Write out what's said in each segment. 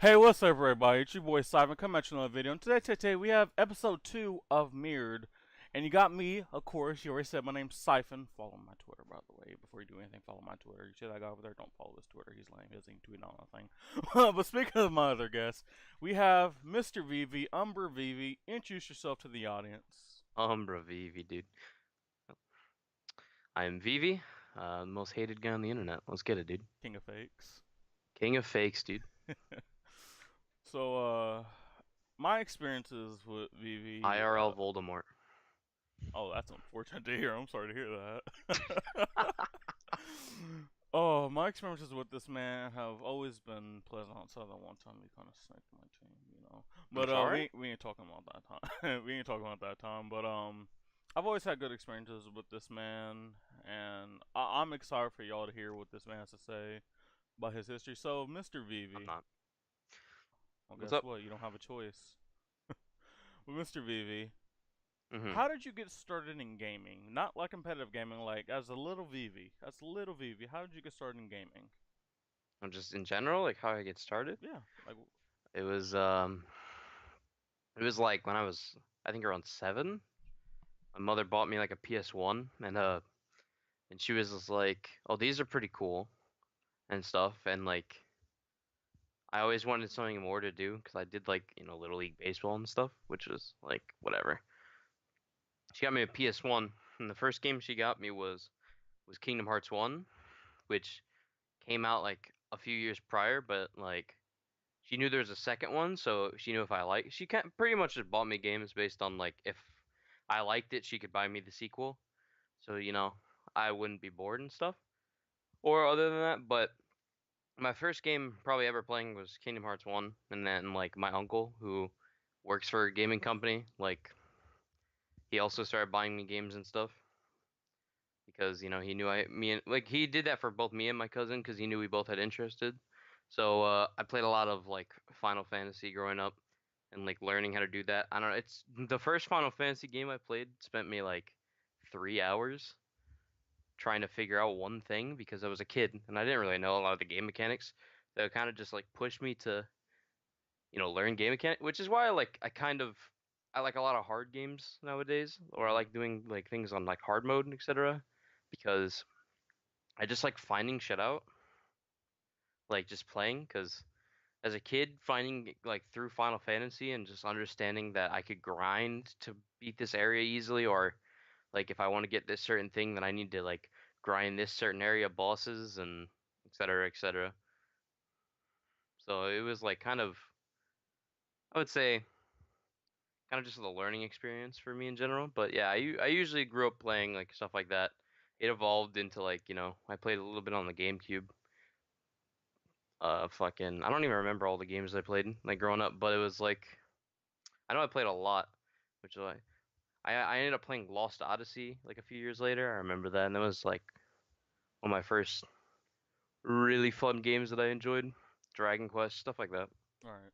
Hey, what's up, everybody? It's your boy Simon coming at you another video. And today we have episode 2 of Mirrored. And you got me, of course. You already said my name's Siphon. Follow my Twitter, by the way. Before you do anything, follow my Twitter. You see that guy over there? Don't follow his Twitter. He's lame. He doesn't tweet on nothing. But speaking of my other guests, we have Mr. Vivi, Umber Vivi. Introduce yourself to the audience. Umbra Vivi, dude. I'm Vivi, most hated guy on the internet. Let's get it, dude. King of Fakes. King of fakes, dude. So, my experiences with Vivi, IRL Voldemort. oh, that's unfortunate to hear. I'm sorry to hear that. Oh, my experiences with this man have always been pleasant outside of that one time he kind of sniped my team. I'm But sorry? we ain't talking about that time. We ain't talking about that time. But I've always had good experiences with this man, and I'm excited for y'all to hear what this man has to say about his history. So, Mr. I'm Vivi, not. well, What's guess up? what? You don't have a choice. With Mr. Vivi, Mm-hmm. how did you get started in gaming? Not like competitive gaming, like as a little Vivi. As a little Vivi, how did you get started in gaming? I'm just in general, like how I get started. Yeah, like It was um it was like when I was I think around 7. My mother bought me like a PS1 and she was just like, "Oh, these are pretty cool and stuff." And like I always wanted something more to do because I did like, Little League baseball and stuff, which was like whatever. She got me a PS1, and the first game she got me was Kingdom Hearts 1, which came out like a few years prior, but like she knew there was a second one, so she knew if I liked she can pretty much just bought me games based on like if I liked it, she could buy me the sequel. So, I wouldn't be bored and stuff. Or other than that, but my first game probably ever playing was Kingdom Hearts 1, and then like my uncle who works for a gaming company, like he also started buying me games and stuff. Because he knew me and like he did that for both me and my cousin because he knew we both had interested. So I played a lot of like Final Fantasy growing up and like learning how to do that. I don't know. It's the first Final Fantasy game I played spent me like 3 hours trying to figure out one thing because I was a kid and I didn't really know a lot of the game mechanics. So it kind of just like pushed me to learn game mechanics, which is why I like a lot of hard games nowadays, or I mhm. like doing like things on like hard mode, etc. Because I just like finding shit out, like just playing. Because as a kid, finding like through Final Fantasy and just understanding that I could grind to beat this area easily, or like if I want to get this certain thing, then I need to like grind this certain area bosses and etc. etc. So it was like I would say, kind of just a learning experience for me in general. But yeah, I usually grew up playing like stuff like that. It evolved into like, I played a little bit on the GameCube. Fucking, I don't even remember all the games I played like growing up, but it was like I know I played a lot, which I ended up playing Lost Odyssey like a few years later. I remember that, and that was like one of my first really fun games that I enjoyed. Dragon Quest, stuff like that. All right.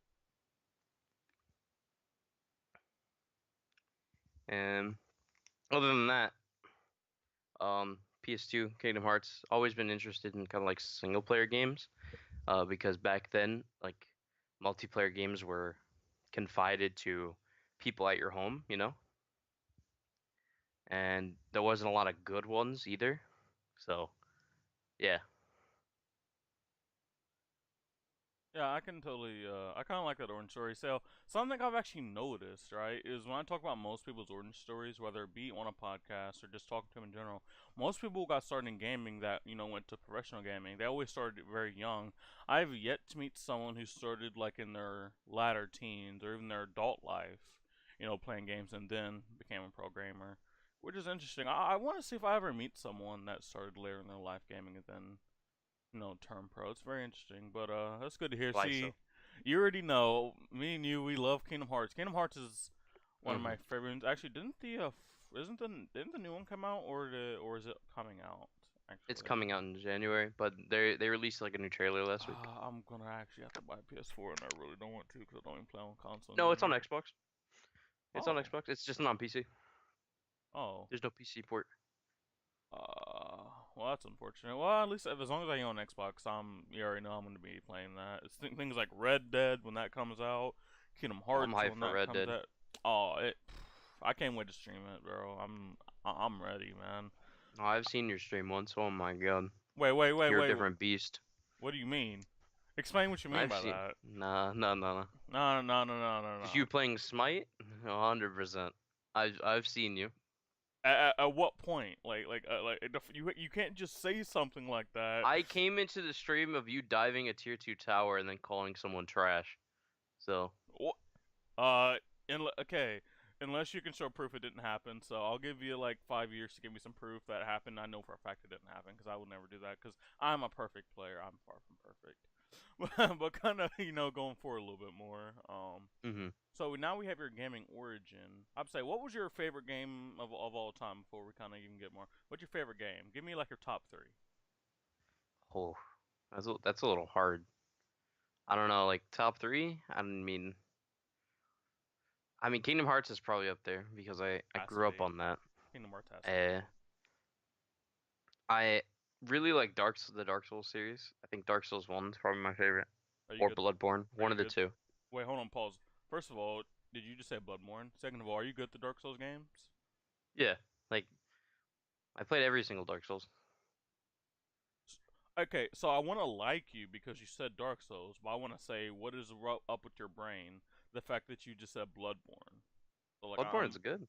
And other than that, PS2, Kingdom Hearts, always been interested in kind of like single player games. Because back then, like multiplayer games were confided to people at your home, and there wasn't a lot of good ones either. So, yeah. Yeah, I can totally. I kind of like that origin story. So something I've actually noticed, right, is when I talk about most people's origin stories, whether it be on a podcast or just talking to them in general, most people got started in gaming that went to professional gaming. They always started very young. I've yet to meet someone who started like in their latter teens or even their adult life, playing games and then became a pro gamer, which is interesting. I want to see if I ever meet someone that started later in their life gaming and then term pro. It's very interesting, but that's good to hear. Why See, so? you already know me and you. We love Kingdom Hearts. Kingdom Hearts is one of Hmm. my favorites. Actually, didn't the new one come out or is it coming out? It's Actually, coming out in January, but they released like a new trailer last week. I'm gonna actually have to buy a PS4, and I really don't want to because I don't even play on console No, it's on anymore. Xbox. It's on Oh, Xbox. It's just not on PC. oh. There's no PC port. Uh, Well, that's unfortunate. Well, at least as long as I own Xbox, you already know I'm going to be playing that. It's things like Red Dead when that comes out, Kingdom Oh, I'm Hearts hyped when for that Red comes Dead. out. Oh, I can't wait to stream it, bro. I'm ready, man. Oh, I've seen your stream once. Oh my god, Wait, wait, wait, you're a wait. different beast. What do you mean? Explain what you mean I've by seen. that. Nah, no, no, no. No, no, no, no, no, Just no. you playing Smite? 100%. I've seen you. At what point? You can't just say something like that. I came into the stream of you diving a tier 2 tower and then calling someone trash. So, Uh, okay. Unless you can show proof it didn't happen, so I'll give you like 5 years to give me some proof that it happened. I know for a fact it didn't happen because I would never do that because I'm a perfect player. I'm far from perfect, but kind of going for a little bit more. mhm. So now we have your gaming origin. I'd say, what was your favorite game of all time before we kind of even get more? What's your favorite game? Give me like your top three. Oh, that's a little hard. I don't know, like top 3? I mean Kingdom Hearts is probably up there because I Has to grew up be. on that. Kingdom Hearts has to be. Uh, I really like the Dark Souls series. I think Dark Souls 1 is probably my favorite. Are you Or good? Bloodborne, Are one you of the good? two. Wait, hold on, pause. First of all, did you just say Bloodborne? Second of all, are you good at the Dark Souls games? Yeah, like I played every single Dark Souls. Okay, so I want to like you because you said Dark Souls, but I want to say, what is up with your brain? The fact that you just said Bloodborne. So, like, Bloodborne is good.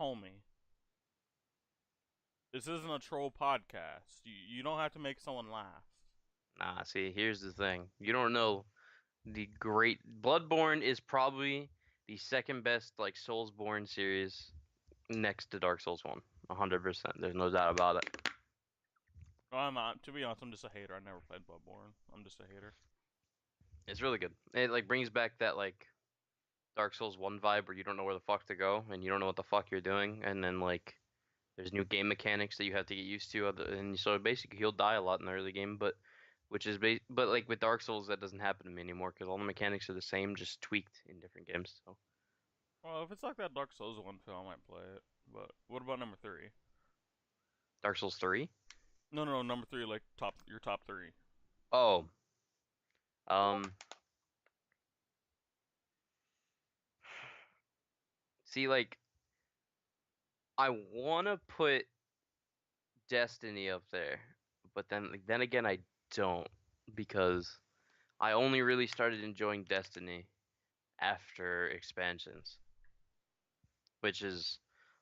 homie, this isn't a troll podcast. You don't have to make someone laugh. Nah, see, here's the thing. You don't know the great Bloodborne is probably the second best like Soulsborne series next to Dark Souls 1. 100%. There's no doubt about it. I'm not. To be honest, I'm just a hater. I never played Bloodborne. I'm just a hater. It's really good. It like brings back that like Dark Souls 1 vibe where you don't know where the fuck to go and you don't know what the fuck you're doing and then like there's new game mechanics that you have to get used to and so basically you'll die a lot in the early game but but like with Dark Souls that doesn't happen to me anymore because all the mechanics are the same just tweaked in different games. So Well, if it's like that Dark Souls one film, I might play it. But what about number three? Dark Souls 3? No, no, no, number three, like your top three. Oh, um see like I want to put Destiny up there, but then again I don't because I only really started enjoying Destiny after expansions, which is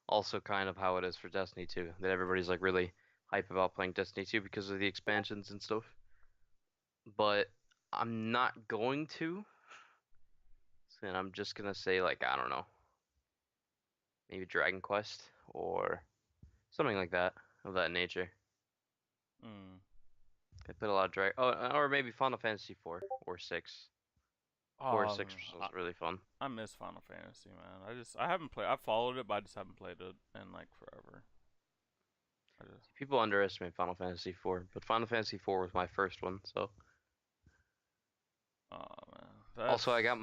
also kind of how it is for Destiny 2. That everybody's like really hype about playing Destiny 2 because of the expansions and stuff. But I'm not going to, and I'm just gonna say like I don't know, maybe Dragon Quest or something like that of that nature. Hmm. I played a lot of Dragon, or maybe Final Fantasy 4 or 6. 4 or Oh, 6 was really fun. I miss Final Fantasy, man. I haven't played. I followed it, but I just haven't played it in like forever. I just. People underestimate Final Fantasy 4, but Final Fantasy 4 was my first one. So Oh man, also that's. I got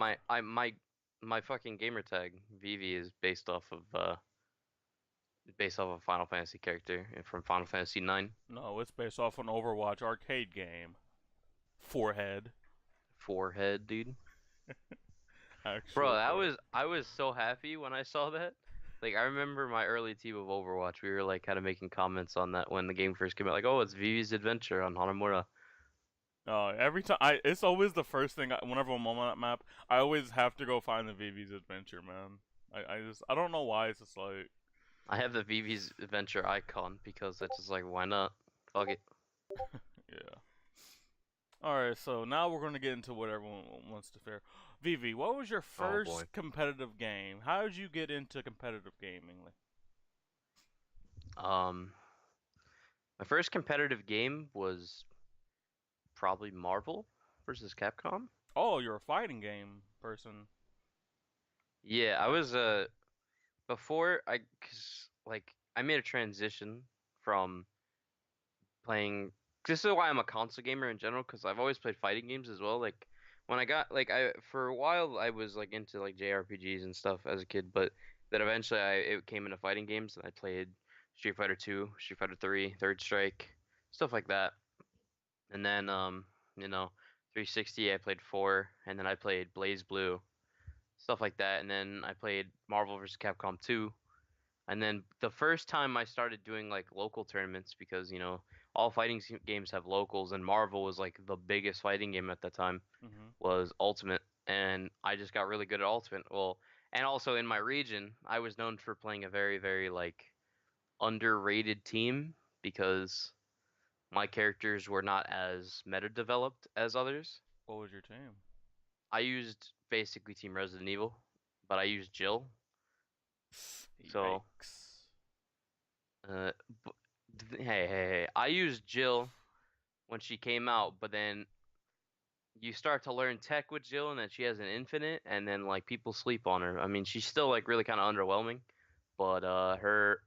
my fucking gamer tag Vivi is based off of Final Fantasy character from Final Fantasy 9. No, it's based off an Overwatch arcade game. Forehead. Forehead, dude. Bro, Actual that forehead. was I was so happy when I saw that. Like I remember my early team of Overwatch, we were like kind of making comments on that when the game first came out, like, oh, it's Vivi's adventure on Hanamura. Every time it's always the first thing. Whenever I'm on that map, I always have to go find the Vivi's adventure, man. I don't know why. It's just like, I have the Vivi's adventure icon because it's just like, why not? Fuck it. yeah. All right, so now we're gonna get into what everyone wants to fair. Vivi, what was your Oh boy. first competitive game? How did you get into competitive gaming? Um, my first competitive game was probably Marvel versus Capcom. Oh, you're a fighting game person. Yeah, I was before I cause like I made a transition from playing. This is why I'm a console gamer in general because I've always played fighting games as well. Like when I got like I for a while I was like into like JRPGs and stuff as a kid, but then eventually it came into fighting games and I played Street Fighter 2, Street Fighter 3, Third Strike, stuff like that. And then you know, 360 I played 4, and then I played Blaze Blue, stuff like that. And then I played Marvel vs. Capcom 2. And then the first time I started doing like local tournaments because, all fighting games have locals and Marvel was like the biggest fighting game at the time Mm-hmm. was Ultimate, and I just got really good at Ultimate. Well, and also in my region, I was known for playing a very, very like underrated team because my characters were not as meta developed as others. What was your team? I used basically Team Resident Evil, but I used Jill. So, Yikes. uh, hey, I used Jill when she came out, but then you start to learn tech with Jill, and then she has an infinite, and then like people sleep on her. I mean, she's still like really kind of underwhelming, but her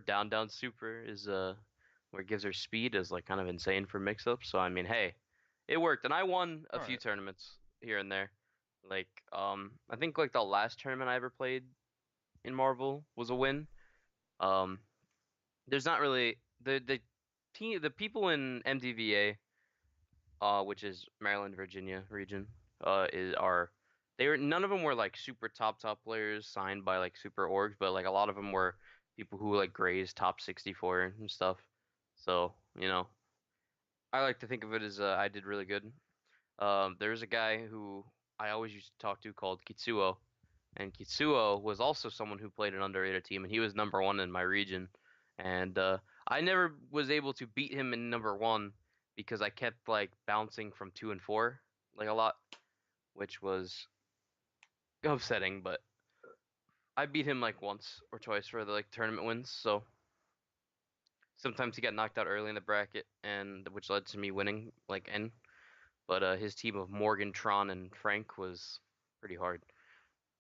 down super is where it gives her speed is like kind of insane for mix-ups. So I mean, hey, it worked, and I won a All few right. tournaments here and there. Like I think like the last tournament I ever played in Marvel was a win. Um, there's not really the people in MDVA, which is Maryland, Virginia region, is are they were none of them were like super top players signed by like super orgs, but like a lot of them were people who like grazed top 64 and stuff. So, I like to think of it as I did really good. There's a guy who I always used to talk to called Kitsuo, and Kitsuo was also someone who played an underrated team, and he was number one in my region. And I never was able to beat him in number one because I kept like bouncing from 2 and 4 like a lot, which was upsetting. But I beat him like once or twice for the like tournament wins. So sometimes he got knocked out early in the bracket, and which led to me winning like N. But his team of Morgan, Tron, and Frank was pretty hard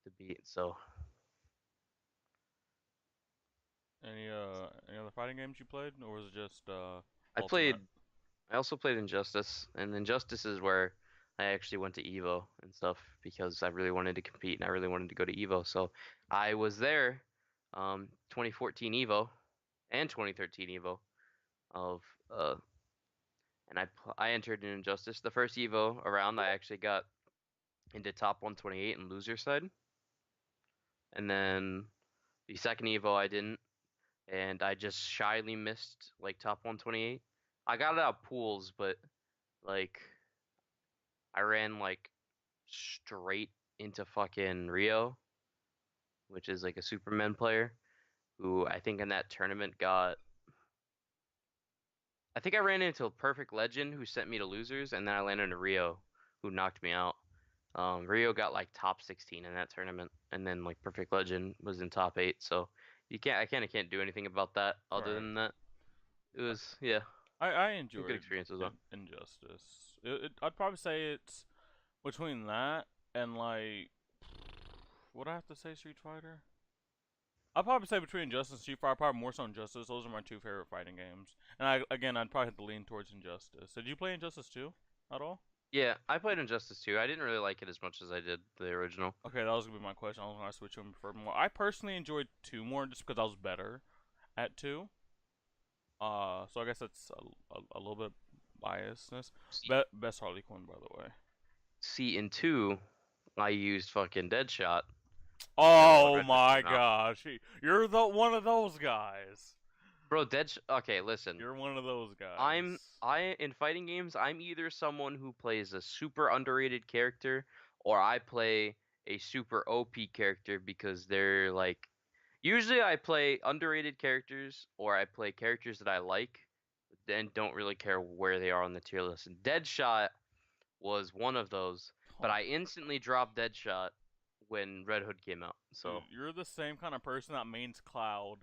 to beat. So Any other fighting games you played, or was it just I Ultimate? played I also played Injustice, and Injustice is where I actually went to Evo and stuff because I really wanted to compete and I really wanted to go to Evo. So I was there, 2014 Evo and 2013 Evo of and I entered in Injustice. The first Evo around, I actually got into top 128 and loser side, and then the second Evo I didn't, and I just shyly missed like top 128. I got it out pools, but like I ran like straight into fucking Rio, which is like a Superman player who I think in that tournament got. I think I ran into a Perfect Legend who sent me to losers, and then I landed into Rio, who knocked me out. Rio got like top 16 in that tournament, and then like Perfect Legend was in top 8. So I kind of can't do anything about that other Right. than that. It was, yeah, I a good enjoyed experience as well. Injustice. I'd probably say it's between that and like what I have to say, Street Fighter. I'd probably say between Injustice and Street Fighter, probably more so Injustice. Those are my two favorite fighting games. And I'd probably have to lean towards Injustice. Did you play Injustice 2 at all? Yeah, I played Injustice 2. I didn't really like it as much as I did the original. Okay, that was gonna be my question. I was gonna switch and prefer more. I personally enjoyed 2 more just because I was better at 2. So I guess that's a little bit biasness. See, Best Harley Quinn, by the way. see, in 2, I used fucking Deadshot until Oh Red Hood my came out. gosh, you're the one of those guys. Bro, okay, listen. You're one of those guys. I in fighting games, I'm either someone who plays a super underrated character or I play a super OP character because they're like usually I play underrated characters or I play characters that I like, then don't really care where they are on the tier list. And Deadshot was one of those, but Oh, I instantly dropped Deadshot when Red Hood came out. dude, So, you're the same kind of person that mains Cloud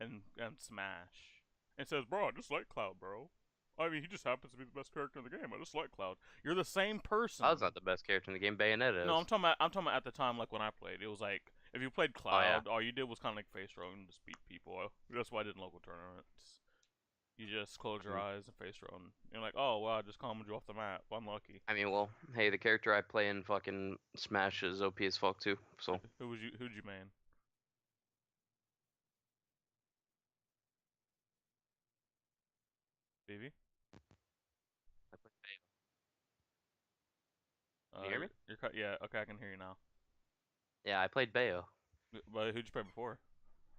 and Smash and says, "Bro, I just like Cloud, bro. I mean, he just happens to be the best character in the game. I just like Cloud." You're the same Cloud's person. not the best character in the game, Bayonetta No, is. I'm talking about at the time, like when I played. It was like if you played Oh yeah. Cloud, all you did was kind of like face roll and just beat people. That's why I did in local tournaments. You just close your eyes and face roll. And you're like, oh wow, I just comboed you off the map. Unlucky. I mean, well, hey, the character I play in fucking Smash is OP as fuck too. So Who'd you main? Vivi? I played Bayo. Can you Uh, hear you're, me? you're cut. Yeah, okay, I can hear you now. Yeah, I played Bayo. But who'd you play before?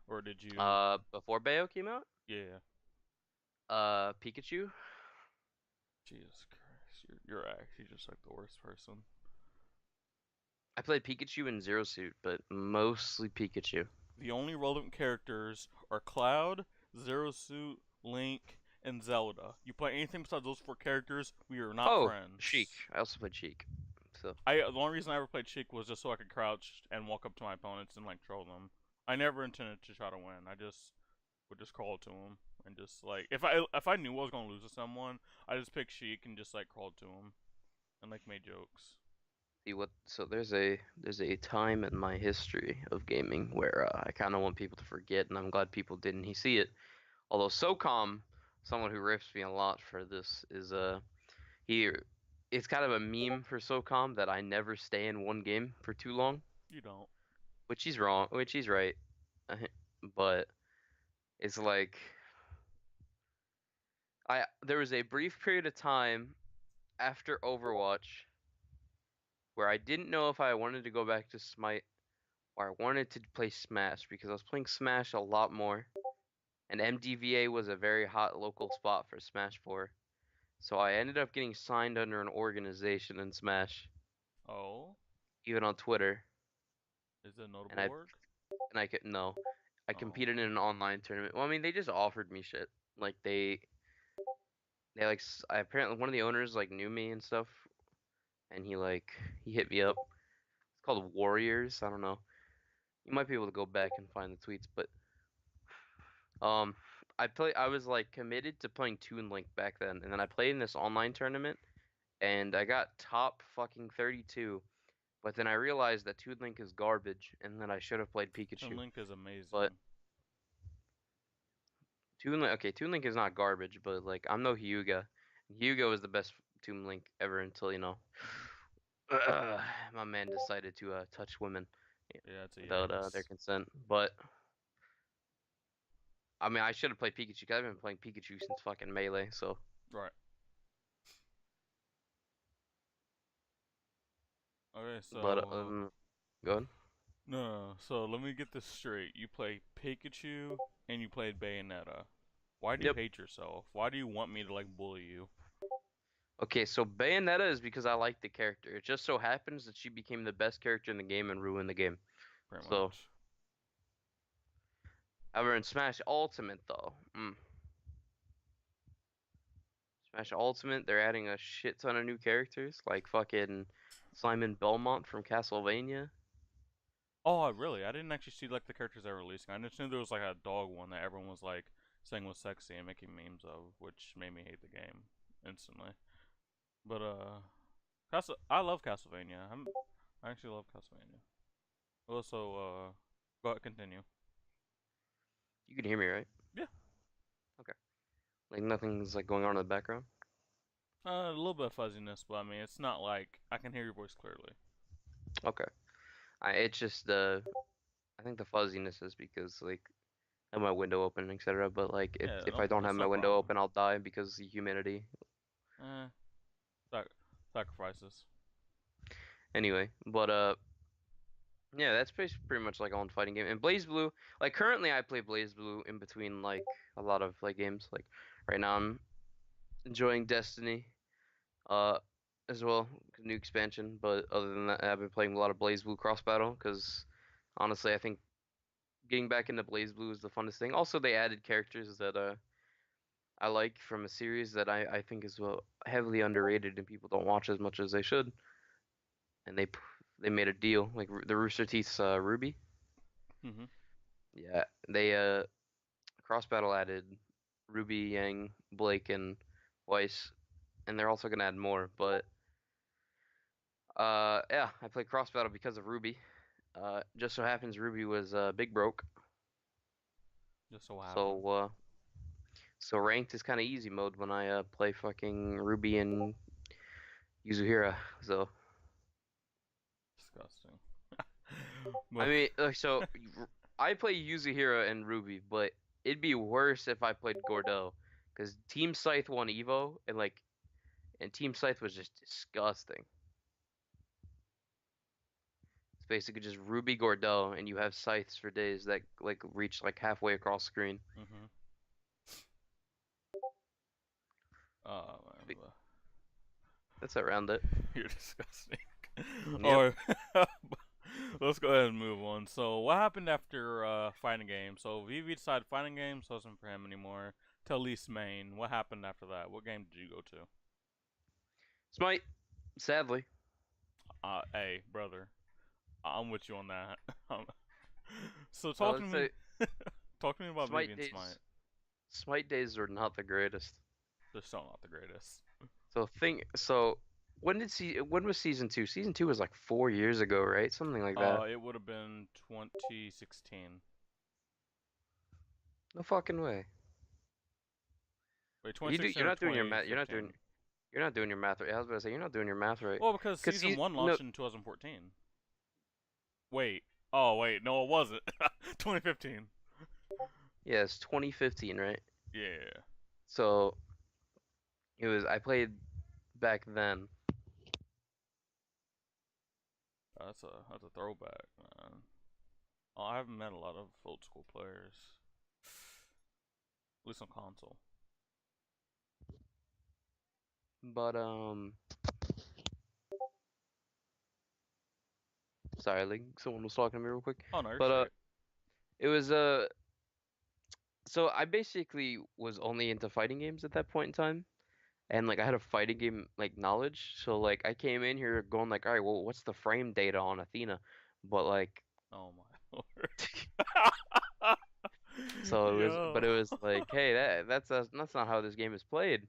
Or did you? Before Bayo came out, Yeah. Pikachu. Jesus Christ, you're actually just like the worst person. I played Pikachu and Zero Suit, but mostly Pikachu. The only relevant characters are Cloud, Zero Suit, Link, and Zelda. You play anything besides those four characters, we are not Oh, Sheik. friends. I also played Sheik. So, The only reason I ever played Sheik was just so I could crouch and walk up to my opponents and like troll them. I never intended to try to win. I just would just crawl to them and just like if I knew I was gonna lose to someone, I just pick Sheik and just like crawled to him and like made jokes. see what? So there's a time in my history of gaming where I kind of want people to forget, and I'm glad people didn't see it. Although SOCOM, someone who rips me a lot for this, is he. It's kind of a meme for SOCOM that I never stay in one game for too long, You don't. which he's wrong, which he's right. But it's like there was a brief period of time after Overwatch where I didn't know if I wanted to go back to Smite or I wanted to play Smash because I was playing Smash a lot more, and MDVA was a very hot local spot for Smash 4. So I ended up getting signed under an organization in Smash, Oh, even on Twitter, is it a and notable I org? and I could no, I Oh, competed in an online tournament. Well, I mean, they just offered me shit. Like they like I apparently one of the owners like knew me and stuff, and he hit me up. It's called Warriors. I don't know. You might be able to go back and find the tweets, but um, I was like committed to playing Toon Link back then, and then I played in this online tournament, and I got top fucking 32. But then I realized that Toon Link is garbage, and that I should have played Toon Pikachu. Link is But amazing. Toon Link is not garbage, but like I'm no Hyuga. Hyuga was the best Toon Link ever until Hmm. my man decided to touch women Yeah, it's a without their yikes. consent. But I mean, I should have played Pikachu because I've been playing Pikachu since fucking Melee. So, Right. Okay, but so go ahead. no, so let me get this straight. You play Pikachu and you played Bayonetta. Why do you Yep. hate yourself? Why do you want me to like bully you? Okay, so Bayonetta is because I like the character. It just so happens that she became the best character in the game and ruined the game. Pretty So, much. however, in Smash Ultimate though, Smash Ultimate, they're adding a shit ton of new characters, like fucking Simon Belmont from Castlevania. Oh, really? I didn't actually see like the characters they're releasing. I just knew there was like a dog one that everyone was like saying was sexy and making memes of, which made me hate the game instantly. But I love Castlevania. I actually love Castlevania. Also, go ahead, continue. You can hear me, right? Yeah, Okay. Like nothing's like going on in the background. a little bit of fuzziness, but I mean, it's not like I can hear your voice clearly. Okay. It's just I think the fuzziness is because like I have my window open, etc. But like Yeah, if I no, don't have that's my no window problem. open, I'll die because of humidity. Eh, sac- sacrifices. Anyway, but yeah, that's pretty much like all in fighting game. And Blaze Blue, like currently I play Blaze Blue in between like a lot of like games. Like right now I'm enjoying Destiny, uh, as well, new expansion. But other than that, I've been playing a lot of Blaze Blue Cross Battle because honestly, I think getting back into Blaze Blue is the funnest thing. Also, they added characters that I like from a series that I think is well heavily underrated and people don't watch as much as they should. And they made a deal like the Rooster Teeth's Ruby. Hmm. Yeah, they Cross Battle added Ruby, Yang, Blake, and Weiss, and they're also gonna add more. But yeah, I played Cross Battle because of Ruby. Just so happens Ruby was big broke, Just so happened. so so ranked is kind of easy mode when I play fucking Ruby and Yuzuhira. So Disgusting. I But mean, I play Yuzuhira and Ruby, but it'd be worse if I played Gordeau, because Team Scythe won Evo, and Team Scythe was just disgusting. It's basically just Ruby Gordel, and you have scythes for days that like reach like halfway across screen. Mm-hmm. Oh But man, that's around it. you're disgusting. Yep. Alright, let's go ahead and move on. So, what happened after fighting game? So, VV decided fighting games wasn't for him anymore. To least main. What happened after that? What game did you go to? Smite, sadly. Hey, brother, I'm with you on that. Um, so, Let's say talk to me about VV Smite and Smite. days. Smite days are not the greatest. They're still not the greatest. So when was season two? Season two was like 4 years ago, right? Something like that. It would have been 2016. No fucking way. Wait, You do. 2016 You're or not doing your math. You're not doing. 2015? You're not doing your math right. I was about to say you're not doing your math right. Well, because Cause season see, one no, launched in 2014. Wait. Oh, wait. No, it wasn't. 2015. yeah, it's 2015, right? Yeah. So it was. I played back then. That's a throwback, man. Oh, I haven't met a lot of old school players. At least on console. But sorry, like someone was talking to me real quick. Oh no, you're But straight. it was so I basically was only into fighting games at that point in time. And like I had a fighting game like knowledge, so like I came in here going like, all right, well, what's the frame data on Athena? But like, Oh my lord. but Yo. it was like, hey, that's not how this game is played.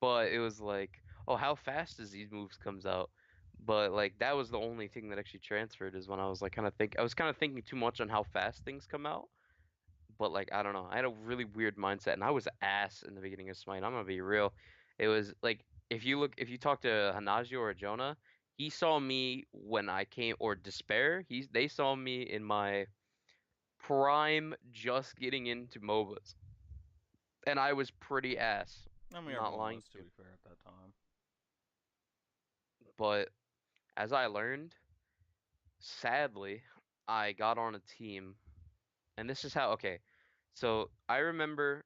But it was like, oh, how fast does these moves comes out? But like that was the only thing that actually transferred is when I was like I was kind of thinking too much on how fast things come out. But like I don't know, I had a really weird mindset, and I was ass in the beginning of Smite. I'm gonna be real. It was like if you talk to Hanagio or Jonah, he saw me when I came or Despair. They saw me in my prime, just getting into MOBAs, and I was pretty ass. I mean, Not everyone lying was, to to you. be fair, at that time. But as I learned, sadly, I got on a team, and this is how. Okay, so I remember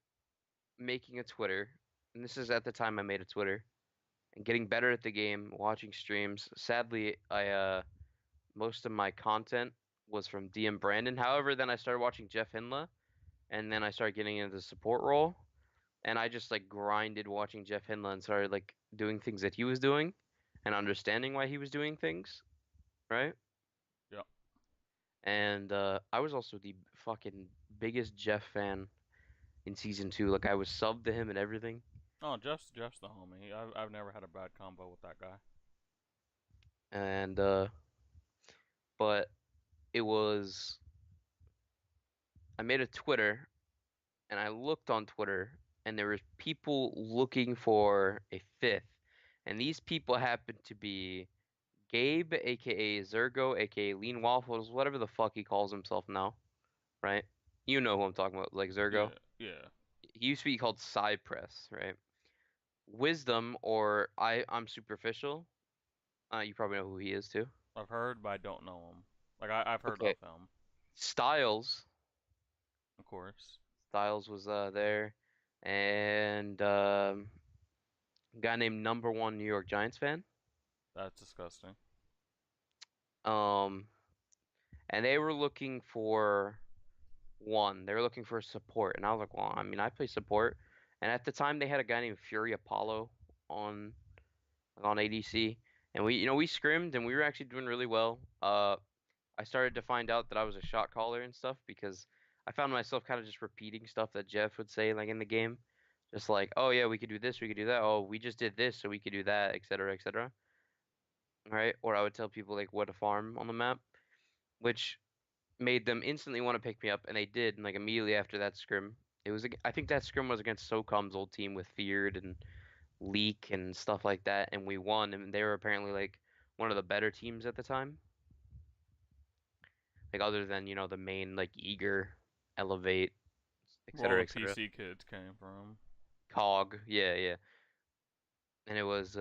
making a Twitter, and this is at the time I made a Twitter and getting better at the game, watching streams. Sadly, I most of my content was from DM Brandon. However, then I started watching Jeff Hinla, and then I started getting into the support role, and I just like grinded watching Jeff Hinla and started like doing things that he was doing and understanding why he was doing things, right? Yeah. And I was also the fucking biggest Jeff fan in season two. Like I was subbed to him and everything. Oh, Jeff's the homie. I've never had a bad combo with that guy. And but it was I made a Twitter and I looked on Twitter and there was people looking for a fifth. And these people happened to be Gabe, aka Zergo, aka Lean Waffles, whatever the fuck he calls himself now, right? You know who I'm talking about, like Zergo. Yeah. Yeah. He used to be called Cypress, right? Wisdom, or I'm superficial. You probably know who he is too. I've heard, but I don't know him. Like I've heard Okay. of him, Styles. of course. Styles was there. And a guy named Number One New York Giants fan. That's disgusting. Um, and they were looking for one. They were looking for support, and I was like, well, I mean, I play support. And at the time, they had a guy named Fury Apollo on ADC, and we scrimmed, and we were actually doing really well. I started to find out that I was a shot caller and stuff because I found myself kind of just repeating stuff that Jeff would say like in the game, just like, oh yeah, we could do this, we could do that. Oh, we just did this, so we could do that, etc., etc. Right? Or I would tell people like what to farm on the map, which made them instantly want to pick me up, and they did. And like immediately after that scrim, I think that scrim was against SOCOM's old team with Feared and Leak and stuff like that, and we won. And they were apparently like one of the better teams at the time, like other than the main like Eager, Elevate, Where all etc., the etc. PC kids came from. Cog. Yeah, yeah. And it was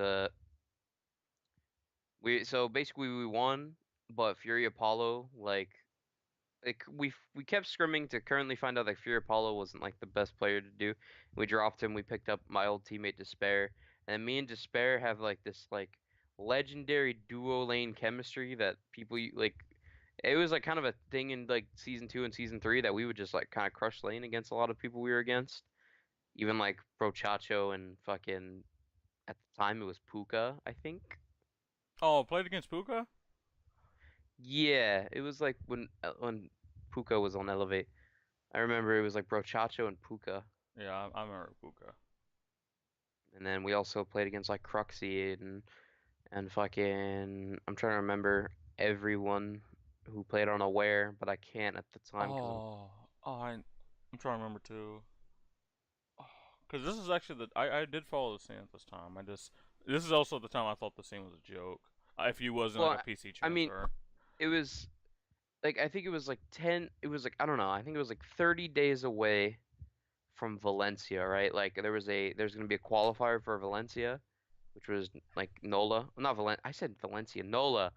we so basically we won, but Fury Apollo like we kept scrimming to currently find out that Fury Apollo wasn't like the best player to do. We dropped him. We picked up my old teammate Despair, and me and Despair have like this like legendary duo lane chemistry that like. It was like kind of a thing in like season 2 and season 3 that we would just like kind of crush lane against a lot of people we were against. Even like Brochacho and fucking at the time it was Puka, I think. Oh, played against Puka? Yeah, it was like when Puka was on Elevate. I remember it was like Brochacho and Puka. Yeah, I remember Puka. And then we also played against like Cruxy and fucking I'm trying to remember everyone who played on Aware, but I can't at the time because I'm I'm trying to remember too. Because this is actually I did follow the scene at this time. This is also the time I thought the scene was a joke. If you wasn't like a well, PC I mean, transfer. it was like I think it was like 10 it was like I don't know, I think it was like 30 days away from Valencia, right? Like there's going to be a qualifier for Valencia, which was like NOLA. Not I said Valencia, NOLA.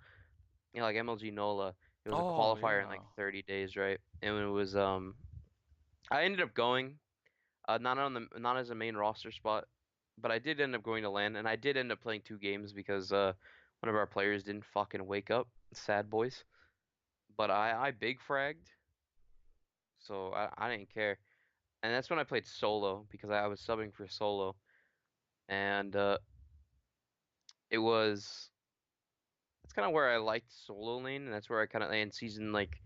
You know, like MLG NOLA. It was a Oh qualifier in like yeah. 30 days, right? And it was I ended up going not as a main roster spot, but I did end up going to LAN and I did end up playing 2 games because one of our players didn't fucking wake up. Sad boys. But I big fragged, so I didn't care. And that's when I played solo because I was subbing for solo and it was that's kind of where I liked solo lane, and that's where I kind of in season like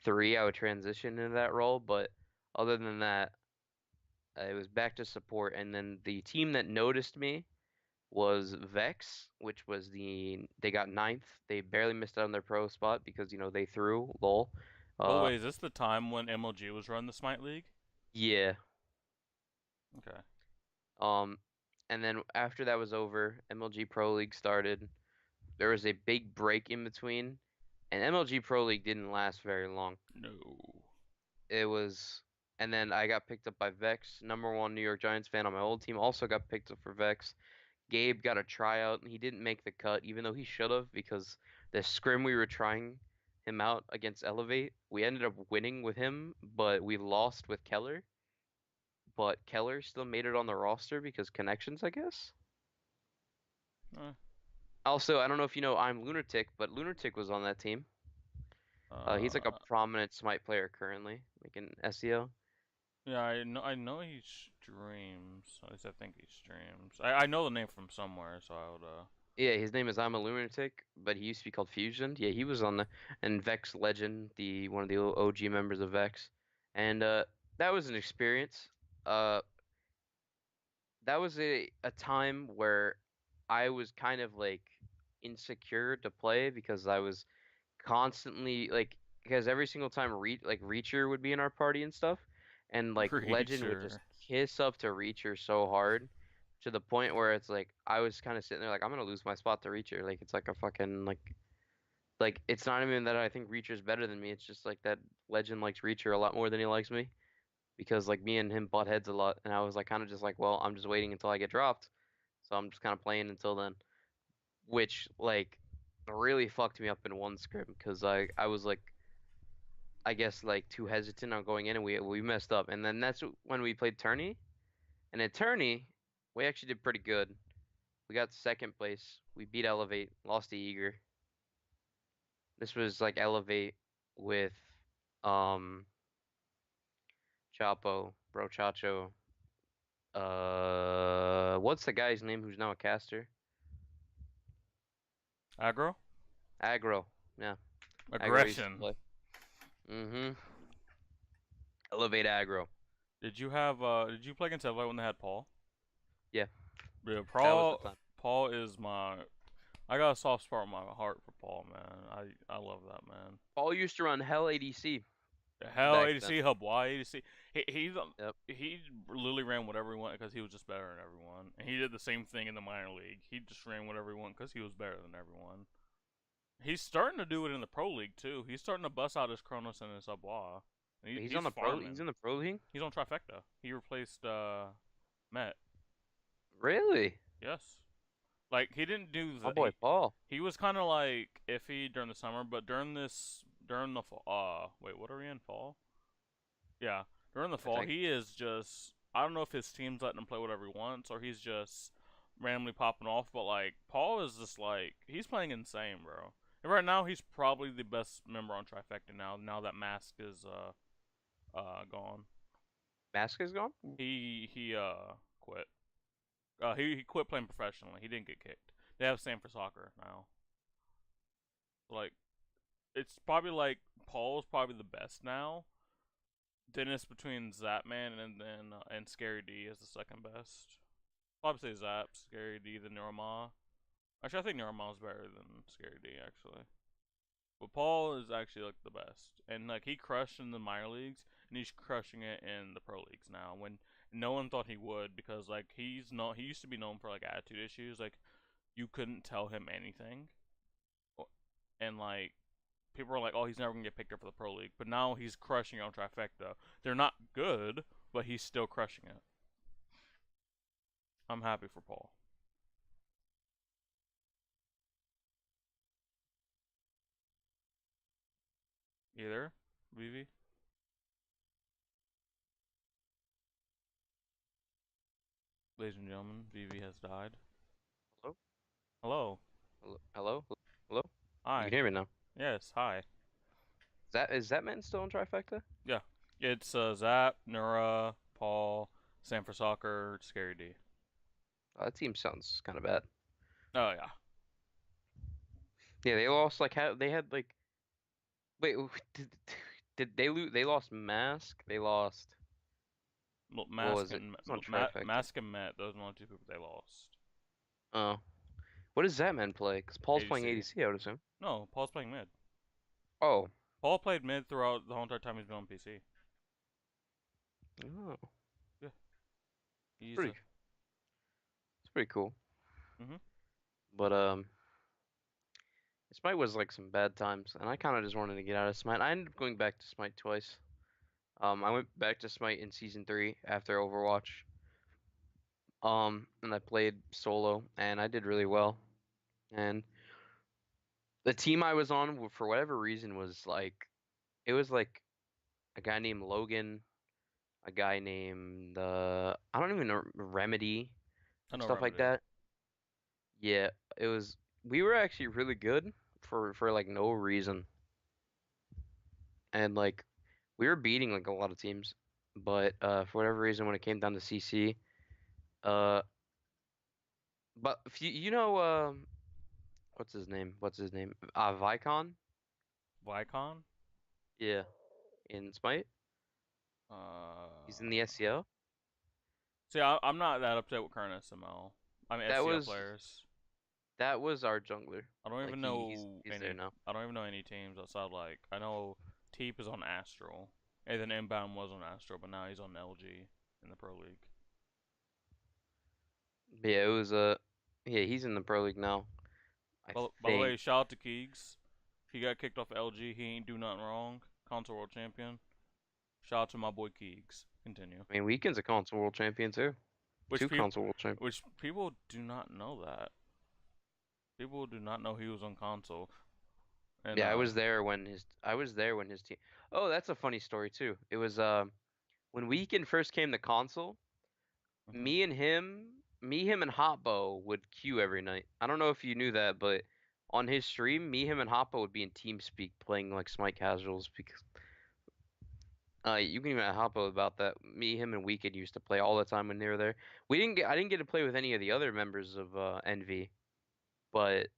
3 I would transition into that role. But other than that, it was back to support. And then the team that noticed me was Vex, which was they got ninth. They barely missed out on their pro spot because they threw lol. But Uh, wait, is this the time when MLG was running the Smite League? yeah. Okay. Um, and then after that was over, MLG Pro League started. There was a big break in between, and MLG Pro League didn't last very long. No. It was, and then I got picked up by Vex, #1 New York Giants fan on my old team, also got picked up for Vex. Gabe got a tryout, and he didn't make the cut, even though he should have, because the scrim we were trying him out against Elevate, we ended up winning with him, but we lost with Keller. But Keller still made it on the roster because connections, I guess. Eh, Also, I don't know if you know I'm Lunatic, but Lunatic was on that team. He's like a uh, prominent Smite player currently, like in SEO. yeah, I know he streams. At least I think he streams. I know the name from somewhere, so I would Yeah, his name is I'm a Lunatic, but he used to be called Fusion. Yeah, he was on the and Vex Legend, the one of the OG members of Vex, and that was an experience. Uh, that was a time where I was kind of like insecure to play because I was constantly like because every single time Reacher would be in our party and stuff, and like Legend would just Reacher. kiss up to Reacher so hard to the point where it's like I was kind of sitting there like I'm gonna lose my spot to Reacher. Like it's like a fucking like it's not even that I think Reacher's better than me. It's just like that Legend likes Reacher a lot more than he likes me because like me and him butt heads a lot, and I was like kind of just like well I'm just waiting until I get dropped, so I'm just kind of playing until then, which like really fucked me up in one scrim because I was like I guess like too hesitant on going in and we messed up. And then that's when we played Tourney. And at Tourney, we actually did pretty good. We got second place. We beat Elevate, lost to Eager. This was like Elevate with um Chapo, Bro Chacho. What's the guy's name who's now a caster? Aggro? Aggro. Yeah, Aggro used to Aggression. play. Mm-hmm. Elevate Aggro. Did you play against everyone when they had Paul? Yeah, Yeah, that was the Paul time. Paul is my I got a soft spot in my heart for Paul, man. I love that man. Paul used to run Hell ADC Hell, back then. ADC, Hub Y, ADC. Yep. He literally ran whatever he wanted because he was just better than everyone. And he did the same thing in the minor league. He just ran whatever he wanted because he was better than everyone. He's starting to do it in the pro league too. He's starting to bust out his Kronos and his Hub Y. He's He's on the pro. He's farming. in the pro league. He's on Trifecta. He replaced Met. Really? Yes. Like he didn't do My the boy Paul. he was kind of like iffy during the summer, but during the fall, wait, what are we in fall? Yeah, during the I fall, think. he is just I don't know if his team's letting him play whatever he wants or he's just randomly popping off, but like Paul is just like he's playing insane, bro. And right now he's probably the best member on Trifecta now that Mask is gone. Mask is gone? He quit. He quit playing professionally. He didn't get kicked. They have Stanford soccer now. Like it's probably like Paul's probably the best now. Then it's between Zapman and Scary D is the second best. Probably say Zap, Scary D, then Norma. Actually, I think Norma's better than Scary D actually. But Paul is actually like the best, and like he crushed in the minor leagues, and he's crushing it in the pro leagues now. When no one thought he would, because like he used to be known for like attitude issues, like you couldn't tell him anything, and like people were like, "Oh, he's never gonna get picked up for the pro league." But now he's crushing it on Trifecta. They're not good, but he's still crushing it. I'm happy for Paul. Either, Vivi, ladies and gentlemen, Vivi has died. Hello? Hello, Hello? Hello? Hello? You can hi, hear me now. yes, hi. Is that man still in Trifecta? Yeah, it's Zap, Nura, Paul, Sanford Soccer, Scary D. Oh, that team sounds kind of bad. Oh yeah, Yeah, they lost like how they had like wait did they lose? They lost Mask. They lost what was it? Who's on Trifecta? Mask and Matt. Those are the only two people they lost. Oh, what does that man play? Because Paul's playing ADC. ADC, I would assume. No, Paul's playing mid. Oh, Paul played mid throughout the whole entire time he's been on PC. oh, Yeah, it's he's pretty a. it's pretty cool. Mhm. But Smite was like some bad times, and I kind of just wanted to get out of Smite. I ended up going back to Smite twice. I went back to Smite in season 3 after Overwatch. And I played solo, and I did really well. And the team I was on, for whatever reason, was like it was like a guy named Logan, a guy named I don't even know Remedy I and know stuff like Remedy. that. Yeah, it was. We were actually really good for like no reason, and like we were beating like a lot of teams, but for whatever reason, when it came down to CC, uh, but if you know what's his name? What's his name? Vicon. Vicon. Yeah, in Smite. He's in the Uh, SEO. See, I'm not that upset with current SML. I mean That SCL was players. that was our jungler. I don't Like even he's know he's there any. now. I don't even know any teams outside. Like I know Teep is on Astral, and then Inbound was on Astral, but now he's on LG in the Pro League. But yeah, it was yeah, he's in the pro league now. I By the way, think. shout out to Keegs. He got kicked off LG. He ain't do nothing wrong. Console World Champion. Shout out to my boy Keegs. Continue. I mean, Weekend's a console world champion too. Which Two people, console world champions. which people do not know that. People do not know he was on console. And Yeah, I was there when his team. Oh, that's a funny story too. It was when Weekend first came to console, mhm. him and Hotbo would queue every night. I don't know if you knew that, but on his stream, him and Hotbo would be in TeamSpeak playing like Smite casuals because you can even Hotbo about that. Him and Weekend used to play all the time when they were there. I didn't get to play with any of the other members of Envy, but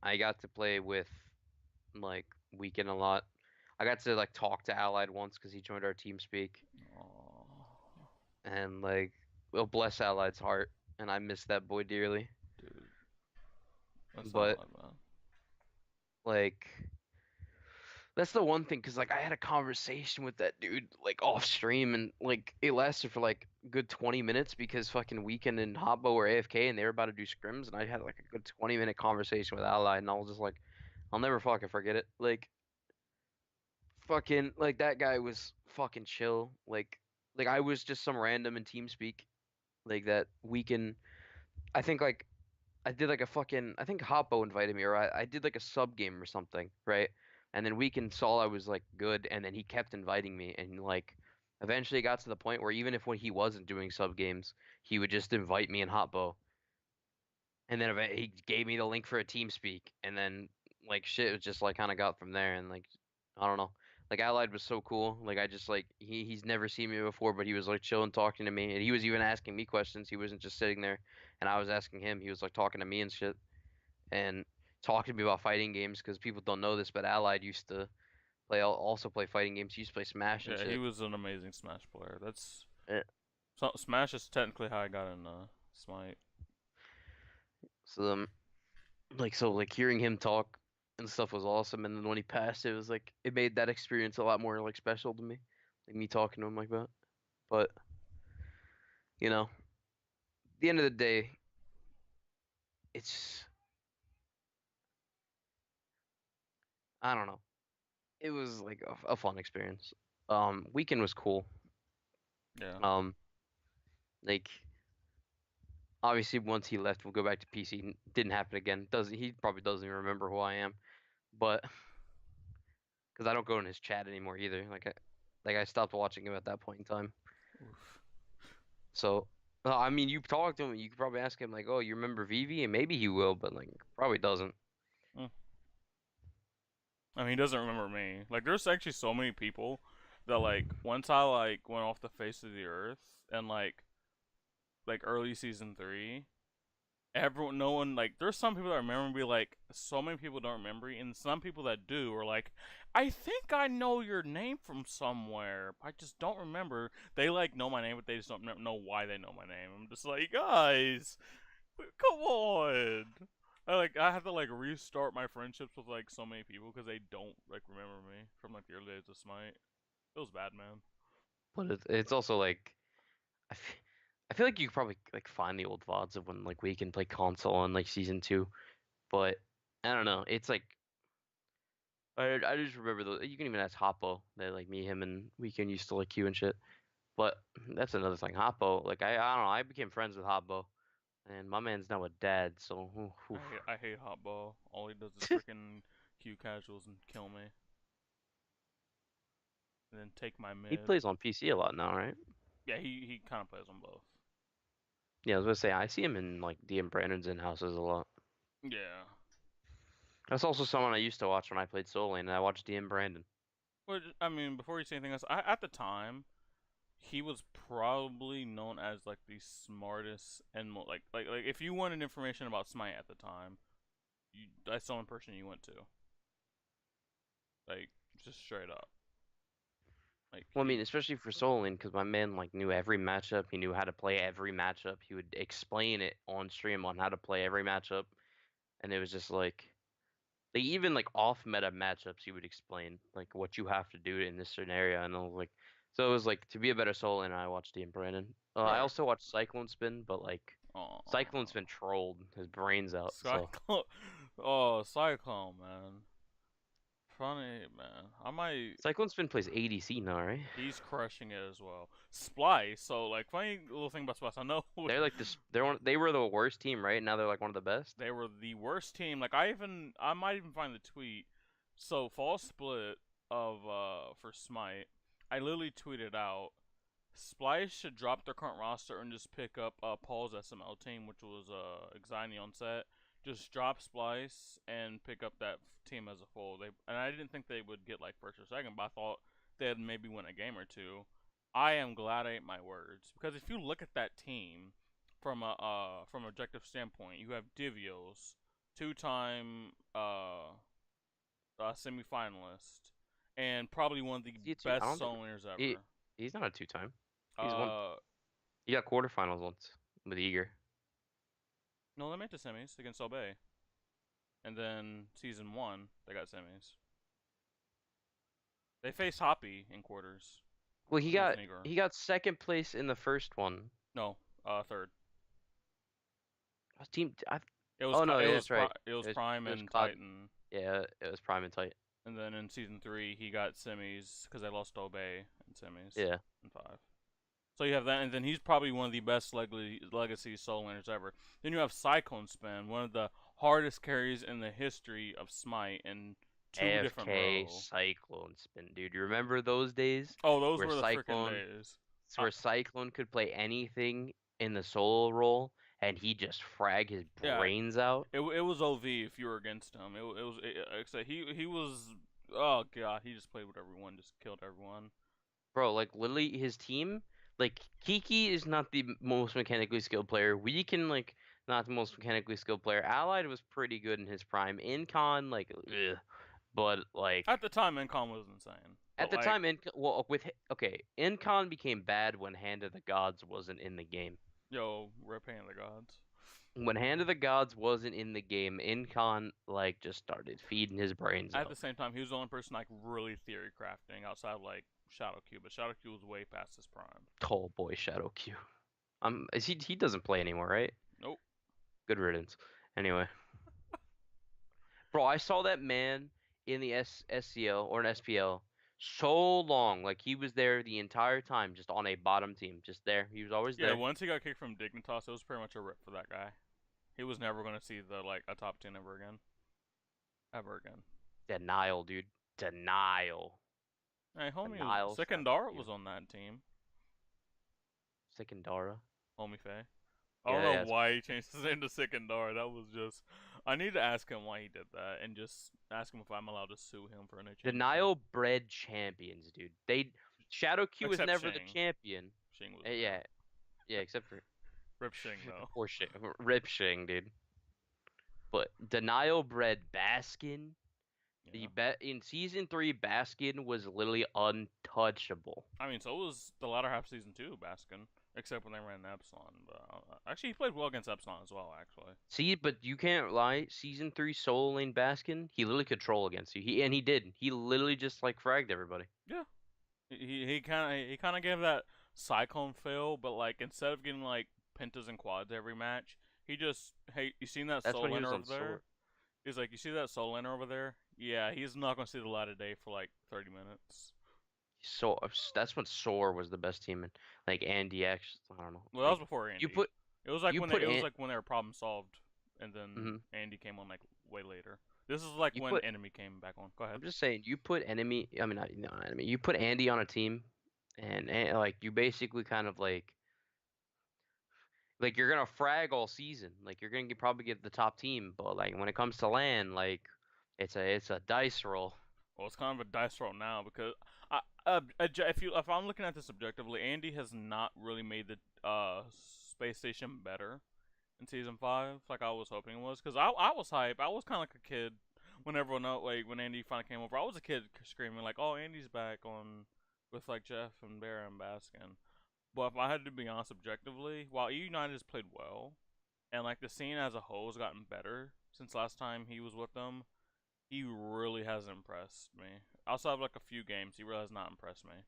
I got to play with like Weekend a lot. I got to like talk to Allied once because he joined our TeamSpeak, Oh, and like, well, bless Allied's heart, and I miss that boy dearly. dude, that's not But like that. like, that's the one thing because like I had a conversation with that dude like off stream, and like it lasted for like a good 20 minutes because fucking Weekend and Hotbo were AFK and they were about to do scrims, and I had like a good 20-minute conversation with Allied, and I was just like, I'll never fucking forget it. Like fucking like that guy was fucking chill. Like I was just some random in TeamSpeak, like that weekend. I think like I did like a fucking I think Hoppo invited me or I did like a sub game or something, right? And then Weekend saw I was like good and then he kept inviting me and like eventually it got to the point where even if when he wasn't doing sub games, he would just invite me in Hotbo. And then he gave me the link for a TeamSpeak and then like shit was just like kind of got from there and like I don't know. Like Allied was so cool. Like I just like he's never seen me before, but he was like chilling talking to me and he was even asking me questions. He wasn't just sitting there and I was asking him. He was like talking to me and shit and talking to me about fighting games because people don't know this, but Allied used to also play fighting games. He used to play Smash and Yeah, he shit. was an amazing Smash player. That's Eh, Smash is technically how I got in Smite. So like hearing him talk and stuff was awesome. And then when he passed, it was like it made that experience a lot more like special to me, like me talking to him like that. But you know, at the end of the day, it's I don't know. It was like a fun experience. Weekend was cool. Yeah. Um, like obviously once he left, we'll go back to PC. Didn't happen again. Doesn't he probably doesn't even remember who I am, but because I don't go in his chat anymore either. Like I stopped watching him at that point in time. Oof. So I mean, you talk to him, you could probably ask him like, "Oh, you remember Vivi?" And maybe he will, but like probably doesn't. Mm. I mean, he doesn't remember me. Like, there's actually so many people that like once I like went off the face of the earth and like early season three, everyone, no one like. There's some people that remember me. Like, so many people don't remember me, and some people that do are like, I think I know your name from somewhere. I just don't remember. They like know my name, but they just don't know why they know my name. I'm just like, guys, come on. I have to like restart my friendships with like so many people because they don't like remember me from like the early days of Smite. It was bad, man. But it's also like I f I feel like you could probably like find the old VODs of when like we can play console on like season two. But I don't know. It's like I just remember the you can even ask Hoppo that like me, him, and Weekend used to like queue and shit. But that's another thing. Hoppo, like I don't know. I became friends with Hoppo, and my man's now a dad. So oof. I hate hot ball. All he does is freaking Q casuals and kill me, and then take my He mid. plays on PC a lot now, right? Yeah, he kind of plays on both. Yeah, I was gonna say I see him in like DM Brandon's in houses a lot. Yeah. That's also someone I used to watch when I played solo lane, and I watched DM Brandon. But I mean, before you say anything else, at the time he was probably known as like the smartest and like if you wanted information about Smite at the time, that's the only person you went to. Like just straight up. Like Well, I he mean, especially for solo lane, because my man like knew every matchup. He knew how to play every matchup. He would explain it on stream on how to play every matchup, and it was just like even like off meta matchups, he would explain like what you have to do in this scenario, and I was like, so it was like to be a better solo lane, I watched DM Brandon. I right. also watched Cyclone Spin, but like Cyclone's Oh, been trolled his brains out, so. Cyclone. Oh, Cyclone, man. Funny, man. I might. Cyclone Spin plays ADC now, right? He's crushing it as well. Splice. So, like, funny little thing about Splice. I know They're like this. They were the worst team, right? Now they're like one of the best. they were the worst team. Like, I might even find the tweet. So, fall split of for Smite. I literally tweeted out. Splice should drop their current roster and just pick up Paul's SML team, which was Xani on set. Just drop Splice and pick up that team as a full. And I didn't think they would get like first or second, but I thought they'd maybe win a game or two. I am glad I ate my words because if you look at that team from objective standpoint, you have Divios, two-time semifinalist, and probably one of the Is he a two? I best don't think soloers he ever. he's not a two-time. He's one. Uh, He got quarterfinals once with Eager. no, they made the semis against Obey, and then season one they got semis. They faced Hoppy in quarters Well, with Negro. he got second place in the first one. No, third. Team. It Oh no, yeah, that's right. it was Prime It was and Cloud. Titan, Yeah, it was Prime and Tight. and then in season three he got semis because they lost to Obey in semis Yeah. in five. So you have that, and then he's probably one of the best legacy soul laners ever. Then you have Cyclone Spin, one of the hardest carries in the history of Smite, in two different AFK row. Cyclone Spin, dude. You remember those days Oh, those where were the freaking Cyclone, days. Uh, where Cyclone could play anything in the solo role and he just frag his yeah, brains out? it was OV if you were against him. Except he was, oh god, he just played with everyone, just killed everyone. Bro, like literally his team, like Kiki is not the most mechanically skilled player. Weekend, like, not the most mechanically skilled player. Allied was pretty good in his prime. Incon, like, ugh. But like At the time, Incom was insane, at but the like, time, okay, Incon became bad when Hand of the Gods wasn't in the game. yo, rip Hand of the Gods. When Hand of the Gods wasn't in the game, Incon like just started feeding his brains At the out. same time, he was the only person like really theory crafting outside of like Shadow Q, but Shadow Q was way past his prime. Tall boy Shadow Q. Is he doesn't play anymore, right? Nope. Good riddance. Anyway, bro, I saw that man in the SCL or an SPL so long. Like he was there the entire time, just on a bottom team, just there. He was always Yeah, there. once he got kicked from Dignitas, it was pretty much a rip for that guy. He was never going to see the like a top 10 ever again. Ever again. Denial, dude. Denial. Hey, homie, Denial shot Sekindara you. was on that team. Sekindara. Homie Faye. I don't Yeah, know yeah. why he changed his name to Sekindara. That was just. I need to ask him why he did that, and just ask him if I'm allowed to sue him for any changing it. Denial bred champions, dude. Shadow Q was Except never the Shing. champion. Shing was Yeah, there. yeah, except for Rip Shing though. poor Shing, Rip Shing, dude. But Denial bred Baskin. The Yeah. bet in season 3, Baskin was literally untouchable. I mean, so was the latter half of season 2, Baskin, except when they ran Epsilon. But actually, he played well against Epsilon as well. Actually, See, but you can't lie. Season 3 solo lane Baskin, he literally could troll against you. He did. He literally just like fragged everybody. yeah, he kind of gave that Cyclone fail, but like instead of getting like pentas and quads every match, he just, hey, you seen that That's soul when he was laner on over there? sword. He's like, you see that soul laner over there? Yeah, he's not gonna see the light of day for like 30 minutes. So that's when Soar was the best team, and like Andy actually, I don't know. Well, that was Like before you Andy. put It was like you when they put it was An like when they were problem solved, and then mhm. Andy came on like way later. This is like You when put Enemy came back on. Go ahead. I'm just saying, you put enemy. I mean, not enemy. You put Andy on a team, and like you basically kind of like you're gonna frag all season. Like you're gonna probably get the top team, but like when it comes to LAN, like it's a dice roll. Well, it's kind of a dice roll now because if I'm looking at this objectively, Andy has not really made the space station better in season 5, like I was hoping it was. Because I was hype. I was kind of like a kid when everyone else, like when Andy finally came over. I was a kid screaming like, "Oh, Andy's back on with like Jeff and Bear and Baskin." But if I had to be honest objectively, while E United has played well and like the scene as a whole has gotten better since last time he was with them, he really hasn't impressed me. Outside of like a few games, he really has not impressed me.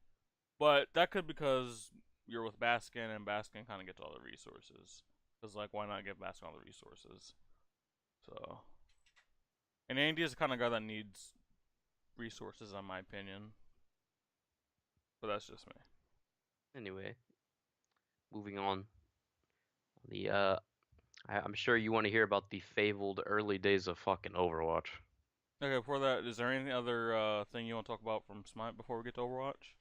But that could be because you're with Baskin and Baskin kind of gets all the resources. Cause like, why not give Baskin all the resources? So, and Andy is the kind of guy that needs resources, in my opinion. But that's just me. Anyway, moving on. The I'm sure you want to hear about the fabled early days of fucking Overwatch. Okay, before that, is there any other thing you want to talk about from Smite before we get to Overwatch?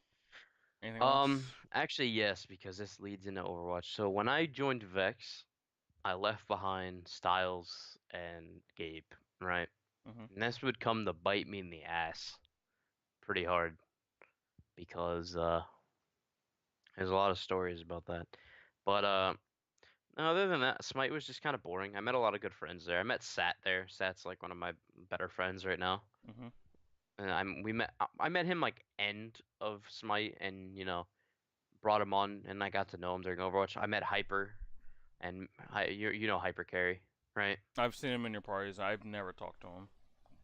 Anything else? Actually, yes, because this leads into Overwatch. So when I joined Vex, I left behind Styles and Gabe, right? Mm-hmm. And this would come to bite me in the ass pretty hard because there's a lot of stories about that. But other than that, Smite was just kind of boring. I met a lot of good friends there. I met Sat there. Sat's like one of my better friends right now. Mm-hmm. And I met him like end of Smite, and brought him on, and I got to know him during Overwatch. I met Hyper, and you know Hyper Carry, right? I've seen him in your parties. I've never talked to him.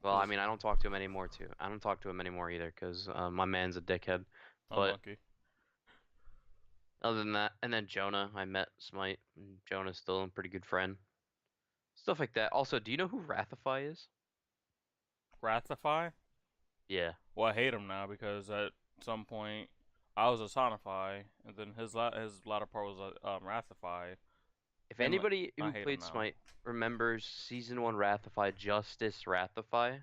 Well, I Cause mean, I don't talk to him anymore too. I don't talk to him anymore either because my man's a dickhead. But unlucky. other than that, and then Jonah, I met Smite, and Jonah's still a pretty good friend. Stuff like that. Also, do you know who Rathify is? Rathify? Yeah. Well, I hate him now because at some point I was a Sonify, and then his latter part was a Rathify. If And anybody I who hate him played now. Smite remembers Season 1 Rathify, Justice Rathify,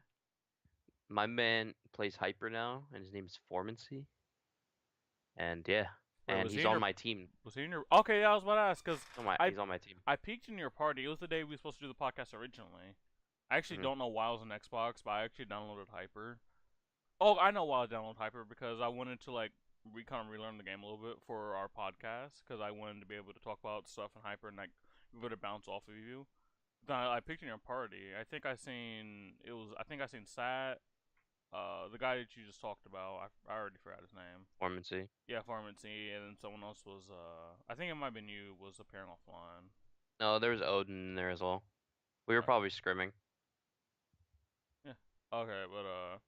my man plays Hyper now, and his name is Formancy. And yeah, Wait, and was he he's in on your? my team. Was he in your? Okay, yeah, I was about to ask because I He's on my team. I peeked in your party. It was the day we were supposed to do the podcast originally. I actually Hmm. don't know why I was on Xbox, but I actually downloaded Hyper. Oh, I know why I downloaded Hyper because I wanted to like kind of relearn the game a little bit for our podcast because I wanted to be able to talk about stuff in Hyper and like be able to bounce off of you. Then I picked in your party. I think I seen it was. I think I seen Sat, the guy that you just talked about. I already forgot his name. Formancy. Yeah, Pharmacy, and then someone else was. I think it might have been you. Was appearing offline. No, there's Odin in there as well. We were Uh, probably scrimming. yeah. Okay, but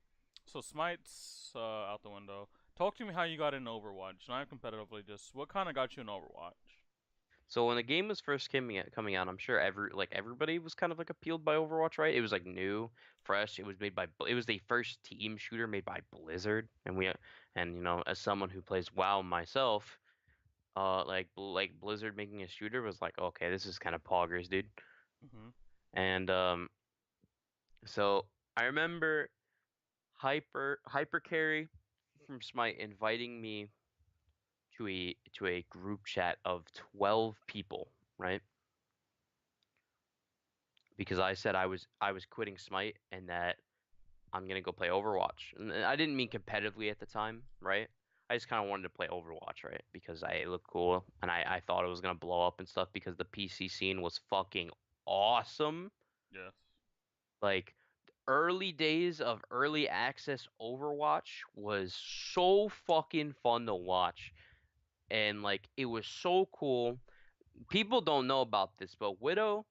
so Smite's out the window. Talk to me how you got into Overwatch. Not competitively, just what kind of got you in Overwatch? So when the game was first coming out, I'm sure everybody was kind of like appealed by Overwatch, right? It was like new, fresh. It was the first team shooter made by Blizzard, and as someone who plays WoW myself, like Blizzard making a shooter was like, okay, this is kind of poggers, dude. Mhm. And so I remember Hyper Carry from Smite inviting me to a group chat of 12 people, right? Because I said I was quitting Smite and that I'm gonna go play Overwatch. And I didn't mean competitively at the time, right? I just kind of wanted to play Overwatch, right? Because it looked cool and I thought it was gonna blow up and stuff because the PC scene was fucking awesome. Yes. Like early days of early access Overwatch was so fucking fun to watch. And like it was so cool. People don't know about this, but Widow,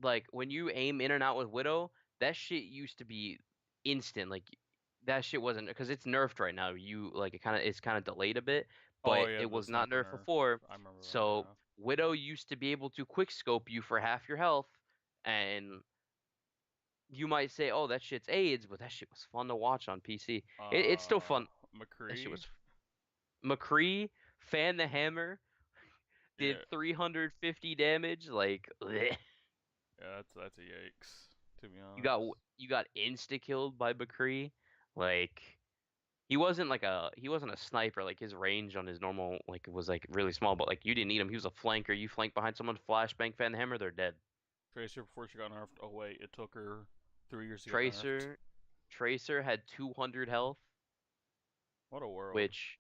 like when you aim in and out with Widow, that shit used to be instant. Like that shit wasn't because it's nerfed right now. It's kind of delayed a bit, Oh but yeah, it the was not sniper nerfed nerf. before. I remember that. So Widow used to be able to quick scope you for half your health, and you might say, "Oh, that shit's AIDS," but that shit was fun to watch on PC. Yeah. It's still fun. That shit McCree. was McCree, fan the hammer, did Yeah. 350 damage. Like bleh. Yeah. That's a yikes. To be You got honest. you got insta killed by McCree. Like he wasn't a sniper. Like his range on his normal like was like really small, but like you didn't need him. He was a flanker. You flank behind someone, flashbang, fan the hammer, they're dead. Tracer before she got nerfed. Oh wait, it took her 3 years to get nerfed. Tracer Tracer had 200 health, What a world. which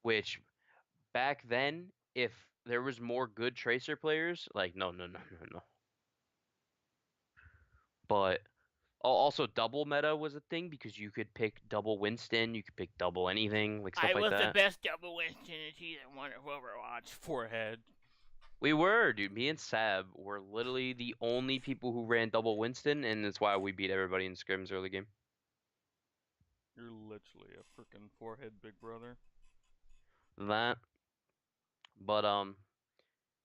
which back then, if there was more good Tracer players, like no, no, no, no, no. But also double meta was a thing because you could pick double Winston, you could pick double anything, like I stuff like was the that. best double Winston in season one of Overwatch. Forehead. We were, dude. Me and Sab were literally the only people who ran double Winston, and that's why we beat everybody in scrims early game. You're literally a freaking forehead, big brother. That, but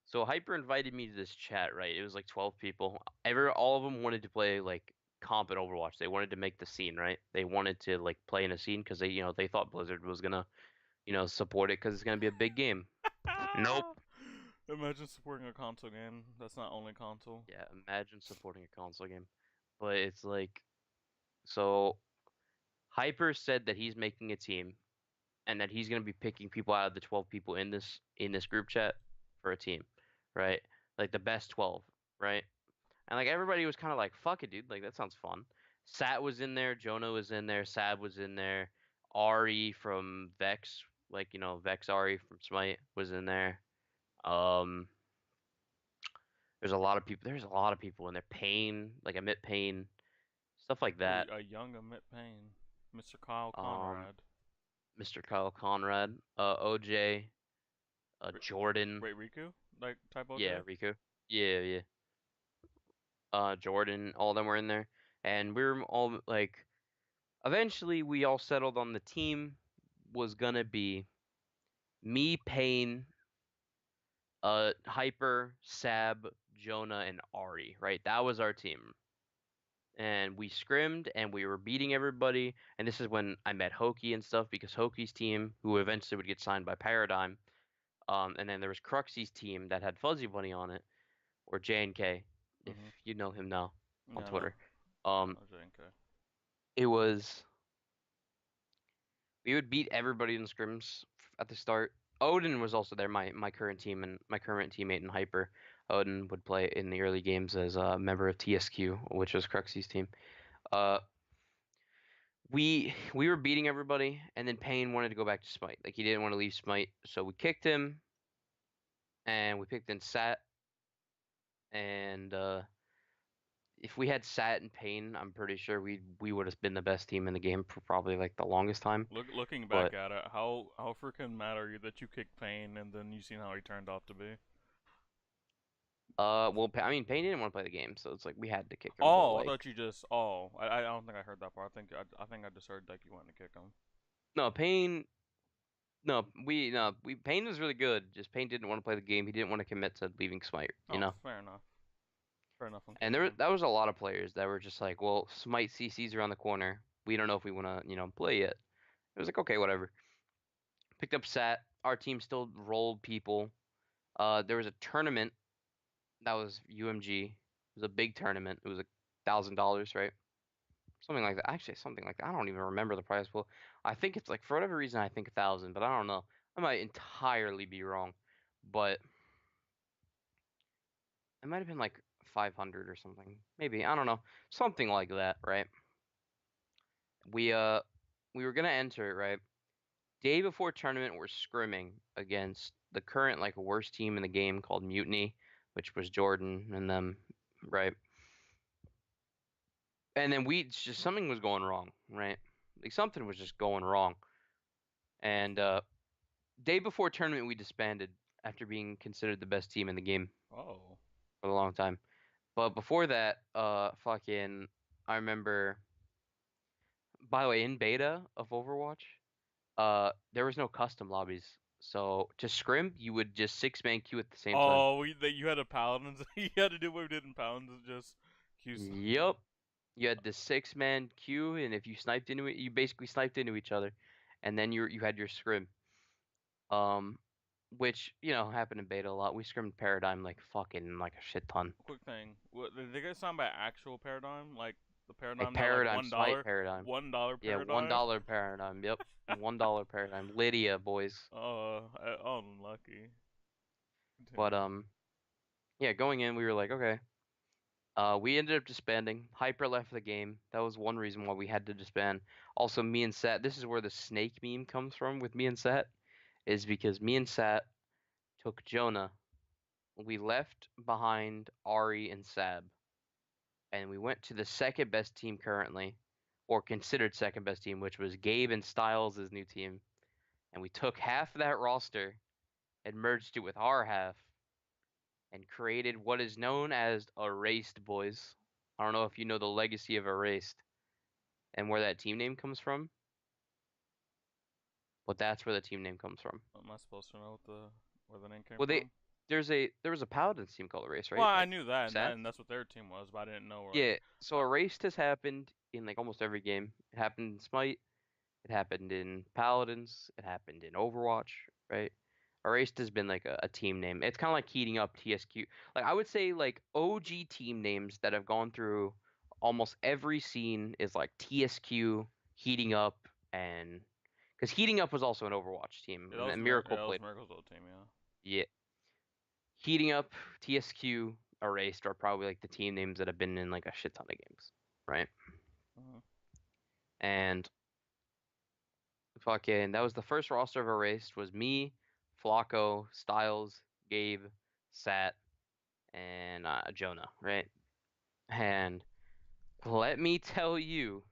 so Hyper invited me to this chat, right? It was like 12 people. All of them wanted to play like comp in Overwatch. They wanted to make the scene, right? They wanted to like play in a scene because they thought Blizzard was gonna, support it because it's gonna be a big game. Nope. Imagine supporting a console game that's not only console. Yeah, imagine supporting a console game. But it's like, so Hyper said that he's making a team and that he's gonna be picking people out of the 12 people in this group chat for a team, right? Like the best 12, right? And like everybody was kind of like, "Fuck it, dude! Like that sounds fun." Sat was in there, Jonah was in there, Sab was in there, Ari from Vex, like Vex Ari from Smite was in there. Um, there's a lot of people. There's a lot of people in there. Pain, like Emit Pain, stuff like Ooh, that. a young Amit Payne. Mr. Kyle Um, Conrad. Mr. Kyle Conrad, OJ, R- Jordan. Wait, Riku? Like, type Yeah, OJ? Riku. Yeah, yeah. Jordan, all of them were in there. And we were all like, eventually we all settled on the team was gonna be me, Payne, Hyper, Sab, Jonah, and Ari, right? That was our team. and we scrimmed and we were beating everybody. And this is when I met Hokie and stuff because Hokie's team, who eventually would get signed by Paradigm, and then there was Cruxy's team that had Fuzzy Bunny on it, or J&K, if Mhm. you know him now on Yeah, no. Twitter. Um, No JNK. it was we would beat everybody in scrims at the start. Odin was also there, my current team and my current teammate in Hyper. Odin would play in the early games as a member of TSQ, which was Cruxy's team. Uh, we were beating everybody, and then Payne wanted to go back to Smite. Like he didn't want to leave Smite, so we kicked him, and we picked in Sat. And if we had Sat and Payne, I'm pretty sure we would have been the best team in the game for probably like the longest time. Looking back But at it, how freaking mad are you that you kicked Payne and then you seen how he turned out to be? well, I mean, Payne didn't want to play the game, so it's like we had to kick him. But Oh, I like, thought you just. Oh, I don't think I heard that part. I think I just heard like you wanted to kick him. no, Payne, no, Payne was really good. Just Payne didn't want to play the game. He didn't want to commit to leaving Smite, you Oh, know. fair enough. Fair enough on And kicking him. that was a lot of players that were just like, well, Smite CC's around the corner. We don't know if we want to, play it. It was like, okay, whatever. Picked up Sat. Our team still rolled people. There was a tournament that was UMG. It was a big tournament. It was $1,000, right? Something like that. Actually, something like that. I don't even remember the prize pool. I think it's like for whatever reason I think 1,000, but I don't know. I might entirely be wrong, but it might have been like 500 or something. Maybe I don't know. Something like that, right? We uh we were gonna enter it, right? Day before tournament, we're scrimming against the current like worst team in the game called Mutiny, which was Jordan and them, right? And then we just something was going wrong, right? Like something was just going wrong. And day before tournament, we disbanded after being considered the best team in the game Oh. for a long time. But before that, fucking, I remember. By the way, in beta of Overwatch, there was no custom lobbies. So to scrim, you would just six-man queue at the same time. Oh, that you had a paladin. You had to do what we did in pounds. Just use. Yep. You had the six-man queue, and if you sniped into it, you basically sniped into each other, and then you had your scrim. Um, which happened in beta a lot. We scrimmed Paradigm like fucking like a shit ton. Quick thing. What did they get signed by actual paradigm? Like the Like paradigm that like Paradigm, Smite Paradigm. $1 Yeah, one paradigm. dollar Paradigm. Yep, $1 Paradigm. Lydia, boys. Unlucky. But Continue. yeah, going in, we were like, okay. We ended up disbanding. Hyper left the game. That was one reason why we had to disband. Also, me and Sat. This is where the snake meme comes from with me and Sat, is because me and Sat took Jonah. We left behind Ari and Sab, and we went to the second best team currently, or considered second best team, which was Gabe and Styles' new team. And we took half of that roster and merged it with our half and created what is known as Erased Boys. I don't know if you know the legacy of Erased and where that team name comes from, but that's where the team name comes from. Am I supposed to know where the name came Well, from? there was a Paladins team called Erased, Well, right? I Like knew that, Sats. and that's what their team was, but I didn't know like. Yeah, so Erased has happened in like almost every game. It happened in Smite, it happened in Paladins, it happened in Overwatch, right? Erased has been like a team name. It's kind of like heating up TSQ. Like I would say like OG team names that have gone through almost every scene is like TSQ, heating up, and because heating up was also an Overwatch team, Yeah, and then Miracle that was played. Miracle's old team, yeah. Yeah, heating up, TSQ, Erased are probably like the team names that have been in like a shit ton of games, right? Uh-huh. And fucking that was the first roster of Erased was me, Flacco, Styles, Gabe, Sat, and Jonah, right? And let me tell you,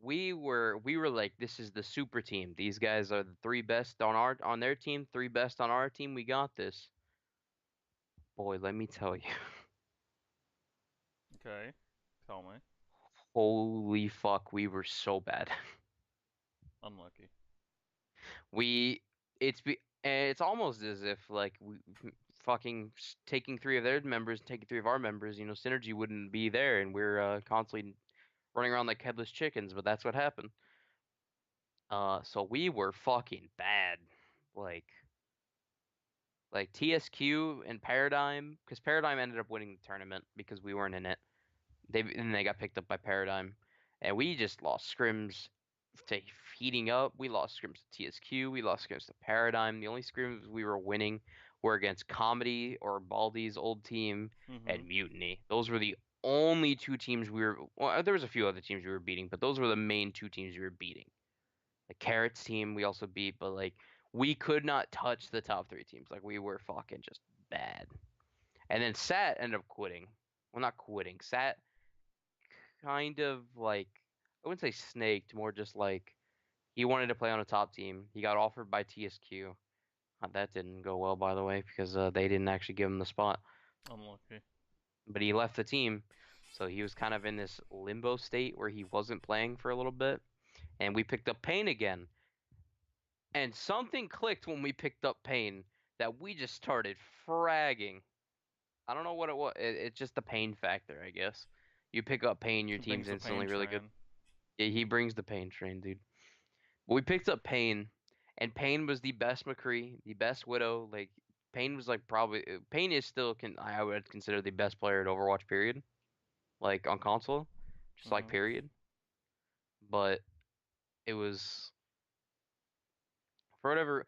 we were like, this is the super team. These guys are the three best on their team, three best on our team. We got this. Boy, let me tell you, Okay, tell me. holy fuck, we were so bad. Unlucky. We it's almost as if like fucking taking three of their members, taking three of our members, synergy wouldn't be there, and we're constantly running around like headless chickens. But that's what happened. So we were fucking bad, like TSQ and Paradigm, because Paradigm ended up winning the tournament because we weren't in it. They got picked up by Paradigm, and we just lost scrims to heating up. We lost scrims to TSQ. We lost scrims to Paradigm. The only scrims we were winning were against Comedy or Baldi's old team Mm-hmm. and Mutiny. Those were the only two teams we were. Well, there was a few other teams we were beating, but those were the main two teams we were beating. The Carrots team we also beat, but like we could not touch the top three teams. Like we were fucking just bad. And then Sat ended up quitting. Well, not quitting. Sat kind of like, I wouldn't say snaked, more just like he wanted to play on a top team. He got offered by TSQ. That didn't go well, by the way, because they didn't actually give him the spot. Unlucky. But he left the team, so he was kind of in this limbo state where he wasn't playing for a little bit. And we picked up Payne again. And something clicked when we picked up Payne that we just started fragging. I don't know what it was. It's just the Payne factor, I guess. You pick up Payne, your He team's brings the pain instantly really good. train. Yeah, he brings the Payne train, dude. But we picked up Payne, and Payne was the best McCree, the best Widow. Like Payne was like probably Payne is still I would consider the best player at Overwatch. Period. Like on console, just like Mm-hmm. period. But it was for whatever.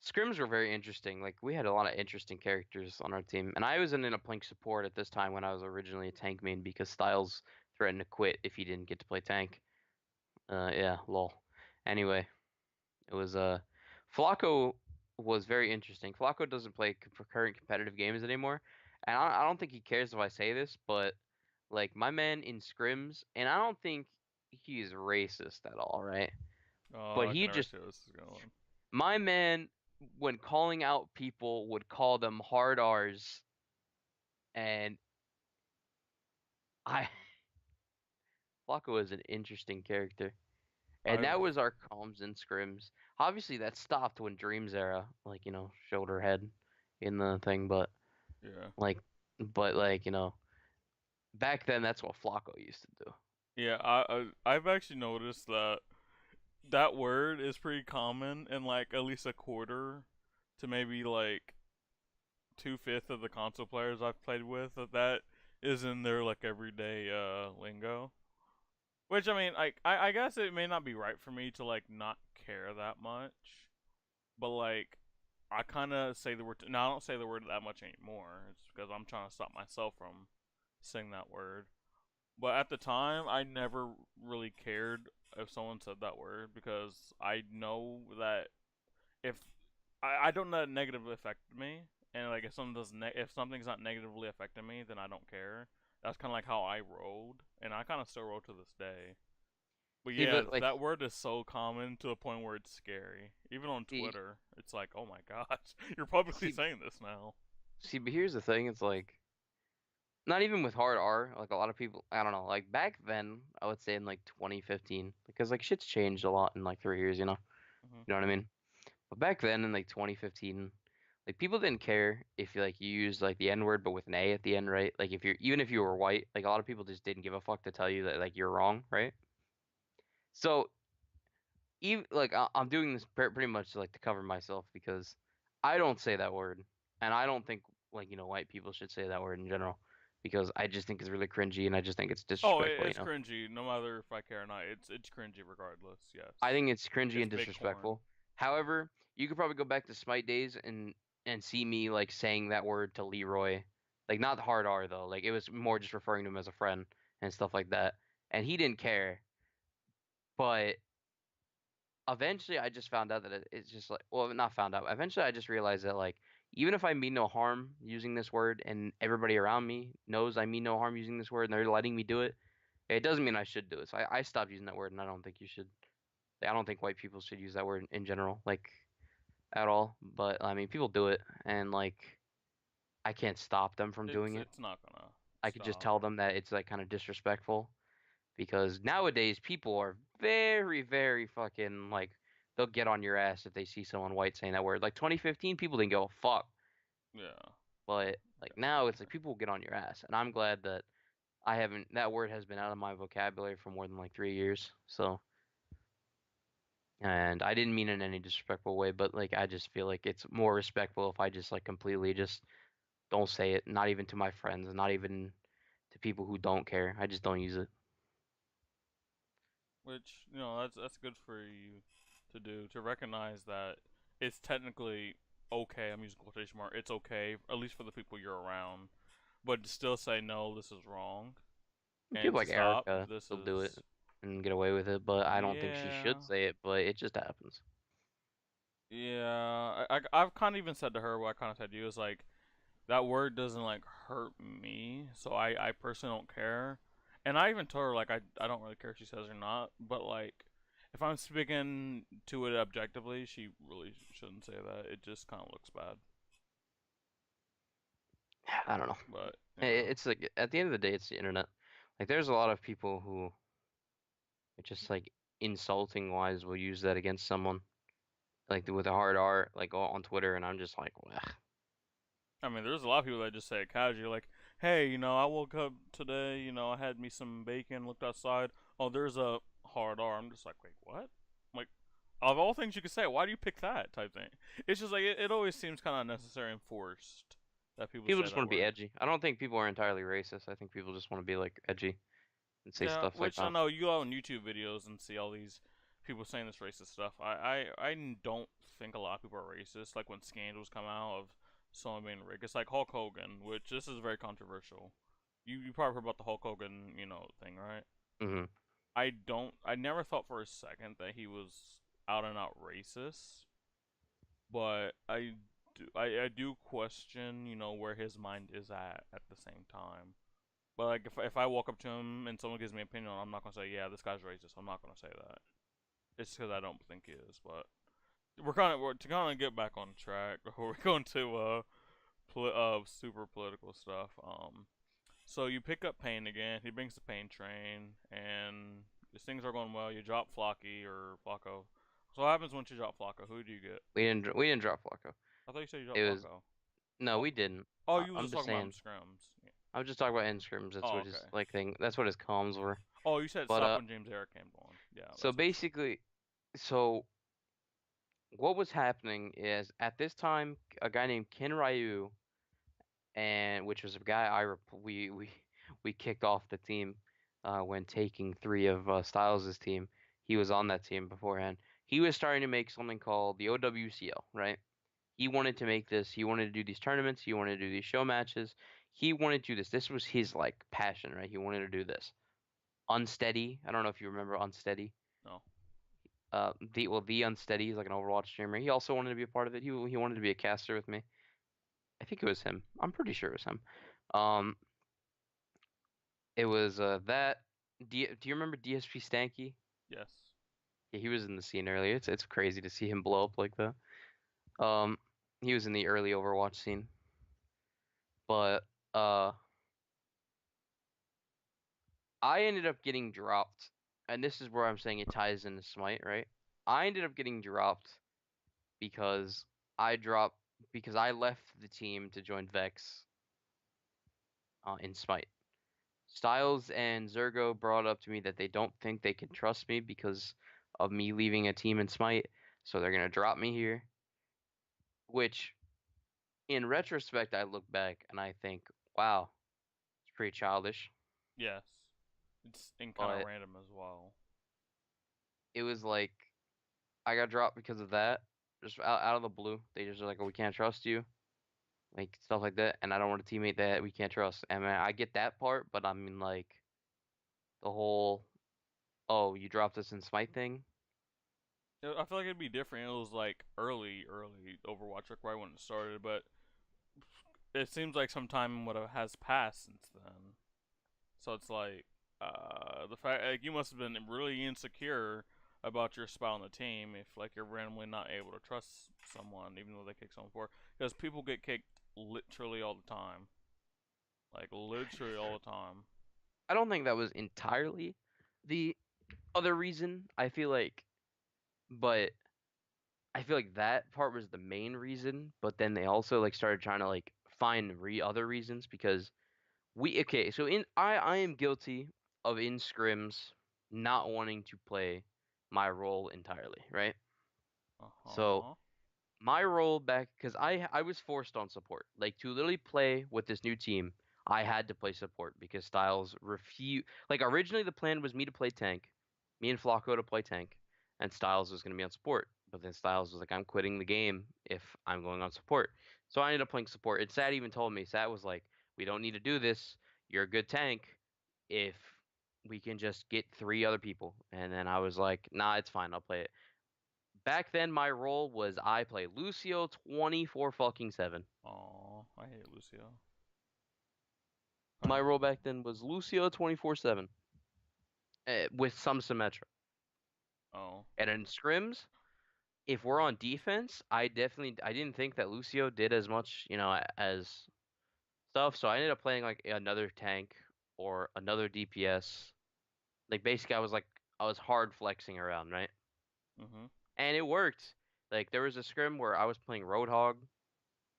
Scrims were very interesting. Like we had a lot of interesting characters on our team, and I was in a Plink support at this time when I was originally a tank main because Styles threatened to quit if he didn't get to play tank. Yeah, lol. Anyway, it was Flacco was very interesting. Flacco doesn't play current competitive games anymore, and I don't think he cares if I say this, but like my man in scrims, and I don't think he's racist at all, right? Oh, But I can he never just see where this is going. my man when calling out people would call them hard R's, and I Flacco is an interesting character. And I've that was our comms and scrims. Obviously, that stopped when Dreams era, like shoulder head in the thing, but yeah. like, back then that's what Flacco used to do. Yeah, I've actually noticed that that word is pretty common in like at least a quarter to maybe like 2/5 of the console players I've played with. That is in their like everyday lingo. Which I mean, like I guess it may not be right for me to like not care that much, but like I kind of say the word. Now I don't say the word that much anymore. It's because I'm trying to stop myself from saying that word. But at the time, I never really cared if someone said that word because I know that if I don't let it negatively affect me, and like if something if something's not negatively affecting me, then I don't care. That's kind of like how I rolled, and I kind of still roll to this day. But See, yeah, but like, that word is so common to the point where it's scary. Even on see, Twitter, it's like, oh my gosh, you're publicly see, saying this now. but here's the thing: it's like not even with hard R. Like a lot of people, I don't know. Like back then, I would say in like 2015, because like shit's changed a lot in like 3 years. Hmm. You know what I mean? But back then in like 2015, like people didn't care if you used like the N word but with an A at the end, right? Like if you're even if you were white, like a lot of people just didn't give a fuck to tell you that like you're wrong, right? So even like I'm doing this pretty much like to cover myself because I don't say that word, and I don't think like white people should say that word in general because I just think it's really cringy and I just think it's Oh, disrespectful, it's cringy. No matter if I care or not, it's cringy regardless. I Yes, think it's cringy it's and big corn. disrespectful. However, you could probably go back to Smite days and see me like saying that word to Leroy, like not hard R though. Like it was more just referring to him as a friend and stuff like that, and he didn't care. But eventually, I just found out that it's just like, well, not found out. Eventually, I just realized that like even if I mean no harm using this word and everybody around me knows I mean no harm using this word and they're letting me do it, it doesn't mean I should do it. So I stopped using that word, and I don't think you should. I don't think white people should use that word in general, like at all. But I mean, people do it, and like I can't stop them from doing it. It's not gonna I could just stop. tell them that it's like kind of disrespectful because nowadays people are very, very fucking like they'll get on your ass if they see someone white saying that word. Like 2015, people didn't give a fuck. Yeah. But like Yeah. now, it's like people will get on your ass, and I'm glad that I haven't. That word has been out of my vocabulary for more than like 3 years. So, and I didn't mean it in any disrespectful way, but like I just feel like it's more respectful if I just like completely just don't say it, not even to my friends, not even to people who don't care. I just don't use it. Which, that's good for you to do, to recognize that it's technically okay. I'm using quotation mark. It's okay, at least for the people you're around, but to still say no, this is wrong, and People to like stop. Erica This still do it is and get away with it, but I don't think she should yeah, say it, but it just happens. yeah. I've kind of even said to her what I kind of said to you is like that word doesn't like hurt me, so I personally don't care. And I even told her like I don't really care if she says or not, but like if I'm speaking to it objectively, she really shouldn't say that. It just kind of looks bad. I don't know. But It's like at the end of the day, it's the internet. Like there's a lot of people who just like insulting wise will use that against someone like with a hard R like on Twitter, and I'm just like, well, I mean, there's a lot of people that just say it casually, like, "Hey, I woke up today. I had me some bacon. Looked outside. Oh, there's a hard R." I'm just like, wait, what? Like, of all things you could say, why do you pick that type thing? It's just like it always seems kind of unnecessary and forced that people people say just that want to be word. edgy. I don't think people are entirely racist. I think people just want to be like edgy and say Yeah, stuff like which I that. know you go on YouTube videos and see all these people saying this racist stuff. I don't think a lot of people are racist. Like when scandals come out of someone being racist, it's like Hulk Hogan, which this is very controversial. You probably heard about the Hulk Hogan thing, right? Hmm. I never thought for a second that he was out and out racist, but I do question where his mind is at the same time. But like if I walk up to him and someone gives me an opinion, I'm not gonna say yeah this guy's racist. I'm not gonna say that. It's because I don't think he is. But we're to kind of get back on track. We're going to super political stuff. So you pick up Payne again. He brings the Payne train, and as things are going well, you drop Flocky or Flacco. So what happens once you drop Flacco? Who do you get? We didn't drop Flacco. I thought you said you It dropped was Flacco. no, Oh, we didn't. oh, you was I'm just just talking about saying. scrims. Yeah. I was just talking about end scrims. That's Oh, what his okay. like thing. That's what his comms were. Oh, you said But stop when James Eric came on. Yeah, so that's what you said. basically, so what was happening is at this time, a guy named Ken Ryu, and which was a guy we kicked off the team when taking three of Styles' team. He was on that team beforehand. He was starting to make something called the OWCL, right? He wanted to make this. He wanted to do these tournaments. He wanted to do these show matches. He wanted to do this. This was his like passion, right? He wanted to do this. Unsteady. I don't know if you remember Unsteady. No. The Unsteady is like an Overwatch streamer. He also wanted to be a part of it. He wanted to be a caster with me. I think it was him. I'm pretty sure it was him. Um, it was that. Do you remember DSP Stanky? Yes. Yeah, he was in the scene earlier. It's crazy to see him blow up like that. Um, he was in the early Overwatch scene, but I ended up getting dropped, and this is where I'm saying it ties into Smite, right? I ended up getting dropped because I dropped because I left the team to join Vex in Smite. Styles and Zergo brought up to me that they don't think they can trust me because of me leaving a team in Smite, so they're gonna drop me here. Which, in retrospect, I look back and I think, wow, it's pretty childish. Yes. It's and kind of But random as well. it was like I got dropped because of that, just out of the blue. They just were like, oh, we can't trust you, like stuff like that, and I don't want a teammate that we can't trust. And I get that part, but I mean like the whole, oh, you dropped us in Smite thing. I feel like it'd be different. It was like early Overwatch, like right when it started, but it seems like some time would have has passed since then. So it's like the fact like you must have been really insecure about your spot on the team if like you're randomly not able to trust someone even though they kick someone for because people get kicked literally all the time, like literally all the time. I don't think that was entirely the other reason. I feel like, but I feel like that part was the main reason, but then they also like started trying to like find re other reasons because we okay, so in I am guilty of in scrims not wanting to play my role entirely, right? So Uh-huh. my role back because I was forced on support. Like to literally play with this new team, I had to play support because Styles refused. Like originally the plan was me to play tank, me and Flacco to play tank, and Styles was gonna be on support. But then Styles was like, I'm quitting the game if I'm going on support. So I ended up playing support. And Sat even told me, Sat was like, we don't need to do this. You're a good tank if we can just get three other people. And then I was like, nah, it's fine, I'll play it. Back then, my role was I play Lucio 24 fucking 7. Oh, I hate Lucio. My role Currently. back then was Lucio 24/7 with some Symmetra. Oh. And in scrims, if we're on defense, I didn't think that Lucio did as much, as stuff. So I ended up playing like another tank or another DPS. Like basically, I was hard flexing around, right? Mm-hmm. And it worked. Like there was a scrim where I was playing Roadhog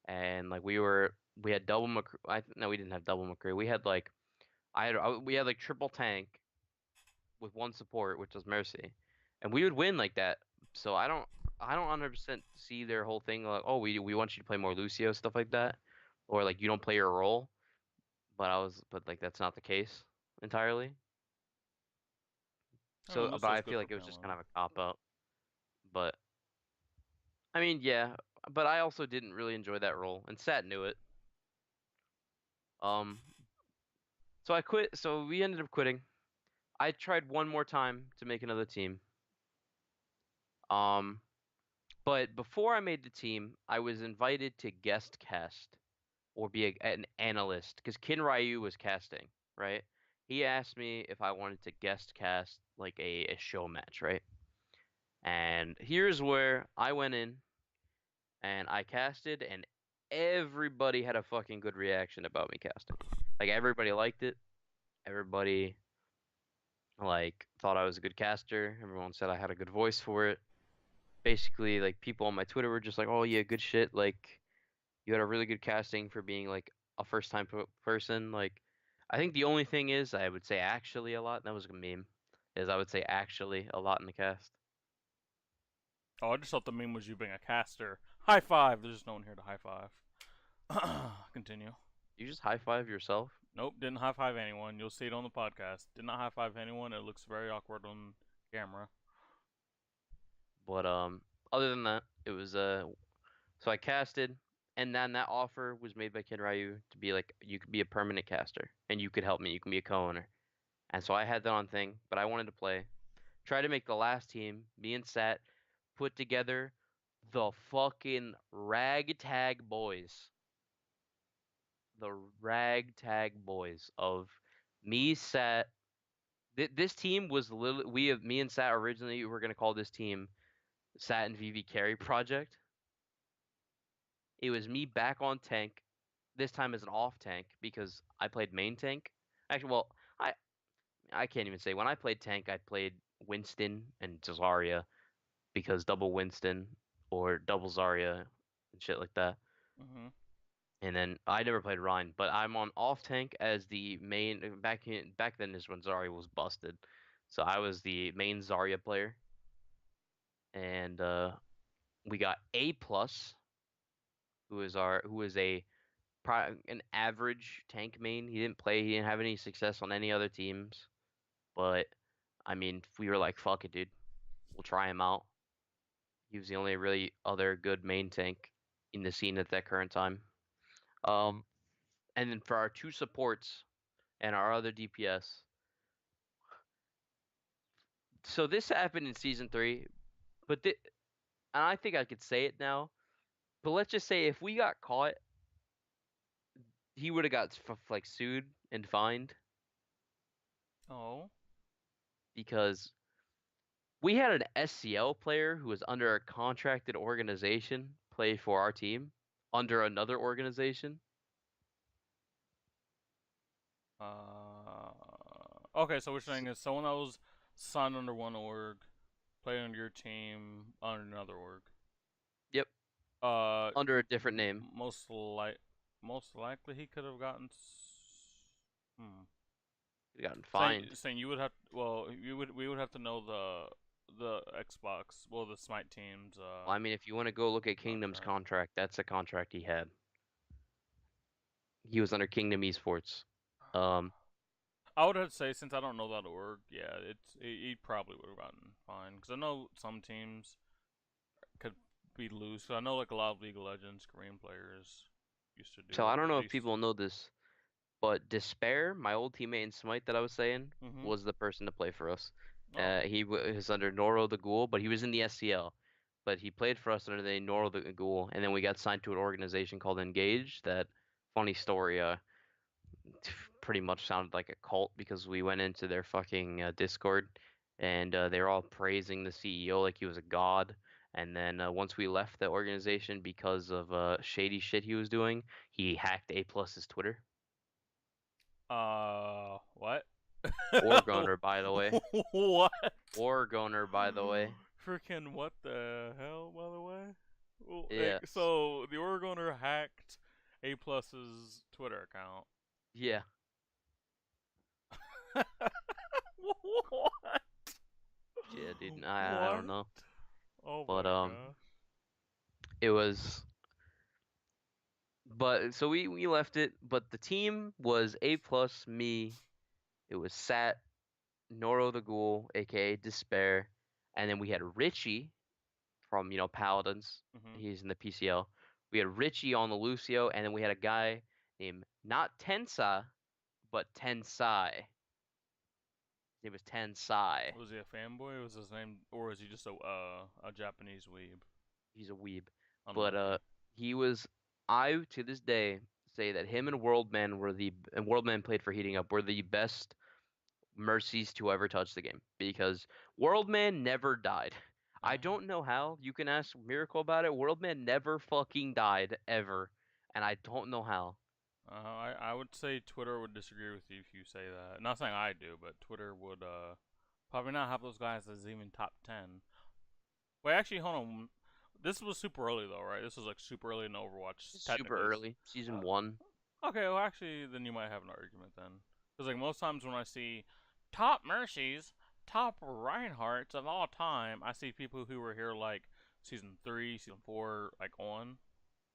and like we had double McCree. No, we didn't have double McCree. We had like we had like triple tank with one support, which was Mercy, and we would win like that. So I don't 100% see their whole thing like, oh, we want you to play more Lucio stuff like that, or like you don't play your role. But like that's not the case entirely. I mean, So, but Lucio's I good feel for like it was just kind feeling. of a cop out. But I mean, yeah. But I also didn't really enjoy that role, and Sat knew it. Um, so I quit. So we ended up quitting. I tried one more time to make another team. Um, but before I made the team, I was invited to guest cast or be an analyst because Kin Ryu was casting, right? He asked me if I wanted to guest cast like a show match, right? And here's where I went in and I casted, and everybody had a fucking good reaction about me casting. Like everybody liked it. Everybody like thought I was a good caster. Everyone said I had a good voice for it. Basically, like people on my Twitter were just like, "Oh yeah, good shit. Like you had a really good casting for being like a first time person." Like I think the only thing is I would say actually a lot. That was a meme. Is I would say actually a lot in the cast. Oh, I just thought the meme was you being a caster. High five. There's just no one here to high five. Continue. You just high five yourself. Nope, didn't high five anyone. You'll see it on the podcast. Did not high five anyone. It looks very awkward on camera. But other than that, it was so I casted, and then that offer was made by Ken Ryu to be like you could be a permanent caster and you could help me. You can be a co-owner. And so I had that on thing, but I wanted to play. Try to make the last team, me and Sat, put together the fucking ragtag boys. The ragtag boys of me, Sat. This team was literally me and Sat originally were gonna call this team Sat and VV Carry Project. It was me back on tank, this time as an off tank because I played main tank. Actually, well, I can't even say when I played tank, I played Winston and Zarya because double Winston or double Zarya and shit like that. Mm-hmm. And then I never played Rhine, but I'm on off tank as the main back then is when Zarya was busted. So I was the main Zarya player, and we got A plus, who is an average tank main. He didn't play. He didn't have any success on any other teams. But I mean, we were like, fuck it, dude. We'll try him out. He was the only really other good main tank in the scene at that current time. Um, and then for our two supports and our other DPS. So this happened in season three, but and I think I could say it now. But let's just say if we got caught, he would have got like sued and fined Oh. because we had an SCL player who was under a contracted organization play for our team under another organization. Okay, so what you're saying is someone that was signed under one org, played under your team under another org. Yep, Uh, under a different name. most like most likely he could have gotten. Hmm. He gotten Saying fined. saying you would have well you would we would have to know the Xbox the Smite team's Well, I mean, if you want to go look at Kingdom's contract. contract, that's a contract he had. He was under Kingdom Esports. Um, I would have to say since I don't know that org, yeah, he probably would have gotten fined because I know some teams could be loose. I know like a lot of League of Legends Korean players used to do so I it. don't know They if used. people know this, but Despair, my old teammate in Smite that I was saying, Mhm. was the person to play for us. Oh. He was under Noro the Ghoul, but he was in the SCL. But he played for us under the Noro the Ghoul, and then we got signed to an organization called Engage. That funny story, pretty much sounded like a cult because we went into their fucking Discord, and they were all praising the CEO like he was a god. And then once we left the organization because of shady shit he was doing, he hacked A Plus's Twitter. What? Wargoner, by the way. What? Wargoner, by the way. Freaking what the hell, by the way? Well, Yes. so the Oregoner hacked A Plus's Twitter account. Yeah. What? Yeah, dude. I What? don't know. Oh But my gosh. it was but so we left it, but the team was A plus me. It was Sat, Noro the Ghoul, aka Despair, and then we had Richie from, Paladins. Mhm. He's in the PCL. We had Richie on the Lucio, and then we had a guy named not Tensa, but Tensai. His name was Tensai. Was he a fanboy? Was his name, or was he just a Japanese weeb? He's a weeb. But Unlucky. he was I to this day say that him and Worldman were the and Worldman played for Heating Up were the best mercies to ever touch the game because Worldman never died. I Uh, don't know how. You can ask Miracle about it. Worldman never fucking died ever, and I don't know how. I would say Twitter would disagree with you if you say that. Not saying I do, but Twitter would probably not have those guys as even top 10. Wait, actually, hold on. This was super early though, right? This was like super early in Overwatch, It's super technically. early, season Uh, 1. okay, well, actually, then you might have an argument then. Because like most times when I see top Mercies, top Reinhardts of all time, I see people who were here like season 3, season 4, like on.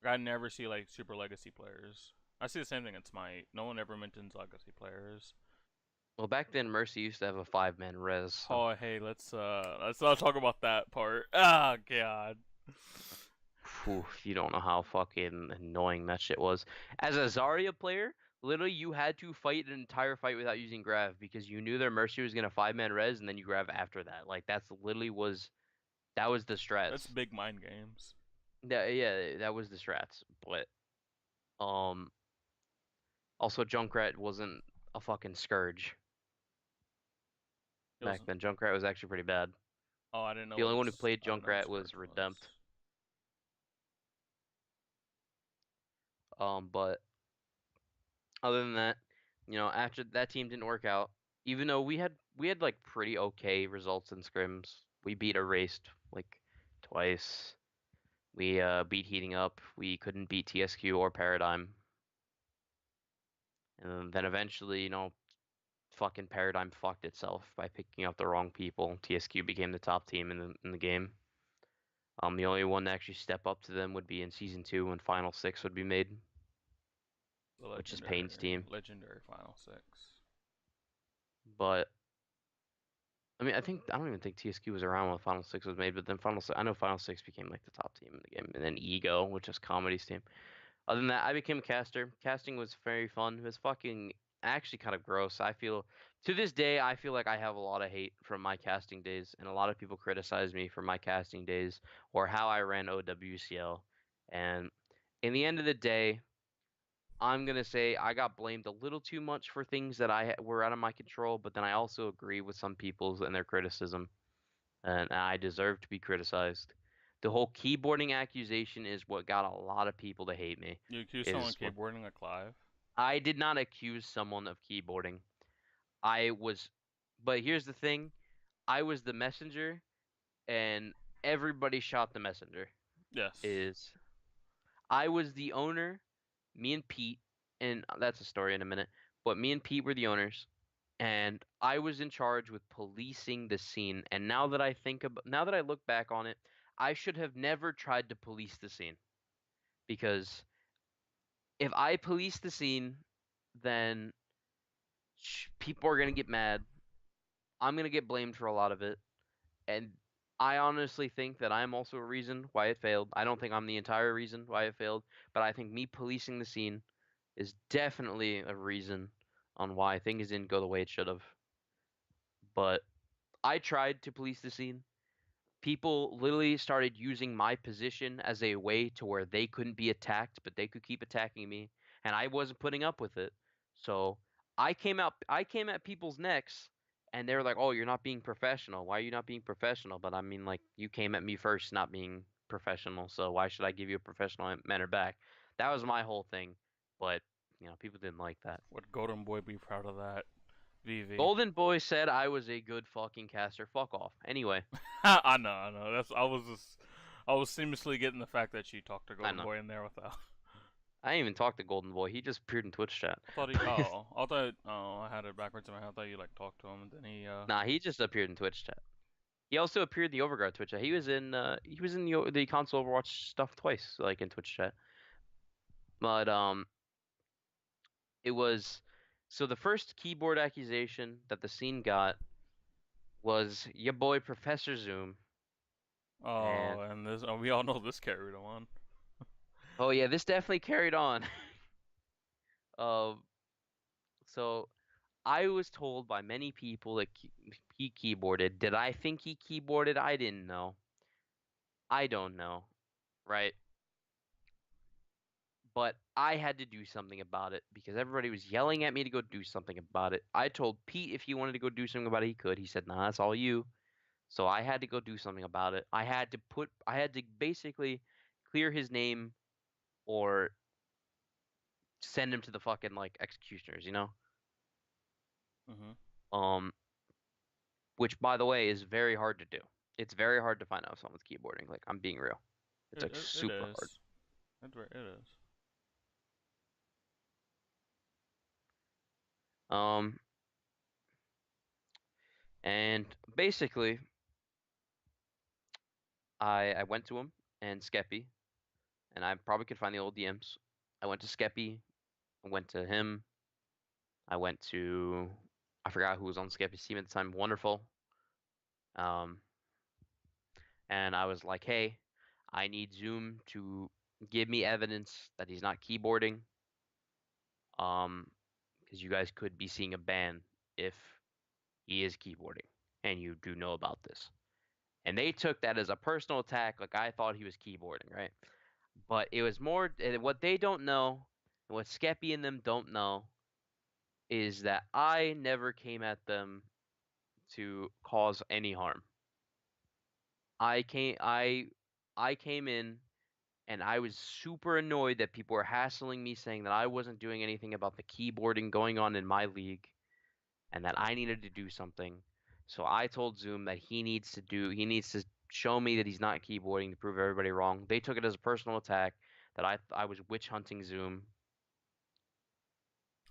Like, I never see like super legacy players. I see the same thing in Smite. No one ever mentions legacy players. Well, back then Mercy used to have a 5-man res, so Oh, hey, let's not talk about that part. Ah, God. phew, you don't know how fucking annoying that shit was. As a Zarya player, literally you had to fight an entire fight without using Grav because you knew their Mercy was gonna 5-man res and then you Grav after that. Like that's literally was that was the That's strats. big mind games. Yeah, that was the strats. But um also Junkrat wasn't a fucking scourge It back wasn't. then. Junkrat was actually pretty bad. Oh, I didn't know The what only one who his. played I didn't know what Junkrat was Scourge Redempt. was. But other than that, after that team didn't work out, even though we had like pretty okay results in scrims. We beat Erased like twice. We beat Heating Up. We couldn't beat TSQ or Paradigm. And then eventually, fucking Paradigm fucked itself by picking up the wrong people. TSQ became the top team in the game. The only one to actually step up to them would be in season 2 when Final 6 would be made, The which is Payne's team. legendary Final Six. But I mean, I don't even think TSQ was around when Final Six was made, but then I know Final Six became like the top team in the game, and then Ego, which is Comedy's team. Other than that, I became a caster. Casting was very fun. It was fucking actually kind of gross. I feel to this day, I feel like I have a lot of hate from my casting days, and a lot of people criticize me for my casting days or how I ran OWCL. And in the end of the day, I'm gonna say I got blamed a little too much for things that were out of my control, but then I also agree with some people's and their criticism, and I deserve to be criticized. The whole keyboarding accusation is what got a lot of people to hate me. You accuse someone Is what keyboarding like live. I did not accuse someone of keyboarding. I was, but here's the thing: I was the messenger, and everybody shot the messenger. Yes. is I was the owner, me and Pete, and that's a story in a minute, but me and Pete were the owners, and I was in charge with policing the scene. And now that I look back on it, I should have never tried to police the scene because if I police the scene, then people are gonna get mad. I'm gonna get blamed for a lot of it. And I honestly think that I'm also a reason why it failed. I don't think I'm the entire reason why it failed, but I think me policing the scene is definitely a reason on why things didn't go the way it should have. But I tried to police the scene. People literally started using my position as a way to where they couldn't be attacked, but they could keep attacking me, and I wasn't putting up with it. So I came at people's necks, and they were like, "Oh, you're not being professional. Why are you not being professional?" But I mean, like, you came at me first, not being professional, so why should I give you a professional manner back? That was my whole thing, but people didn't like that. Would Golden Boy be proud of that? VV. Golden Boy said I was a good fucking caster. Fuck off. Anyway, I know, I know. I was seamlessly getting the fact that you talked to I Golden know. Boy in there without. I didn't even talk to Golden Boy. He just appeared in Twitch chat. I thought I thought I had it backwards in my head. I thought you like talked to him and then he. Nah, he just appeared in Twitch chat. He also appeared in the Overguard Twitch chat. He was in the console Overwatch stuff twice, like in Twitch chat. But it was so the first keyboard accusation that the scene got was your boy Professor Zoom, Oh, and and this we all know this carried on. oh yeah, this definitely carried on. Um, so I was told by many people that he keyboarded. Did I think he keyboarded? I didn't know. I don't know, right? But I had to do something about it because everybody was yelling at me to go do something about it. I told Pete if he wanted to go do something about it, he could. He said, "Nah, that's all you." So I had to go do something about it. I had to basically clear his name or send him to the fucking like executioners. Mhm. Um, which by the way is very hard to do. It's very hard to find out if someone's keyboarding. Like I'm being real. It's like It super hard. is. It is. Um, and basically I went to him and Skeppy, and I probably could find the old DMs. I went to Skeppy, I went to him, I went to I forgot who was on Skeppy's team at the time. Wonderful. Um, and I was like, hey, I need Zoom to give me evidence that he's not keyboarding. Because you guys could be seeing a ban if he is keyboarding, and you do know about this. And they took that as a personal attack, like I thought he was keyboarding, right? But it was more what they don't know, and what Skeppy and them don't know is that I never came at them to cause any harm. I came I I came in and I was super annoyed that people were hassling me saying that I wasn't doing anything about the keyboarding going on in my league and that I needed to do something. So I told Zoom that he needs to show me that he's not keyboarding to prove everybody wrong. They took it as a personal attack that I was witch hunting Zoom,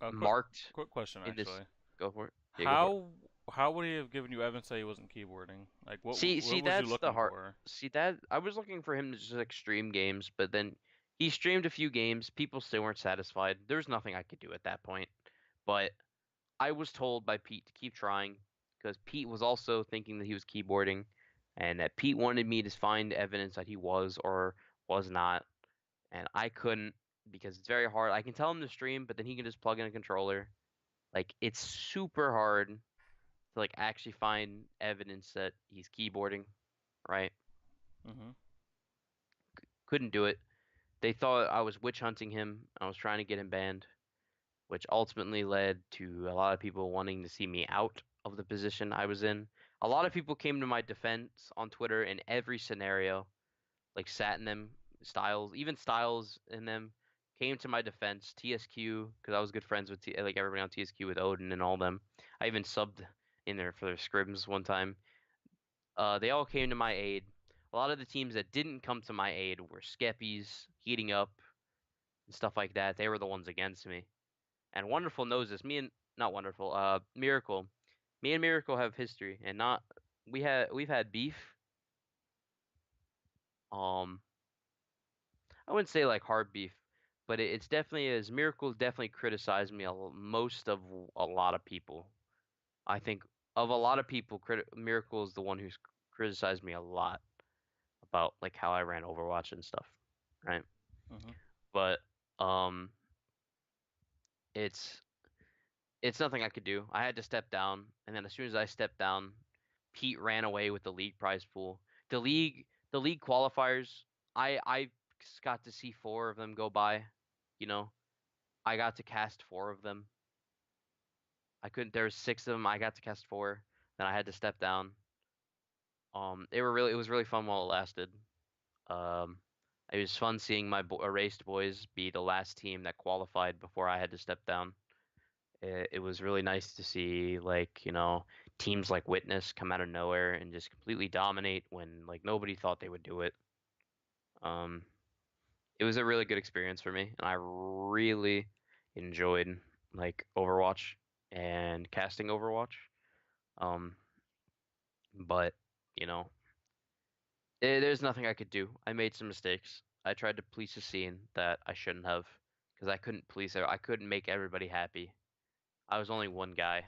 Uh, quick marked quick question in this. actually. Go for it. Yeah, go for it. How would he have given you evidence that he wasn't keyboarding? Like See, what was you that's the looking hard. for? See that I was looking for him to just like stream games, but then he streamed a few games. People still weren't satisfied. There's nothing I could do at that point. But I was told by Pete to keep trying because Pete was also thinking that he was keyboarding, and that Pete wanted me to find evidence that he was or was not, and I couldn't because it's very hard. I can tell him to stream, but then he can just plug in a controller. Like it's super hard to like actually find evidence that he's keyboarding, right? Mhm. Couldn't do it. They thought I was witch hunting him. I was trying to get him banned, which ultimately led to a lot of people wanting to see me out of the position I was in. A lot of people came to my defense on Twitter in every scenario, like sat in them, Styles, even Styles in them came to my defense. TSQ, because I was good friends with like everybody on TSQ with Odin and all them. I even subbed in there for their scrims one time. They all came to my aid. a lot of the teams that didn't come to my aid were Skeppies, Heating Up, and stuff like that. They were the ones against me. And Wonderful knows this. Me and not Wonderful, Miracle. Me and Miracle have history, and not we've had beef. Um, I wouldn't say like hard beef, but it's definitely as Miracle definitely criticized me most of a lot of people. I think of a lot of people, Miracle is the one who's criticized me a lot about like how I ran Overwatch and stuff, right? Hmm. But um, it's it's nothing I could do. I had to step down, and then as soon as I stepped down, Pete ran away with the league prize pool. The league qualifiers, I got to see 4 of them go by. You know, I got to cast 4 of them. I couldn't. There was 6 of them. I got to cast 4. Then I had to step down. It was really fun while it lasted. Um, it was fun seeing my erased boys be the last team that qualified before I had to step down. It was really nice to see like, teams like Witness come out of nowhere and just completely dominate when like nobody thought they would do it. Um, it was a really good experience for me, and I really enjoyed like Overwatch and casting Overwatch. Um, but you know, there's nothing I could do. I made some mistakes. I tried to police a scene that I shouldn't have because I couldn't police it. I couldn't make everybody happy. I was only one guy.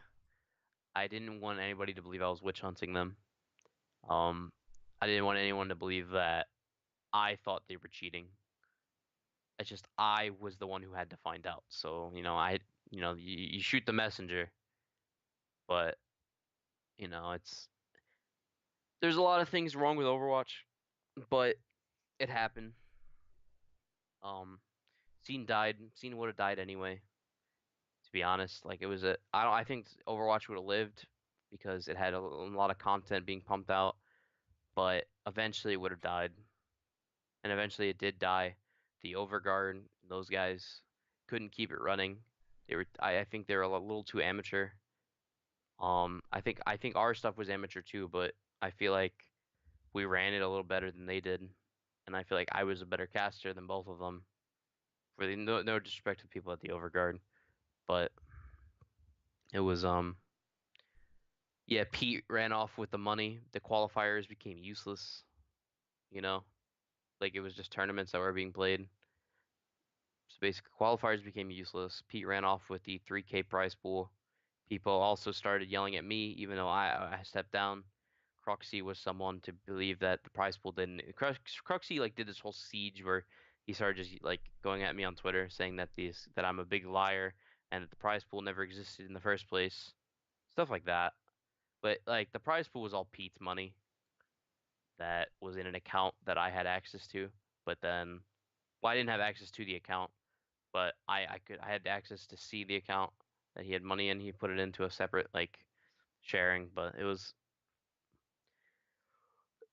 I didn't want anybody to believe I was witch hunting them. Um, I didn't want anyone to believe that I thought they were cheating. It's just I was the one who had to find out. So, you shoot the messenger, but it's there's a lot of things wrong with Overwatch, but it happened. Um, Scene died. Scene would have died anyway, to be honest. Like it was I think Overwatch would have lived because it had a lot of content being pumped out, but eventually it would have died. And eventually it did die. The Overguard, those guys couldn't keep it running. I think they were a little too amateur. I think our stuff was amateur too, but I feel like we ran it a little better than they did, and I feel like I was a better caster than both of them. For no disrespect to people at the Overguard, but it was yeah, Pete ran off with the money. The qualifiers became useless, you know, like it was just tournaments that were being played. So basically, qualifiers became useless. Pete ran off with the 3K prize pool. People also started yelling at me, even though I stepped down. Cruxy was someone to believe that the prize pool didn't. Cruxy like did this whole siege where he started just like going at me on Twitter, saying that I'm a big liar and that the prize pool never existed in the first place, stuff like that. But like the prize pool was all Pete's money that was in an account that I had access to. But then, well, I didn't have access to the account, but I had access to see the account that he had money in. He put it into a separate like sharing, but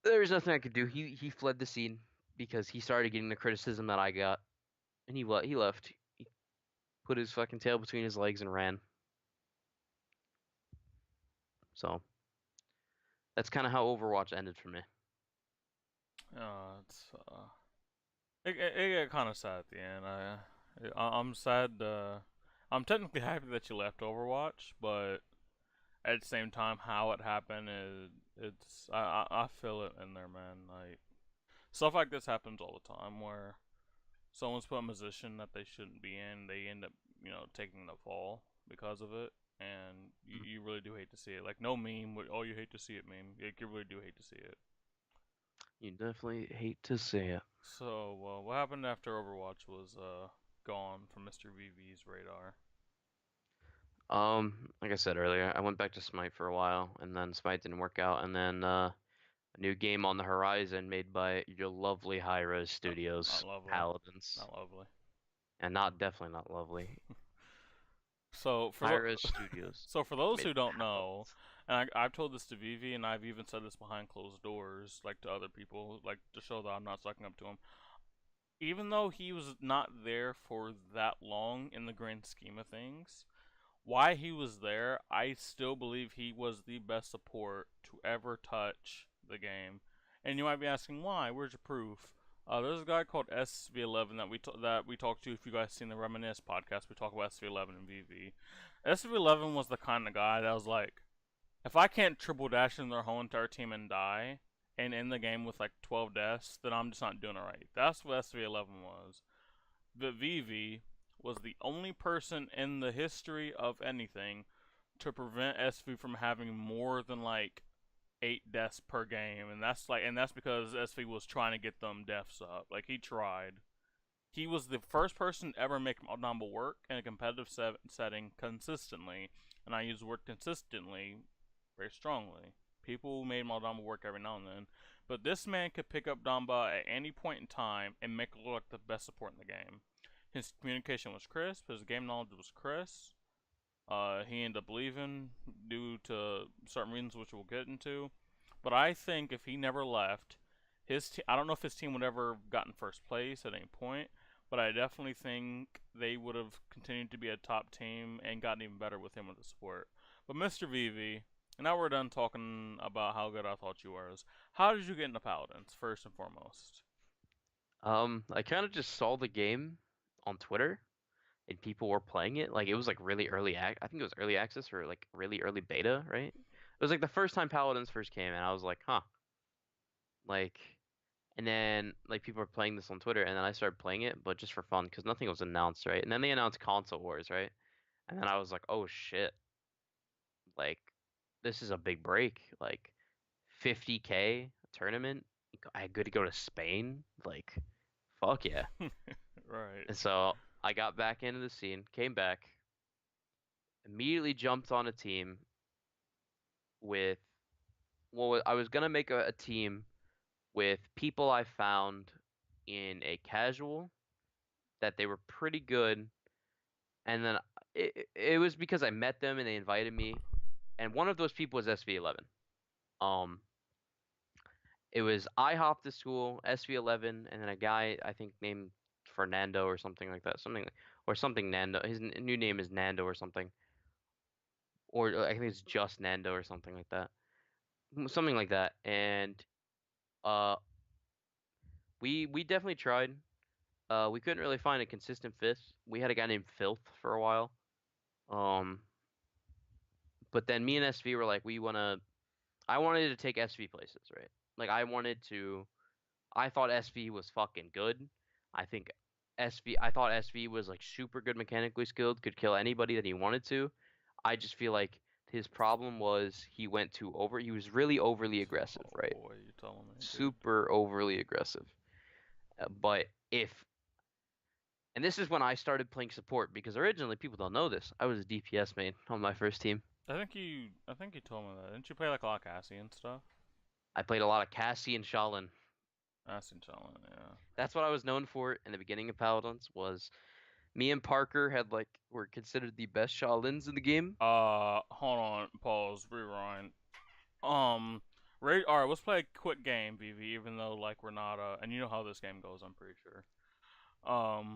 there was nothing I could do. He fled the scene because he started getting the criticism that I got, and he left. He put his fucking tail between his legs and ran. So that's kind of how Overwatch ended for me. It's it got kind of sad at the end. I'm sad. I'm technically happy that you left Overwatch, but at the same time, how it happened is I feel it in there, man. Like stuff like this happens all the time where someone's put in a position that they shouldn't be in. They end up taking the fall because of it, and you really do hate to see it. Like no meme, oh you hate to see it meme. Like, you really do hate to see it. You definitely hate to say it. So, what happened after Overwatch was gone from Mr. VV's radar. Like I said earlier, I went back to Smite for a while, and then Smite didn't work out, and then a new game on the horizon made by your lovely Hi-Res Not Studios, lovely. Paladins, Not lovely. and definitely not lovely. So for Hi-Res Studios so for those made who don't know, Paladins. and I've told this to Vivi, and I've even said this behind closed doors, like to other people, like to show that I'm not sucking up to him. Even though he was not there for that long in the grand scheme of things, why he was there, I still believe he was the best support to ever touch the game. And you might be asking why? Where's your proof? There's a guy called SV11 that we talked to. If you guys seen the Reminisce podcast, we talk about SV11 and VV. SV11 was the kind of guy that was like, if I can't triple dash in their whole entire team and die, and end the game with like 12 deaths, then I'm just not doing it right. That's what SV11 was. But VV was the only person in the history of anything to prevent SV from having more than like 8 deaths per game, and that's because SV was trying to get them deaths up. Like he tried. He was the first person to ever make Maldamba work in a competitive setting consistently, and I use the word consistently very strongly. People made Maldamba work every now and then, but this man could pick up Damba at any point in time and make it look like the best support in the game. His communication was crisp. His game knowledge was crisp. He ended up leaving due to certain reasons, which we'll get into. But I think if he never left, I don't know if his team would ever gotten first place at any point, but I definitely think they would have continued to be a top team and gotten even better with him with the support. But Mr. VV, now we're done talking about how good I thought you were. How did you get into Paladins, first and foremost? I kind of just saw the game on Twitter and people were playing it. Like it was like really I think it was early access or like really early beta, right? It was like the first time Paladins first came and I was like, huh. Like and then like people were playing this on Twitter and then I started playing it, but just for fun because nothing was announced, right? And then they announced console wars, right? And then I was like, oh shit. Like this is a big break. Like 50K tournament. I had good to go to Spain. Like fuck yeah. Right. And so I got back into the scene, came back, immediately jumped on a team with, well, I was gonna make a team with people I found in a casual that they were pretty good, and then it was because I met them and they invited me, and one of those people was SV11. Um, it was I hopped to school, SV11, and then a guy I think named Fernando or something like that, something Nando. His new name is Nando or something, or I think it's just Nando or something like that. Something like that. And uh we definitely tried. We couldn't really find a consistent fifth. We had a guy named Filth for a while. Um but then me and SV were like I wanted to take SV places, right? Like I thought SV was fucking good. I think I thought SV was like super good mechanically skilled, could kill anybody that he wanted to. I just feel like his problem was he was really overly aggressive, Oh right? boy, you're telling me, dude. Super overly aggressive. But if and this is when I started playing support because originally people don't know this. I was a DPS main on my first team. I think you told me that. Didn't you play like a lot of Cassie and stuff? I played a lot of Cassie and Shaolin. That's in Challenge, yeah. That's what I was known for in the beginning of Paladins was me and Parker were considered the best Shaolins in the game. Hold on, pause, rewind. Um, all right, let's play a quick game, BV. Even though like we're not and you know how this game goes, I'm pretty sure.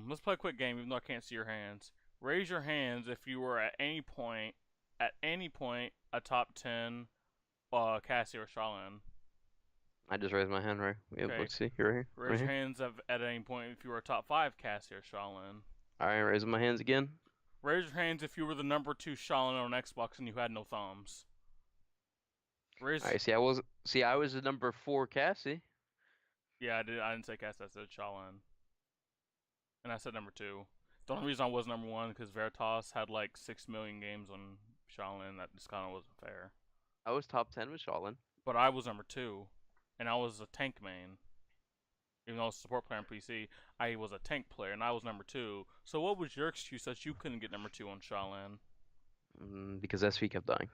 Let's play a quick game, even though I can't see your hands. Raise your hands if you were at any point, a top 10, Cassie or Shaolin. I just raised my hand, right? Yeah, Okay. let's see. You're right here. Raise Right your here. hands at any point if you were a top 5 Cassie or Shaolin. All right, raising my hands again. Raise your hands if you were the number 2 Shaolin on Xbox and you had no thumbs. All Raise. right, I was the number 4 Cassie. Yeah, I didn't say Cassie. I said Shaolin, and I said number 2. The only reason I was number 1 because Veritas had like 6 million games on Shaolin. That just kind of wasn't fair. I was top 10 with Shaolin. But I was number 2, and I was a tank main. Even though I was a support player on PC, I was a tank player, and I was number 2. So what was your excuse that you couldn't get number 2 on Shaolin? Because SV kept dying.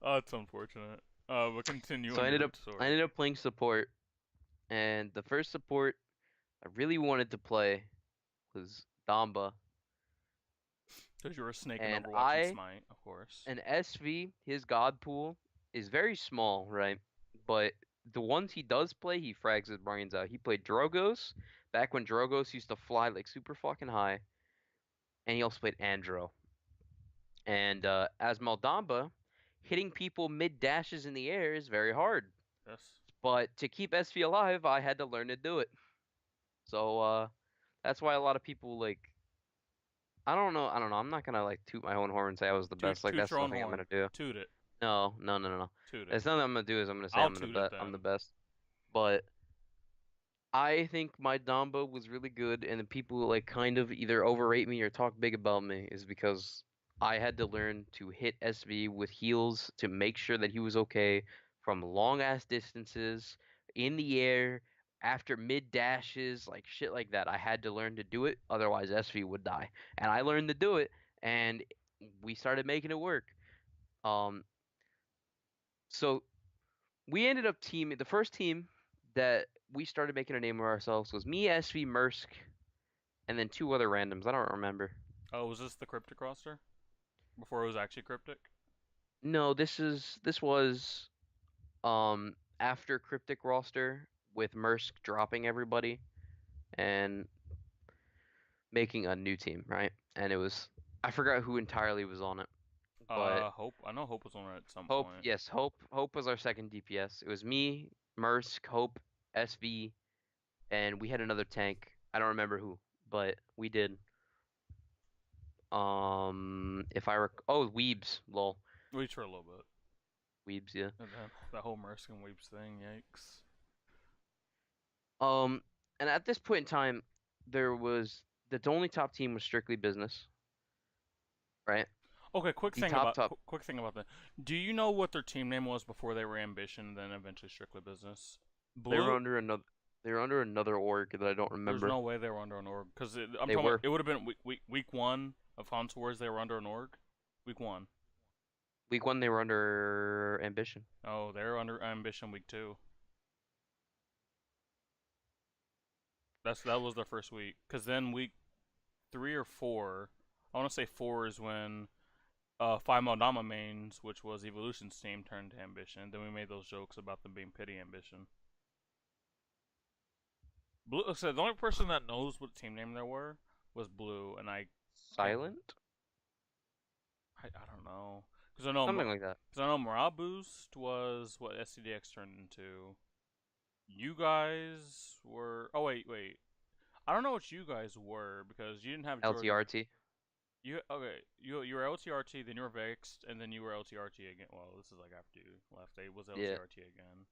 Oh, it's unfortunate. But continue So on your story. I ended up playing support, and the first support I really wanted to play was Damba. Because you were a snake in And Overwatch and Smite, of course. and SV, his god pool is very small, right? But the ones he does play, he frags his brains out. He played Drogos back when Drogos used to fly like super fucking high, and he also played Andro. And as Maldamba, hitting people mid dashes in the air is very hard. Yes. But to keep SV alive, I had to learn to do it. So that's why a lot of people like I don't know. I'm not gonna like toot my own horn and say I was the best. Like Toot that's your own nothing I'm horn. gonna do. Toot it. No, no, no, no, no. Toot it. That's nothing I'm gonna do is I'm gonna say I'll toot it I'm the then. best. But I think my Damba was really good, and the people who like kind of either overrate me or talk big about me is because I had to learn to hit SV with heels to make sure that he was okay from long ass distances in the air after mid dashes, like shit like that. I had to learn to do it, otherwise SV would die. And I learned to do it, and we started making it work. Um, so we ended up teaming. The first team that we started making a name of ourselves was me, SV, Mersk, and then two other randoms. I don't remember. Oh, was this the cryptic roster? Before it was actually cryptic? No, this was after Cryptic roster with Mersk dropping everybody and making a new team, right? And it was I forgot who entirely was on it, but Hope. I know Hope was on it at some Hope, point. yes, Hope was our second DPS. It was me, Mersk, Hope, SV, and we had another tank. I don't remember who, but we did. If I oh, Weebs, lol, We for a little bit. Weebs, yeah. And then that whole Mersk and Weeps thing, yikes. Um, and at this point in time, there was the only top team was strictly business, right? Okay, The top. quick thing about that. Do you know what their team name was before they were Ambition, and then eventually Strictly Business? They were Blue. under another. They were under another org that I don't There's remember. no way they were under an org because I'm They talking about were it would have been week one of Haun's Wars. They were under an org. Week one. week one. They were under ambition. Oh, they were under Ambition week two. That was their first week. Cause then week three or four, I want to say four is when Five Modama mains, which was Evolution's team, turned to Ambition. Then we made those jokes about them being Pity Ambition. Blue. So the only person that knows what team name there were was Blue, and I can't. Silent, I don't know. Because something like that. I know Morale Boost was what SCDX turned into. You guys were. Oh wait. I don't know what you guys were because you didn't have Jordan. LTRT. You okay? You were LTRT, then you were Vexed, and then you were LTRT again. Well, this is like after you left. They was Yeah, LTRT again.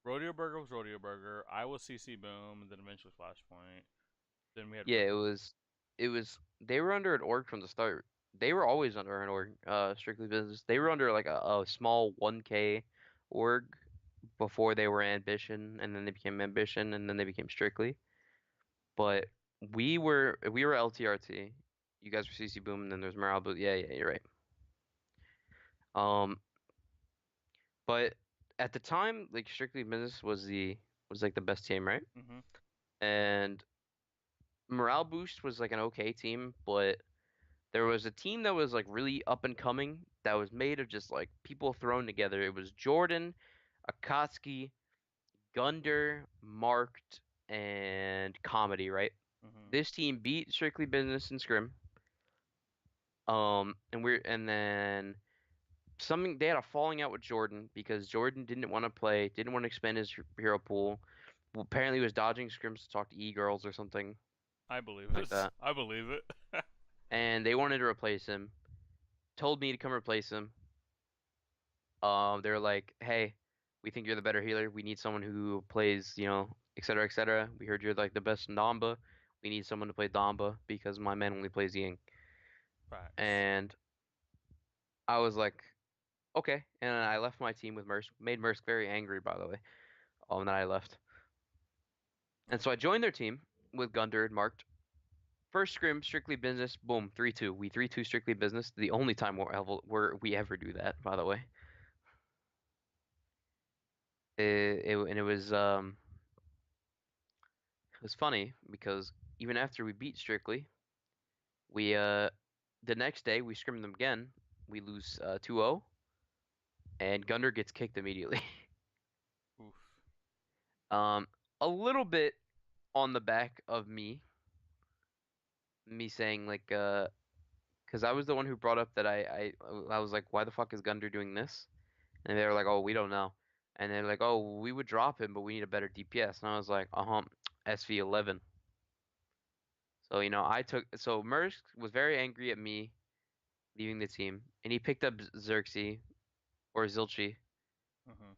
Rodeo Burger was Rodeo Burger. I was CC Boom, and then eventually Flashpoint. Then we had yeah. It was. They were under an org from the start. They were always under an org. Strictly business. They were under like a small 1K org before they were ambition, and then they became ambition, and then they became strictly. But we were LTRT. You guys were CC Boom, and then there's Morale Boost. Yeah, yeah, you're right. Um, but at the time, like Strictly Business was like the best team, right? hmm And Morale Boost was like an okay team, but there was a team that was like really up and coming that was made of just like people thrown together. It was Jordan, Akatsuki, Gunder, Marked, and Comedy, right? hmm This team beat Strictly Business and Scrim. And then something they had a falling out with Jordan because Jordan didn't want to play, didn't want to expand his hero pool. Well, apparently, he was dodging scrims to talk to e-girls or something I believe like this. that. I believe it. And they wanted to replace him. Told me to come replace him. They were like, "Hey, we think you're the better healer. We need someone who plays, et cetera, et cetera. We heard you're like the best in Damba. We need someone to play Damba because my man only plays Ying." Facts. And I was like, "Okay." And I left my team with Mersk. Made Mersk very angry, by the way. That I left. And so I joined their team with Gunder and Marked. First scrim, strictly business, boom, 3-2. We 3-2 strictly business. The only time we ever do that, by the way. And it was funny because even after we beat Strictly, we the next day we scrim them again. We lose 2-0, and Gunder gets kicked immediately. Oof. Um, a little bit on the back of me saying because I was the one who brought up that I was like, why the fuck is Gunder doing this? And they were like, "Oh, we don't know." And they're like, "Oh, we would drop him, but we need a better DPS." And I was like, "Uh-huh, SV11." So, so Mersk was very angry at me leaving the team, and he picked up Xerxes or Zilchi, Hmm.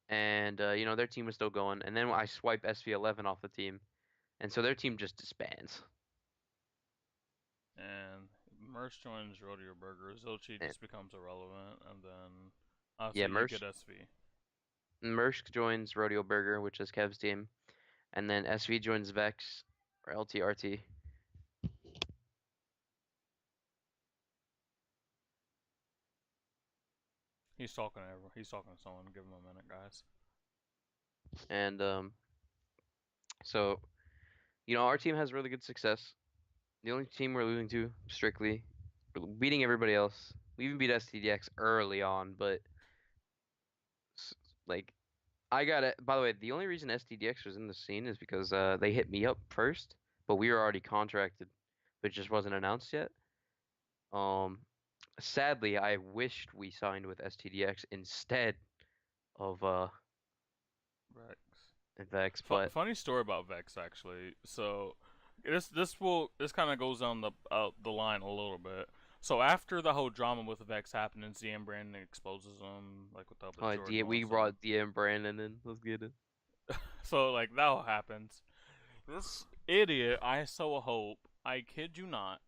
and their team was still going. And then I swipe SV11 off the team, and so their team just disbands. And Merch joins Rodeo Burger. Zilchi And just becomes irrelevant, and then so yeah, you get SV. Mersk joins Rodeo Burger, which is Kev's team, and then SV joins Vex or LTRT. He's talking to everyone. He's talking to someone. Give him a minute, guys. And so our team has really good success. The only team we're losing to, strictly, we're beating everybody else. We even beat STDX early on, but s- like I got it. By the way, the only reason STDX was in the scene is because they hit me up first, but we were already contracted, but it just wasn't announced yet. Um, Sadly, I wished we signed with STDX instead of Rex. Vex, but Funny story about Vex actually. So this kind of goes down the line a little bit. So after the whole drama with Vex happened and ZM Brandon exposes him like with the Jordan all We that stuff. brought DM Brandon in. Let's get it. So like that all happens. This idiot, I so hope, I kid you not,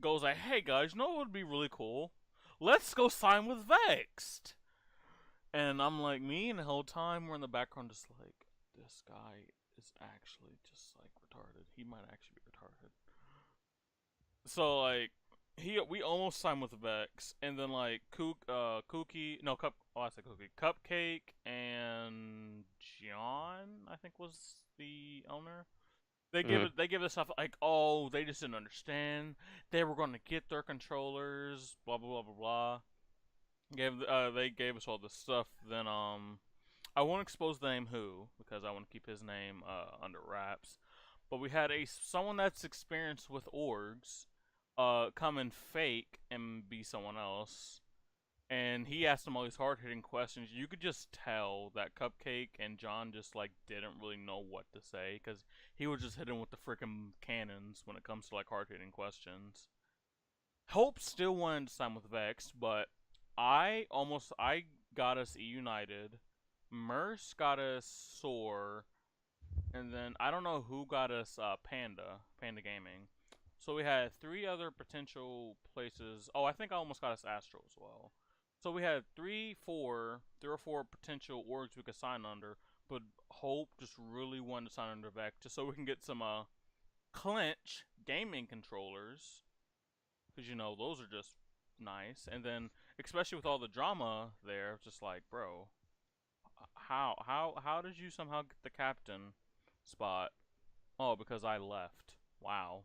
goes like, "Hey guys, you know what would be really cool? Let's go sign with Vexed." And I'm like, me and the whole time we're in the background just like, this guy is actually just like retarded. He might actually be retarded. So like, we almost signed with Vex, and then like Cookie, no Cup, oh I said Cookie, Cupcake and John, I think was the owner. Hmm. They give us stuff like, oh, they just didn't understand. They were going to get their controllers, blah blah blah blah blah. They gave us all this stuff. Then I won't expose the name who because I want to keep his name under wraps. But we had a someone that's experienced with orgs come and fake and be someone else. And he asked him all these hard hitting questions. You could just tell that Cupcake and John just like didn't really know what to say because he was just hitting with the freaking cannons when it comes to like hard hitting questions. Hope still wanted to sign with Vex, but I got us United. Merce got us Soar, and then I don't know who got us Panda Gaming. So we had three other potential places. Oh, I think I almost got us Astro as well. So we had three or four potential orgs we could sign under, but Hope just really wanted to sign under Vex just so we can get some clinch gaming controllers because those are just nice. And then especially with all the drama there, it's just like, bro, how did you somehow get the captain spot? Oh, because I left. Wow,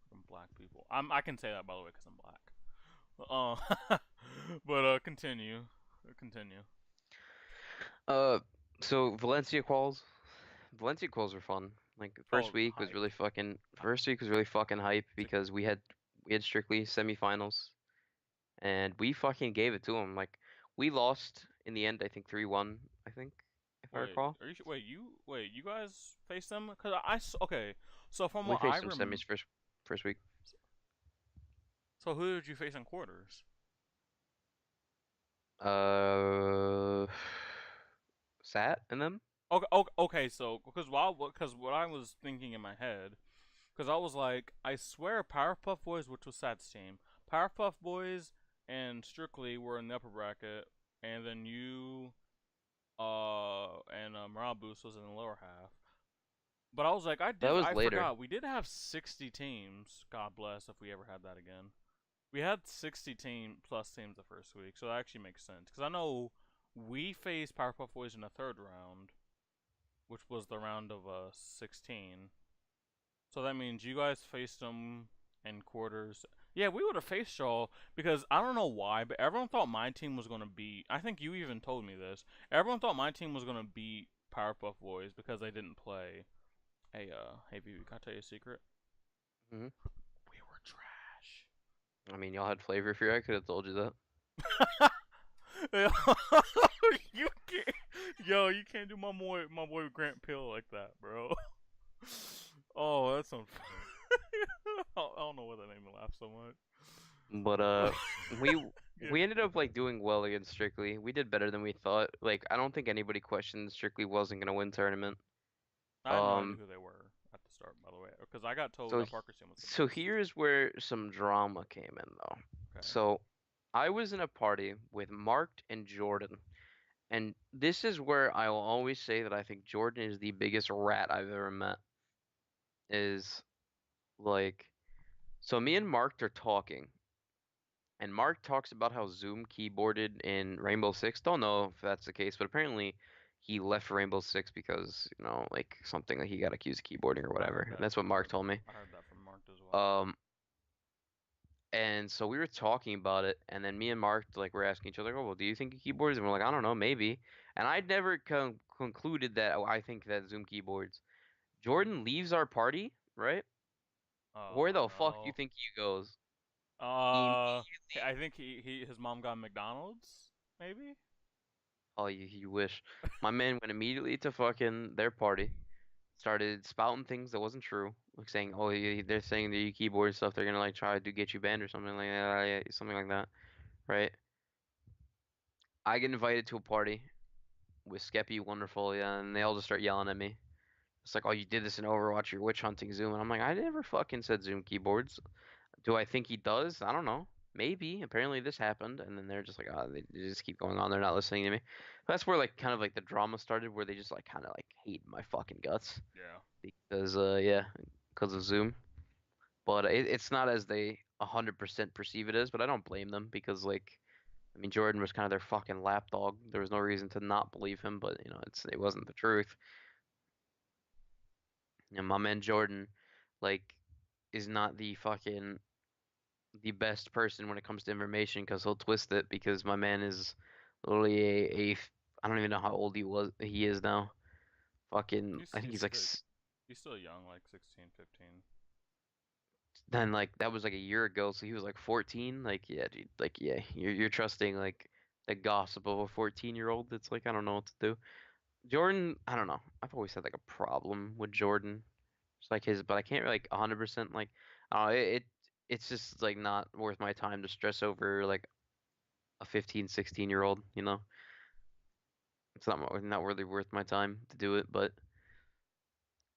from black people. I can say that by the way because I'm black. Uh, but continue. Uh, so Valencia quals were fun. Like Oh, hype. first week was really fucking hype because we had strictly semifinals and we fucking gave it to them. Like we lost in the end, I think 3-1, I think, if I Wait, recall. are you wait you guys face them? Cause okay. So from We what I faced them remember, semis first week. so who did you face in quarters? Uh, Sat and them. Okay, okay, so because what I was thinking in my head, because I was like, I swear, Powerpuff Boys, which was Sat's team, Powerpuff Boys and Strictly were in the upper bracket, and then you, and Morale Boost was in the lower half. But I was like, That was I later. forgot, we did have 60 teams. God bless if we ever had that again. We had 60 plus teams the first week, so that actually makes sense. Because I know we faced Powerpuff Boys in the third round, which was the round of 16. So that means you guys faced them in quarters. Yeah, we would have faced y'all because I don't know why, but everyone thought my team was gonna beat. I think you even told me this. Everyone thought my team was gonna beat Powerpuff Boys because they didn't play. Hey, Vivi, can I tell you a secret? Hmm. We were trash. I mean, y'all had flavor for you. I could have told you that. Yo, you can't, yo, you can't do my boy Grant Pill like that, bro. Oh, that's unfair. I don't know why that made me laugh so But much. we Yeah, we ended up like doing well against Strictly. We did better than we thought. Like I don't think anybody questioned Strictly wasn't gonna win tournament. I had no idea Um, who they were at the start, by the way, because I got told so that he- Parker Sim was the so best. here's where some drama came in though. Okay. So I was in a party with Mark and Jordan, and this is where I will always say that I think Jordan is the biggest rat I've ever met. Is like so me and Mark are talking. And Mark talks about how Zoom keyboarded in Rainbow Six. Don't know if that's the case, but apparently he left Rainbow Six because, like something that he got accused of keyboarding or I whatever. heard And that. that's what Mark told me. I heard that from Mark as well. Um, and so we were talking about it, and then me and Mark like were asking each other, "Oh, well, do you think he keyboards?" And we're like, "I don't know, maybe." And I'd never concluded that I think that Zoom keyboards. Jordan leaves our party, right? Where Oh the fuck do you no. think he goes? He Uh, I immediately. think his mom got McDonald's, maybe. Oh, you wish. My man went immediately to fucking their party, started spouting things that wasn't true, like saying, "Oh, they're saying that you keyboard stuff. They're gonna like try to get you banned or something like that, yeah, something like that, right?" I get invited to a party with Skeppy, Wonderful, yeah, and they all just start yelling at me. It's like, "Oh, you did this in Overwatch. You're witch hunting Zoom," and I'm like, "I never fucking said Zoom keyboards. Do I think he does? I don't know. Maybe. Apparently this happened, and then they're just like, oh, they just keep going on. They're not listening to me. That's where like kind of like the drama started, where they just like kind of like hate my fucking guts Yeah. because yeah, because of Zoom. But it's not as they 100% perceive it as. But I don't blame them because like I mean Jordan was kind of their fucking lapdog. There was no reason to not believe him, but it wasn't the truth. And my man Jordan, like, is not the best person when it comes to information because he'll twist it because my man is literally I don't even know how old he is now. Fucking He's I think he's he's like still he's still young, like 16, 15. then like that was like a year ago, so he was like 14. Like yeah, dude, like yeah, you're trusting like the gossip of a 14-year-old that's like I don't know what to do. Jordan, I don't know. I've always had like a problem with Jordan. It's like his, but I can't really like 100% like it's just like not worth my time to stress over like a 15, 16-year-old, you know? It's not really worth my time to do it, but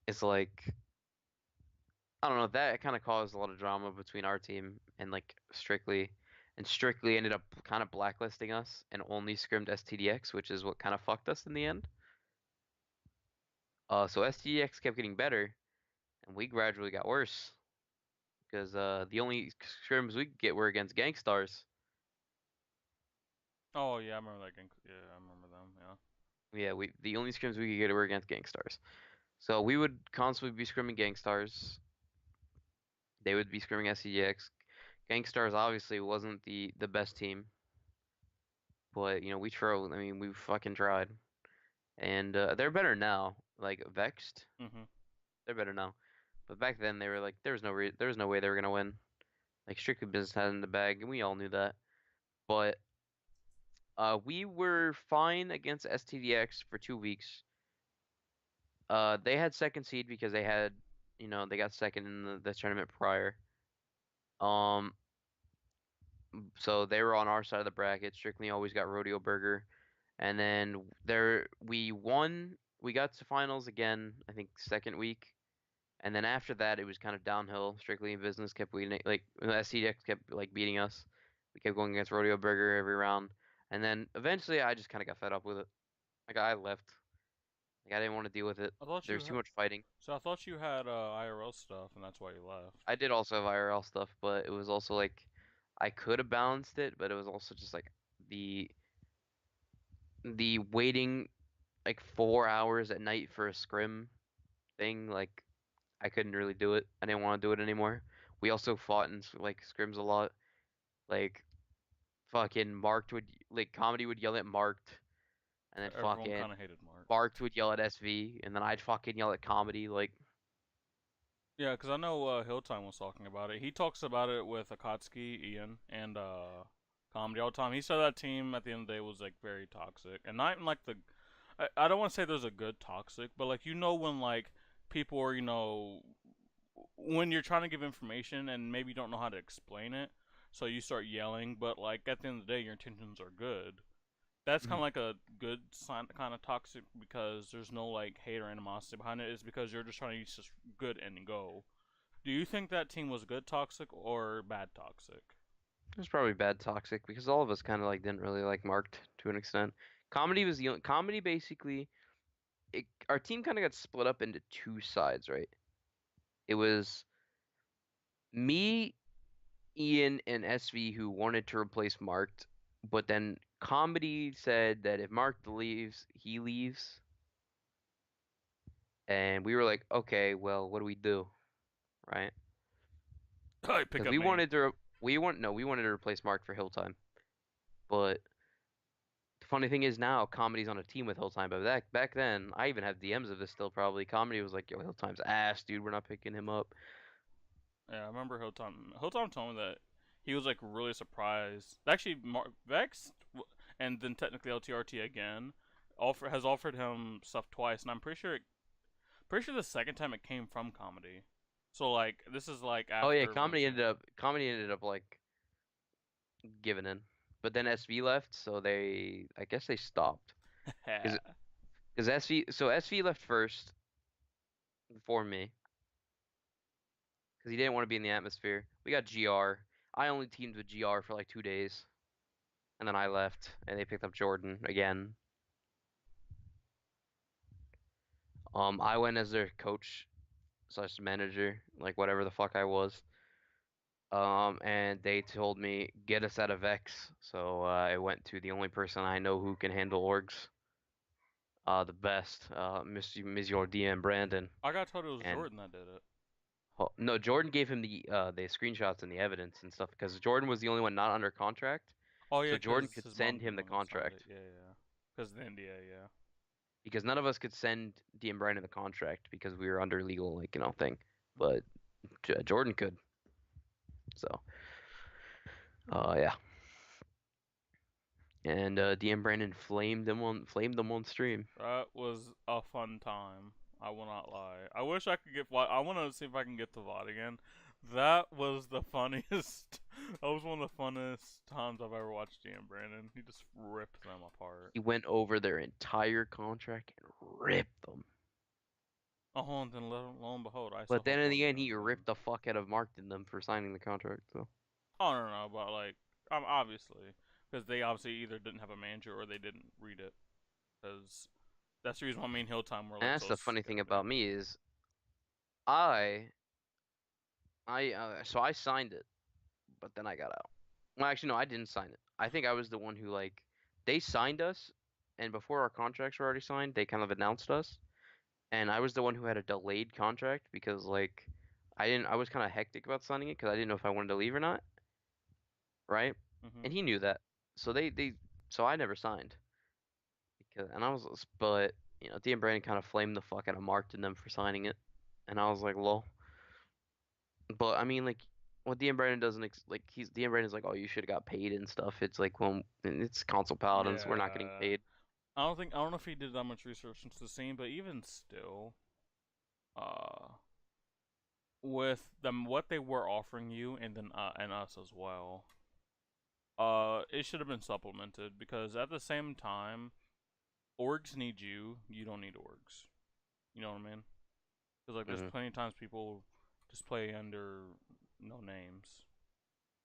it's like I don't know, that kind of caused a lot of drama between our team and like Strictly, and Strictly ended up kind of blacklisting us and only scrimmed STDX, which is what kind of fucked us in the end. So STDX kept getting better, and we gradually got worse because the only scrims we could get were against Gangstars. Oh yeah, I remember that gang. Yeah, I remember them. Yeah. Yeah, we the only scrims we could get were against Gangstars. So we would constantly be scrimming Gangstars. They would be scrimming SCGX. Gangstars obviously wasn't the best team, but we tried. I mean, we fucking tried, and they're better now. Like Vexed, Mhm. they're better now. But back then they were like there was no way they were gonna win. Like Strictly Business had it in the bag, and we all knew that. But we were fine against STDX for 2 weeks. They had second seed because they got second in the tournament prior. Um, so they were on our side of the bracket. Strictly always got Rodeo Burger. And then we won. We got to finals again, I think second week. And then after that, it was kind of downhill. Strictly in business kept winning, like SCDX kept like beating us. We kept going against Rodeo Burger every round. And then eventually, I just kind of got fed up with it. Like I left. Like I didn't want to deal with it. I thought There you was too had. much fighting. So I thought you had IRL stuff, and that's why you left. I did also have IRL stuff, but it was also like I could have balanced it, but it was also just like the the waiting like 4 hours at night for a scrim thing, like I couldn't really do it. I didn't want to do it anymore. We also fought in like scrims a lot. Like fucking Marked would like Comedy would yell at Marked, and then Everyone fucking kind of hated Mark. Marked would yell at SV, and then I'd fucking yell at Comedy. Like Yeah, because I know Hilltime was talking about it. He talks about it with Akatsuki, Ian, and Comedy all the time. He said that team at the end of the day was like very toxic, and not even like the. I don't want to say there's a good toxic, but like when like people are when you're trying to give information and maybe you don't know how to explain it, so you start yelling, but like at the end of the day your intentions are good. That's kind Mhm. of like a good sign, kind of toxic because there's no like hate or animosity behind it. It's because you're just trying to use just good and go. Do you think that team was good toxic or bad toxic? It was probably bad toxic because all of us kind of like didn't really like Marked to an extent. Comedy was the only comedy basically. Our team kind of got split up into two sides, right? It was me, Ian, and SV who wanted to replace Marked, but then Comedy said that if Marked leaves, he leaves, and we were like, okay, well, what do we do, right? I pick Because up me. we wanted to replace Mark for Hilltime, but the funny thing is now Comedy's on a team with Hilltime, but back then I even have DMs of this still probably. Comedy was like, yo, Hilltime's ass, dude, we're not picking him up. Yeah, I remember Hilltime. Hilltime told me that he was like really surprised. Actually, Vex and then technically LTRT again has offered him stuff twice, and I'm pretty sure the second time it came from comedy. So like this is like Oh yeah, after Valencia. Comedy ended up like giving in. But then SV left, so I guess they stopped. Cause, Yeah. cause SV left first before me, cause he didn't want to be in the atmosphere. We got GR. I only teamed with GR for like 2 days, and then I left, and they picked up Jordan again. I went as their coach slash manager, like whatever the fuck I was. And they told me get us out of Vex, so I went to the only person I know who can handle orgs, the best, Ms. Your DM Brandon. I got told it was And Jordan that did it. no, Jordan gave him the screenshots and the evidence and stuff because Jordan was the only one not under contract, Oh yeah, so Jordan because could his send mom's the him the one that signed it. contract Yeah, yeah. Because the NDA, yeah. because none of us could send DM Brandon the contract because we were under legal like thing, but Jordan could. So yeah, and DM Brandon flamed them on stream. That was a fun time. I will not lie. I wish I could get. I want to see if I can get the VOD again. That was the funniest. That was one of the funnest times I've ever watched DM Brandon. He just ripped them apart. He went over their entire contract and ripped them. Oh, and then lo and behold, I still But then hope in one the day end, I he win. ripped the fuck out of Markton them for signing the contract. So Oh no, no, but like, obviously, because they obviously either didn't have a manager or they didn't read it. Because that's the reason why me and Hilltime were and like that's so the funny thing skeptic. about me is I so I signed it, but then I got out. Well, actually, no, I didn't sign it. I think I was the one who like they signed us, and before our contracts were already signed, they kind of announced us, and I was the one who had a delayed contract because like I was kind of hectic about signing it because I didn't know if I wanted to leave or not, right? Hmm. And he knew that, so so I never signed because and I was but DM Brandon kind of flamed the fuck out of Marked and them for signing it, and I was like, lol. But I mean, like, what DM Brandon doesn't like he's DM Brandon's like, oh, you should have got paid and stuff. It's like, well, it's console paladins, we're not getting Yeah, paid. I don't know if he did that much research into the scene, but even still, uh, with them what they were offering you and then and us as well, it should have been supplemented because at the same time, orgs need you. You don't need orgs. You know what I mean? Because like, there's Hmm. plenty of times people just play under no names,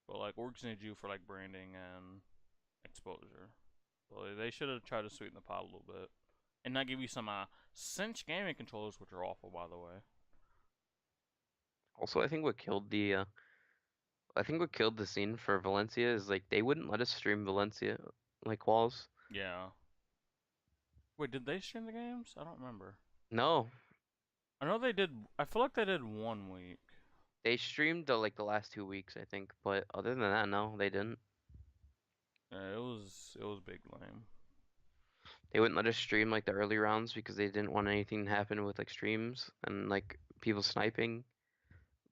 but like orgs need you for like branding and exposure. So they should have tried to sweeten the pot a little bit and not give you some cinch gaming controllers, which are awful, by the way. Also, I think what killed the scene for Valencia is like they wouldn't let us stream Valencia like walls. Yeah. Wait, did they stream the games? I don't remember. No, I know they did. I feel like they did 1 week. they streamed the last 2 weeks, I think, but other than that, no, they didn't. Yeah, it was big lame. They wouldn't let us stream like the early rounds because they didn't want anything to happen with like streams and like people sniping.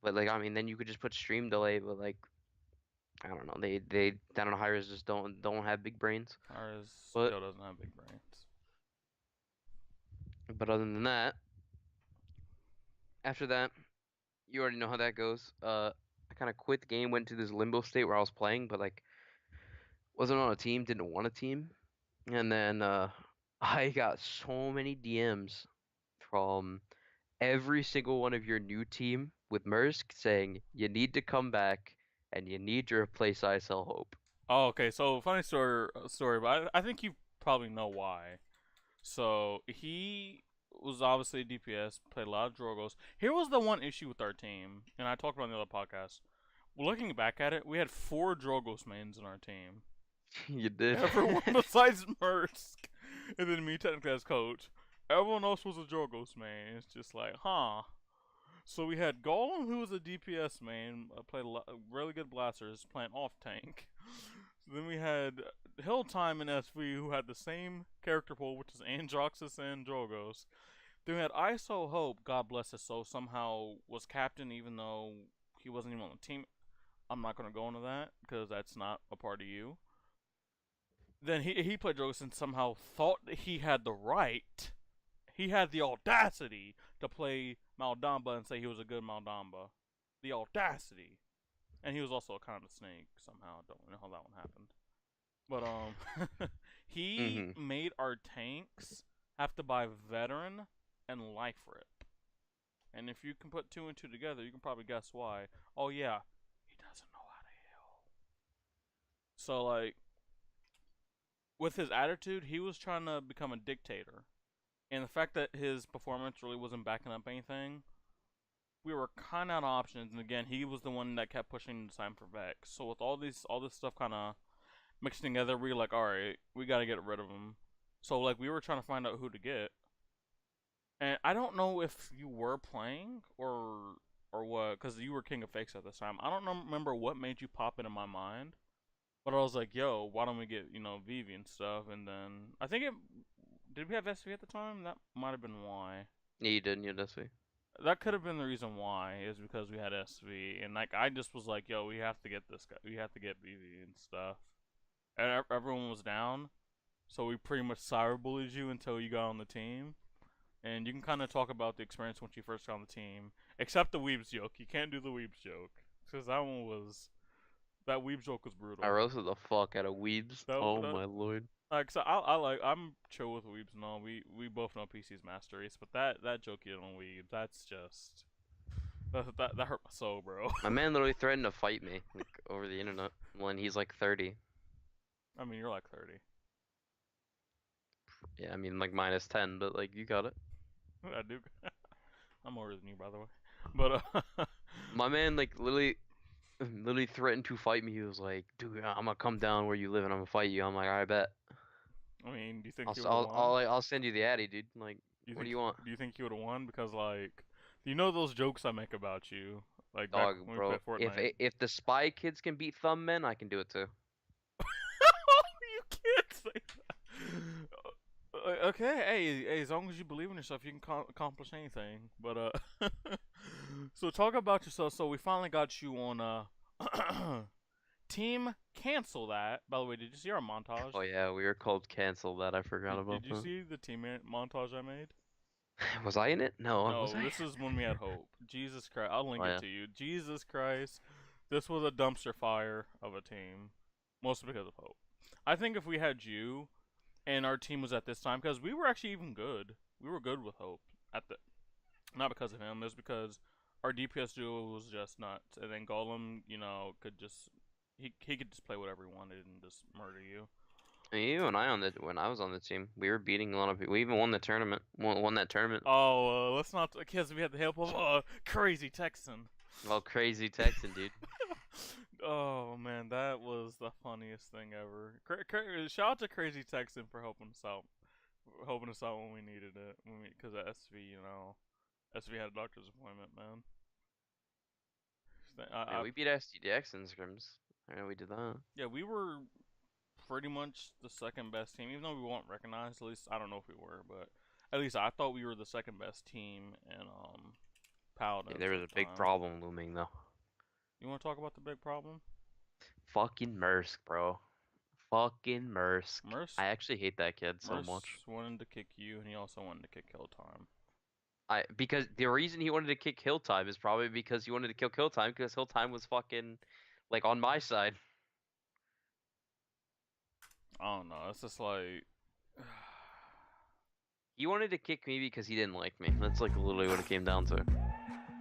But like I mean, then you could just put stream delay, but like I don't know. They I don't know. Hires just don't have big brains. Ours But still doesn't have big brains. other than that, after that, you already know how that goes. I kind of quit the game, went to this limbo state where I was playing, but like wasn't on a team, didn't want a team, and then I got so many DMs from every single one of your new team with Mersk saying you need to come back and you need to replace ISL Hope. Oh, okay. So funny story, but I think you probably know why. So he was obviously a DPS, played a lot of Drogos. Here was the one issue with our team, and I talked about it on the other podcast. Looking back at it, we had 4 Drogos mains in our team. You did. Everyone besides Mersk, and then me technically as coach. Everyone else was a Drogos main. It's just like, huh. So we had Golem, who was a DPS main, played a lot, really good blasters, playing off tank. So then we had Hilltime and SV, who had the same character pool, which is Androxus and Drogos. Then we had ISO Hope, God bless his soul, somehow was captain even though he wasn't even on the team. I'm not going to go into that because that's not a part of you. Then he played Drogos and somehow thought that he had the right. He had the audacity to play Maldamba and say he was a good Maldamba. The audacity. And he was also a kind of snake somehow. Don't know how that one happened. But he hmm made our tanks have to buy veteran and life rip. And if you can put 2 and 2 together, you can probably guess why. Oh yeah, he doesn't know how to heal. So like with his attitude, he was trying to become a dictator. And the fact that his performance really wasn't backing up anything, we were kind of out of options. And again, he was the one that kept pushing the time for Vex. So with all this stuff kind of mixed together, we were like, all right, we got to get rid of him. So like we were trying to find out who to get. And I don't know if you were playing or what, because you were King of Fakes at this time. I don't remember what made you pop into my mind. But I was like, yo, why don't we get, Vivi and stuff? And then I think it did we have SV at the time? That might have been why. Yeah, you did. You did see. That could have been the reason why, is because we had SV. And like I just was like, yo, we have to get this guy. We have to get Vivi and stuff. And everyone was down. So we pretty much cyberbullied you until you got on the team. And you can kind of talk about the experience once you first got on the team. Except the Weebs joke. You can't do the Weebs joke. Because that Weebs joke was brutal. I roasted the fuck out of Weebs. Oh That my lord. Like, so I'm chill with Weebs and all. We both know PC's master race, but that joke you did on Weebs, that's just that hurt my soul, bro. My man literally threatened to fight me like over the internet when he's like 30. I mean, you're like 30. Yeah, I mean like minus 10, but like you got it. I do. I'm older than you, by the way. But My man like literally threatened to fight me. He was like, "Dude, I'm gonna come down where you live and I'm gonna fight you." I'm like, "I bet. I mean, do you think I'll he s- would have won? I'll send you the addy, dude. Like, what do you want?" Do you think he would have won? Because like, those jokes I make about you, like back Dog, when we bro. played Fortnite. If the spy kids can beat thumb men, I can do it too. You can't say that. Okay, hey, as long as you believe in yourself, you can accomplish anything. But so talk about yourself. So we finally got you on team. Cancel that. By the way, did you see our montage? Oh yeah, we were called cancel that. I forgot Did about you that. see the team montage I made? Was I in it? No, was No, I? this is when we had hope. Jesus Christ, I'll link Oh it yeah. to you. Jesus Christ, this was a dumpster fire of a team, mostly because of hope. I think if we had you and our team was at this time, because we were actually even good. We were good with hope at the not because of him. It was because our DPS duo was just nuts, and then Golem, could just he could just play whatever he wanted and just murder you. You and I when I was on the team, we were beating a lot of people. We even won the tournament. Won that tournament. Oh, let's not, because we had the help of crazy Texan. Well, crazy Texan, dude. Oh man, that was the funniest thing ever. Shout out to Crazy Texan for helping us out when we needed it. Because of SV, SV had a doctor's appointment, man. Yeah, we beat STDX in scrims. I know we did that. Yeah, we were pretty much the second best team, even though we weren't recognized. At least I don't know if we were, but at least I thought we were the second best team in Yeah, Paladins there at was a the big time. problem looming though. You want to talk about the big problem? Fucking Mersk, bro. Fucking Mersk. Merce I actually hate that kid so much. Merce wanted to kick you, and he also wanted to kick Hilltime. Because the reason he wanted to kick Hilltime is probably because he wanted to kill Hilltime because Hilltime was fucking like on my side. I don't know. It's just like, He wanted to kick me because he didn't like me. That's like literally what it came down to.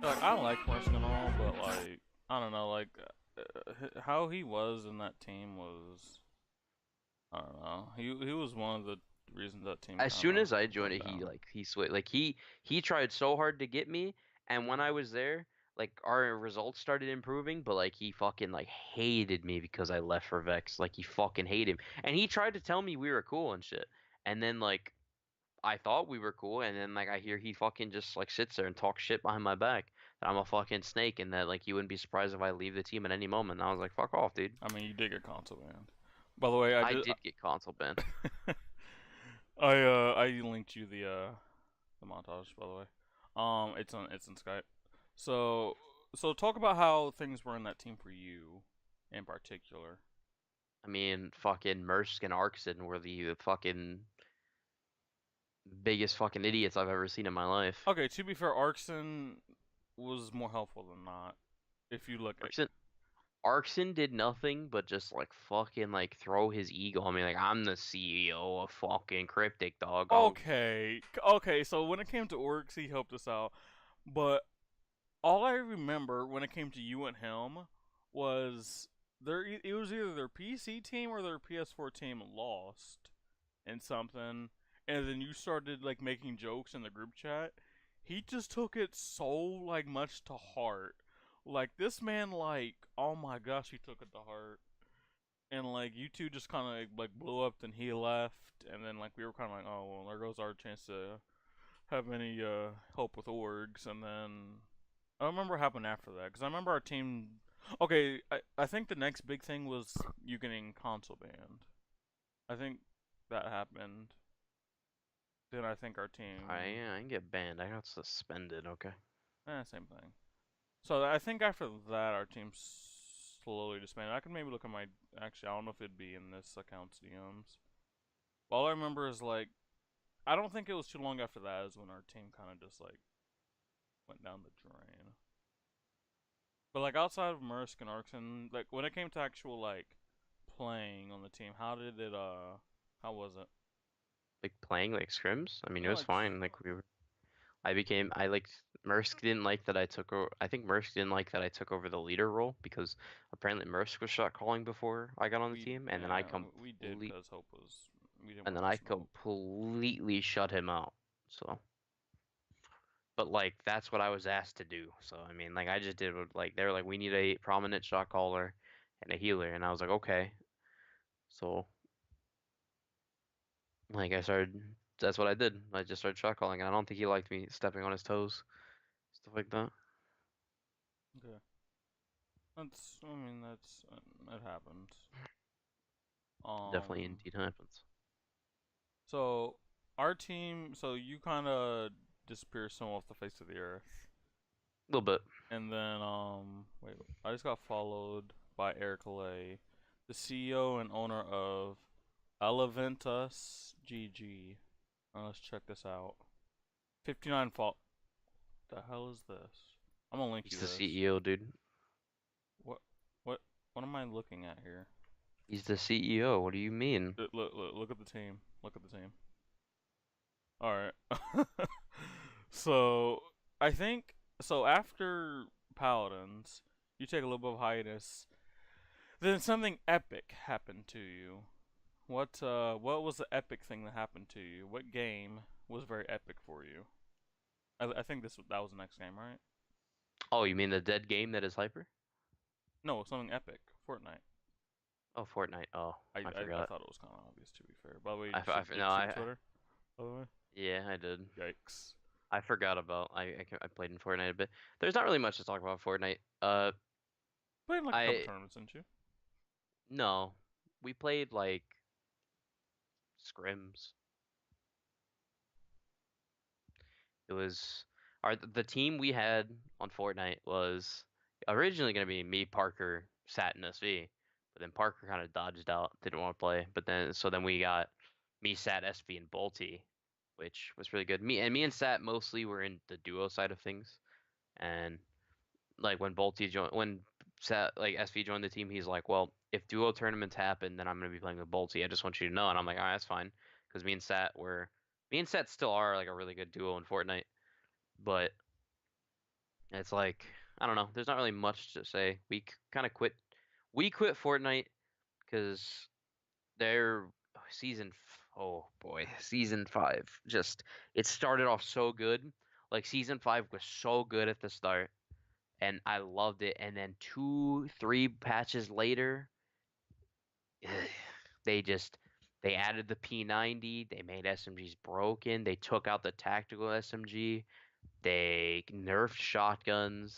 I like Merce and all, but like, I don't know. Like, how he was in that team was, I don't know. He was one of the reasons that team As kind soon of as I joined went it, he down. like he switched. Like he tried so hard to get me, and when I was there, like our results started improving, but like he fucking like hated me because I left for Vex. Like he fucking hated him, and he tried to tell me we were cool and shit. And then like I thought we were cool, and then like I hear he fucking just like sits there and talks shit behind my back that I'm a fucking snake and that like you wouldn't be surprised if I leave the team at any moment. And I was like, fuck off, dude. I mean, you did get console banned. By the way, I did get console banned. I linked you the montage. By the way, it's in Skype. So talk about how things were in that team for you, in particular. I mean, fucking Mersk and Arkson were the fucking biggest fucking idiots I've ever seen in my life. Okay, to be fair, Arkson was more helpful than not. If you look at Arkson Arkson did nothing but just like fucking like throw his ego on me like I'm the CEO of fucking Cryptic dog. okay, so when it came to orcs, he helped us out, but all I remember when it came to you and him was it was either their PC team or their PS4 team lost in something, and then you started like making jokes in the group chat. He just took it so like much to heart. Like this man, like oh my gosh, he took it to heart, and like you two just kind of like blew up. Then he left, and then like we were kind of like, oh well, there goes our chance to have any help with orgs, and then I don't remember what happened after that because I remember our team. Okay, I think the next big thing was you getting console banned. I think that happened. Then I think our team, I didn't get banned. I got suspended. Okay. same thing. So I think after that our team slowly disbanded. I could maybe look at my. Actually, I don't know if it'd be in this account's DMs. All I remember is like I don't think it was too long after that is when our team kind of just like went down the drain. But like outside of Mersk and Arkson, like when it came to actual like playing on the team, how was it? Like playing like scrims. I mean, it Yeah, was like fine. Like we were. I liked Mersk didn't like that I took over. I think Mersk didn't like that I took over the leader role because apparently Mersk was shot calling before I got on the team, we did because Hope was we didn't and want then to I listen to Hope. completely shut him out. So, but like that's what I was asked to do. So I mean, like I just did what like they were like we need a prominent shot caller and a healer, and I was like okay. So like I started. That's what I did. I just started shot calling, and I don't think he liked me stepping on his toes, stuff like that. Okay, I mean that happens. Definitely Um, indeed happens. so our team, so you kind of disappear some off the face of the earth, A little bit. and then wait, I just got followed by Eric Lay, the CEO and owner of Eleventus GG. Let's check this out. 59 fault. The hell is this? I'm gonna link He's you the this. CEO, dude. What what what am I looking at here? He's the CEO. What do you mean? Look at the team. Look at the team. All right. So I think so after Paladins, you take a little bit of hiatus. Then something epic happened to you. What was the epic thing that happened to you? What game was very epic for you? I think that was the next game, right? Oh, you mean the dead game that is Hyper? No, something epic. Fortnite. Oh, Fortnite. Oh, I I forgot. thought it was kind of obvious to be fair. By the way, No, did you see the Twitter? By the way, yeah, I did. yikes. I forgot about. I played in Fortnite a bit. There's not really much to talk about Fortnite. Played like a couple I tournaments, didn't you? no, we played like scrims. It was the team we had on Fortnite was originally gonna be me, Parker, Sat, and SV. But then Parker kind of dodged out, didn't want to play. But then we got me, Sat, SV, and Bolty, which was really good. Me and Sat mostly were in the duo side of things. And like when Sat like SV joined the team, he's like, well, if duo tournaments happen, then I'm gonna be playing with Bolty. I just want you to know. And I'm like, all right, that's fine, because me and Sat still are like a really good duo in Fortnite, but it's like I don't know. There's not really much to say. Kind of quit. We quit Fortnite because their oh boy, season 5 just it started off so good. Like season 5 was so good at the start and I loved it. And then 3 patches later, they just they added the P90, they made SMGs broken, they took out the tactical SMG, they nerfed shotguns.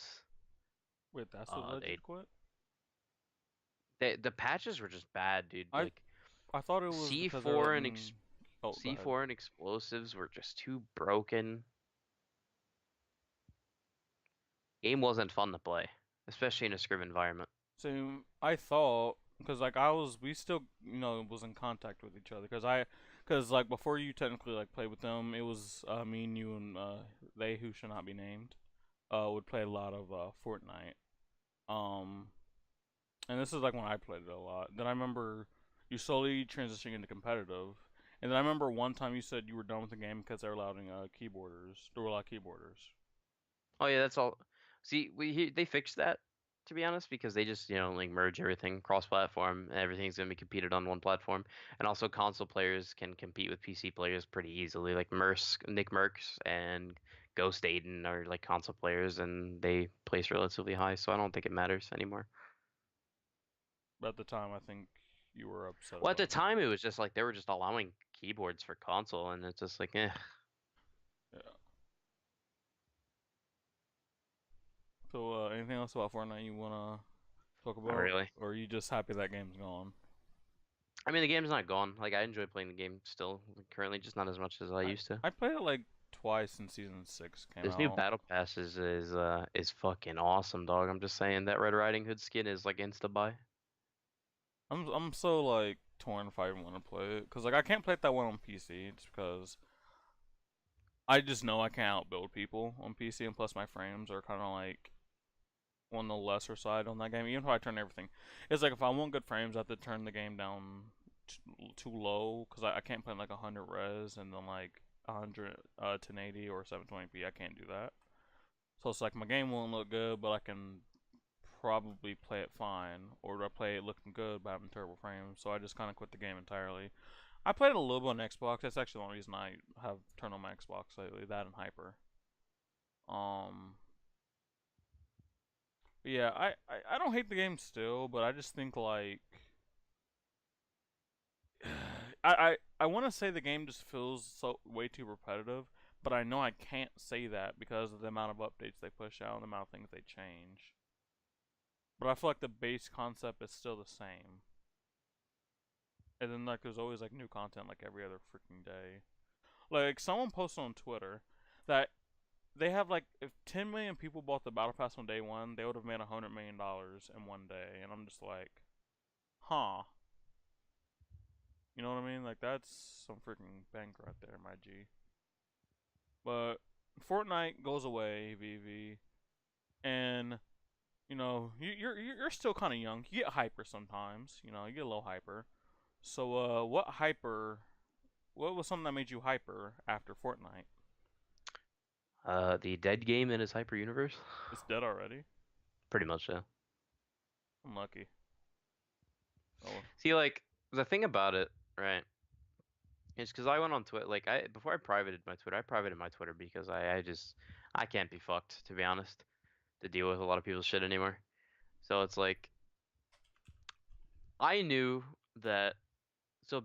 Wait, that's what led you They to quit? the patches were just bad, dude. I Like I thought it was because they're C4 and letting. Oh, go ahead. C4 and explosives were just too broken. Game wasn't fun to play, especially in a scrim environment. So I thought because like we still was in contact with each other because like before you technically like played with them, it was me and you and they who should not be named would play a lot of Fortnite. Um, and this is like when I played it a lot. Then I remember you slowly transitioning into competitive. And then I remember one time you said you were done with the game because they were allowing keyboarders. There were a lot of keyboarders. Oh yeah, that's all. See, they fixed that to be honest because they just like merge everything cross-platform. And everything's gonna be competed on one platform, and also console players can compete with PC players pretty easily. Like Nick Merckx and Ghost Aiden are like console players, and they place relatively high, so I don't think it matters anymore. But at the time, I think you were upset Well, at the about that. time, it was just like they were just allowing keyboards for console, and it's just like, eh. Yeah. So, anything else about Fortnite you wanna talk Not about, really. or are you just happy that game's gone? I mean, the game's not gone. Like, I enjoy playing the game still, currently, just not as much as I I used to. I played it like twice since season 6 came This new out. battle pass is fucking awesome, dog. I'm just saying that Red Riding Hood skin is like insta buy. I'm so like torn if I even want to play it because like I can't play that one on PC just because I just know I can't outbuild people on PC, and plus my frames are kind of like on the lesser side on that game. Even if I turn everything, it's like if I want good frames, I have to turn the game down too low because I can't play like 100 res and then like 100 1080 or 720p. I can't do that. So it's like my game won't look good, but I can probably play it fine, or do I play it looking good but having terrible frames? So I just kind of quit the game entirely. I played it a little bit on Xbox. That's actually the only reason I have turned on my Xbox lately. That and Hyper. Um, yeah, I don't hate the game still, but I just think like I want to say the game just feels so way too repetitive, but I know I can't say that because of the amount of updates they push out and the amount of things they change. But I feel like the base concept is still the same. And then like there's always like new content like every other freaking day. Like someone posted on Twitter that they have like if 10 million people bought the battle pass on day one, they would have made $100 million in one day, and I'm just like, huh? You know what I mean? Like that's some freaking bank right there, my G. But Fortnite goes away, VV, and you're still kind of young. You get hyper sometimes. You get a little hyper. So What was something that made you hyper after Fortnite? The dead game in his hyper universe, It's dead already. pretty much so. Unlucky. Oh, See, like the thing about it, right? Is because I went on Twitter, like before I privated my Twitter because I can't be fucked to be honest to deal with a lot of people's shit anymore. So it's like I knew that so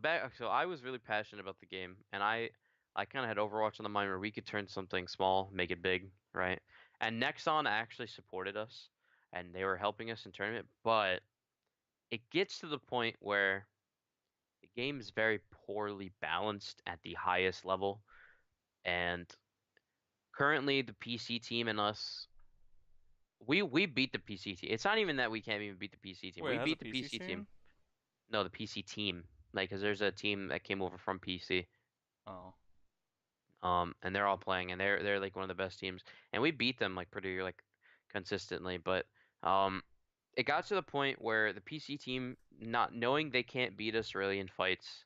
I was really passionate about the game, and I kind of had Overwatch on the mind where we could turn something small, make it big, right? And Nexon actually supported us, and they were helping us in tournament, but it gets to the point where the game is very poorly balanced at the highest level, and currently the PC team and us, we beat the PC team. It's not even that we can't even beat the PC team. wait, We it has a beat the PC PC team. scene? No, the PC team. Like, 'cause there's a team that came over from PC. Oh, And they're all playing, and they're like one of the best teams, and we beat them like pretty like consistently. But um, it got to the point where the PC team, not knowing they can't beat us really in fights,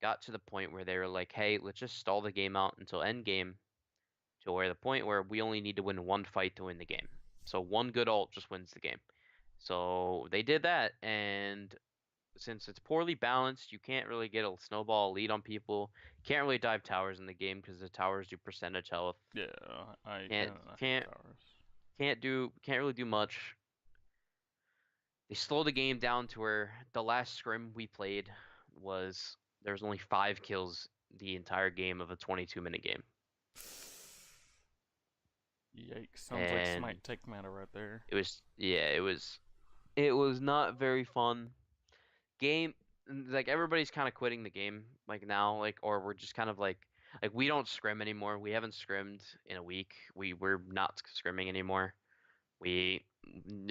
got to the point where they were like, "Hey, let's just stall the game out until end game, to where the point where we only need to win one fight to win the game. So one good ult just wins the game." So they did that, and since it's poorly balanced, you can't really get a snowball lead on people. Can't really dive towers in the game because the towers do percentage health. yeah, Can't I hate can't towers. can't really do much. They slowed the game down to where the last scrim we played was there was only 5 kills the entire game of a 22-minute game. Yikes! Sounds like And Smite Take Mana right there. it was yeah, it was not very fun. Game like everybody's kind of quitting the game like now, like, or we're just kind of like we don't scrim anymore. We haven't scrimmed in a week. We're not scrimming anymore. We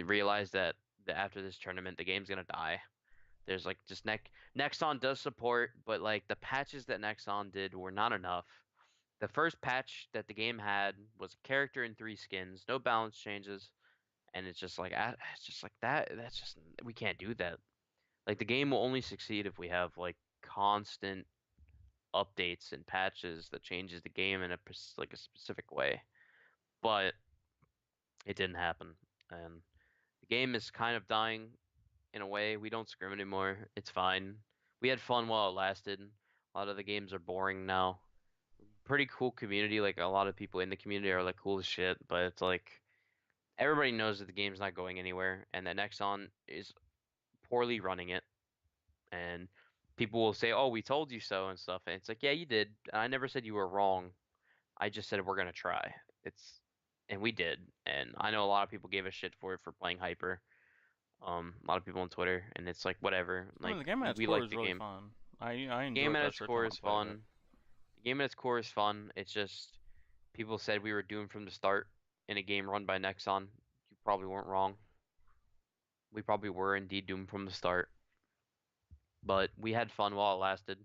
realized that after this tournament the game's gonna die. There's like just Nexon does support, but like the patches that Nexon did were not enough. The first patch that the game had was a character and 3 skins, no balance changes, and it's just like that. That's just we can't do that. Like the game will only succeed if we have like constant updates and patches that changes the game in like a specific way. But it didn't happen, and the game is kind of dying in a way. We don't scrim anymore. It's fine. We had fun while it lasted. A lot of the games are boring now. Pretty cool community. Like a lot of people in the community are like cool as shit, but it's like everybody knows that the game's not going anywhere, and that Nexon is poorly running it. And people will say, "Oh, we told you so" and stuff. And it's like, "Yeah, you did. I never said you were wrong. I just said we're gonna try." And we did. And I know a lot of people gave us shit for it for playing hyper. A lot of people on Twitter, and it's like whatever. I mean, the Like game at its we core like is the really game. fun. I The game enjoyed at that its short core time I is played it. fun. The game at its core is fun. It's just people said we were doomed from the start in a game run by Nexon. You probably weren't wrong. We probably were indeed doomed from the start, but we had fun while it lasted.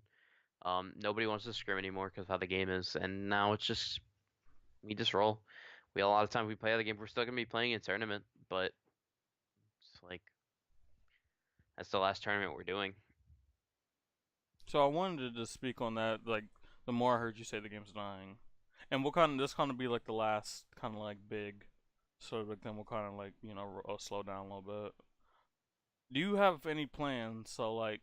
Nobody wants to scrim anymore because of how the game is, and now it's just we just roll. We a lot of time we play the game. We're still gonna be playing in tournament, but it's like that's the last tournament we're doing. So I wanted to just speak on that. Like, the more I heard you say the game's dying, and we'll this kind of be like the last kind of like big, so like then we'll kind of like slow down a little bit. Do you have any plans? So like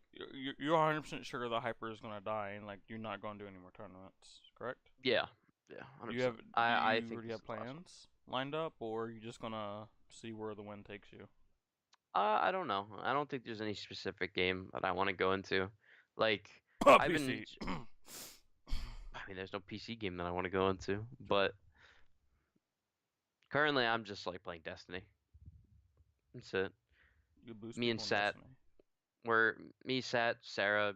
you're 100% sure the hyper is gonna die, and like you're not gonna do any more tournaments, correct? Yeah, yeah, Do you 100%. have do I you think already this have is the last one. plans lined up, or are you just gonna see where the wind takes you? I don't know. I don't think there's any specific game that I want to go into. Like I've been, PC. I mean, there's no PC game that I want to go into, but currently I'm just like playing Destiny. That's it. You boost Me and people in Sat, Destiny. we're me, Sat, Sarah,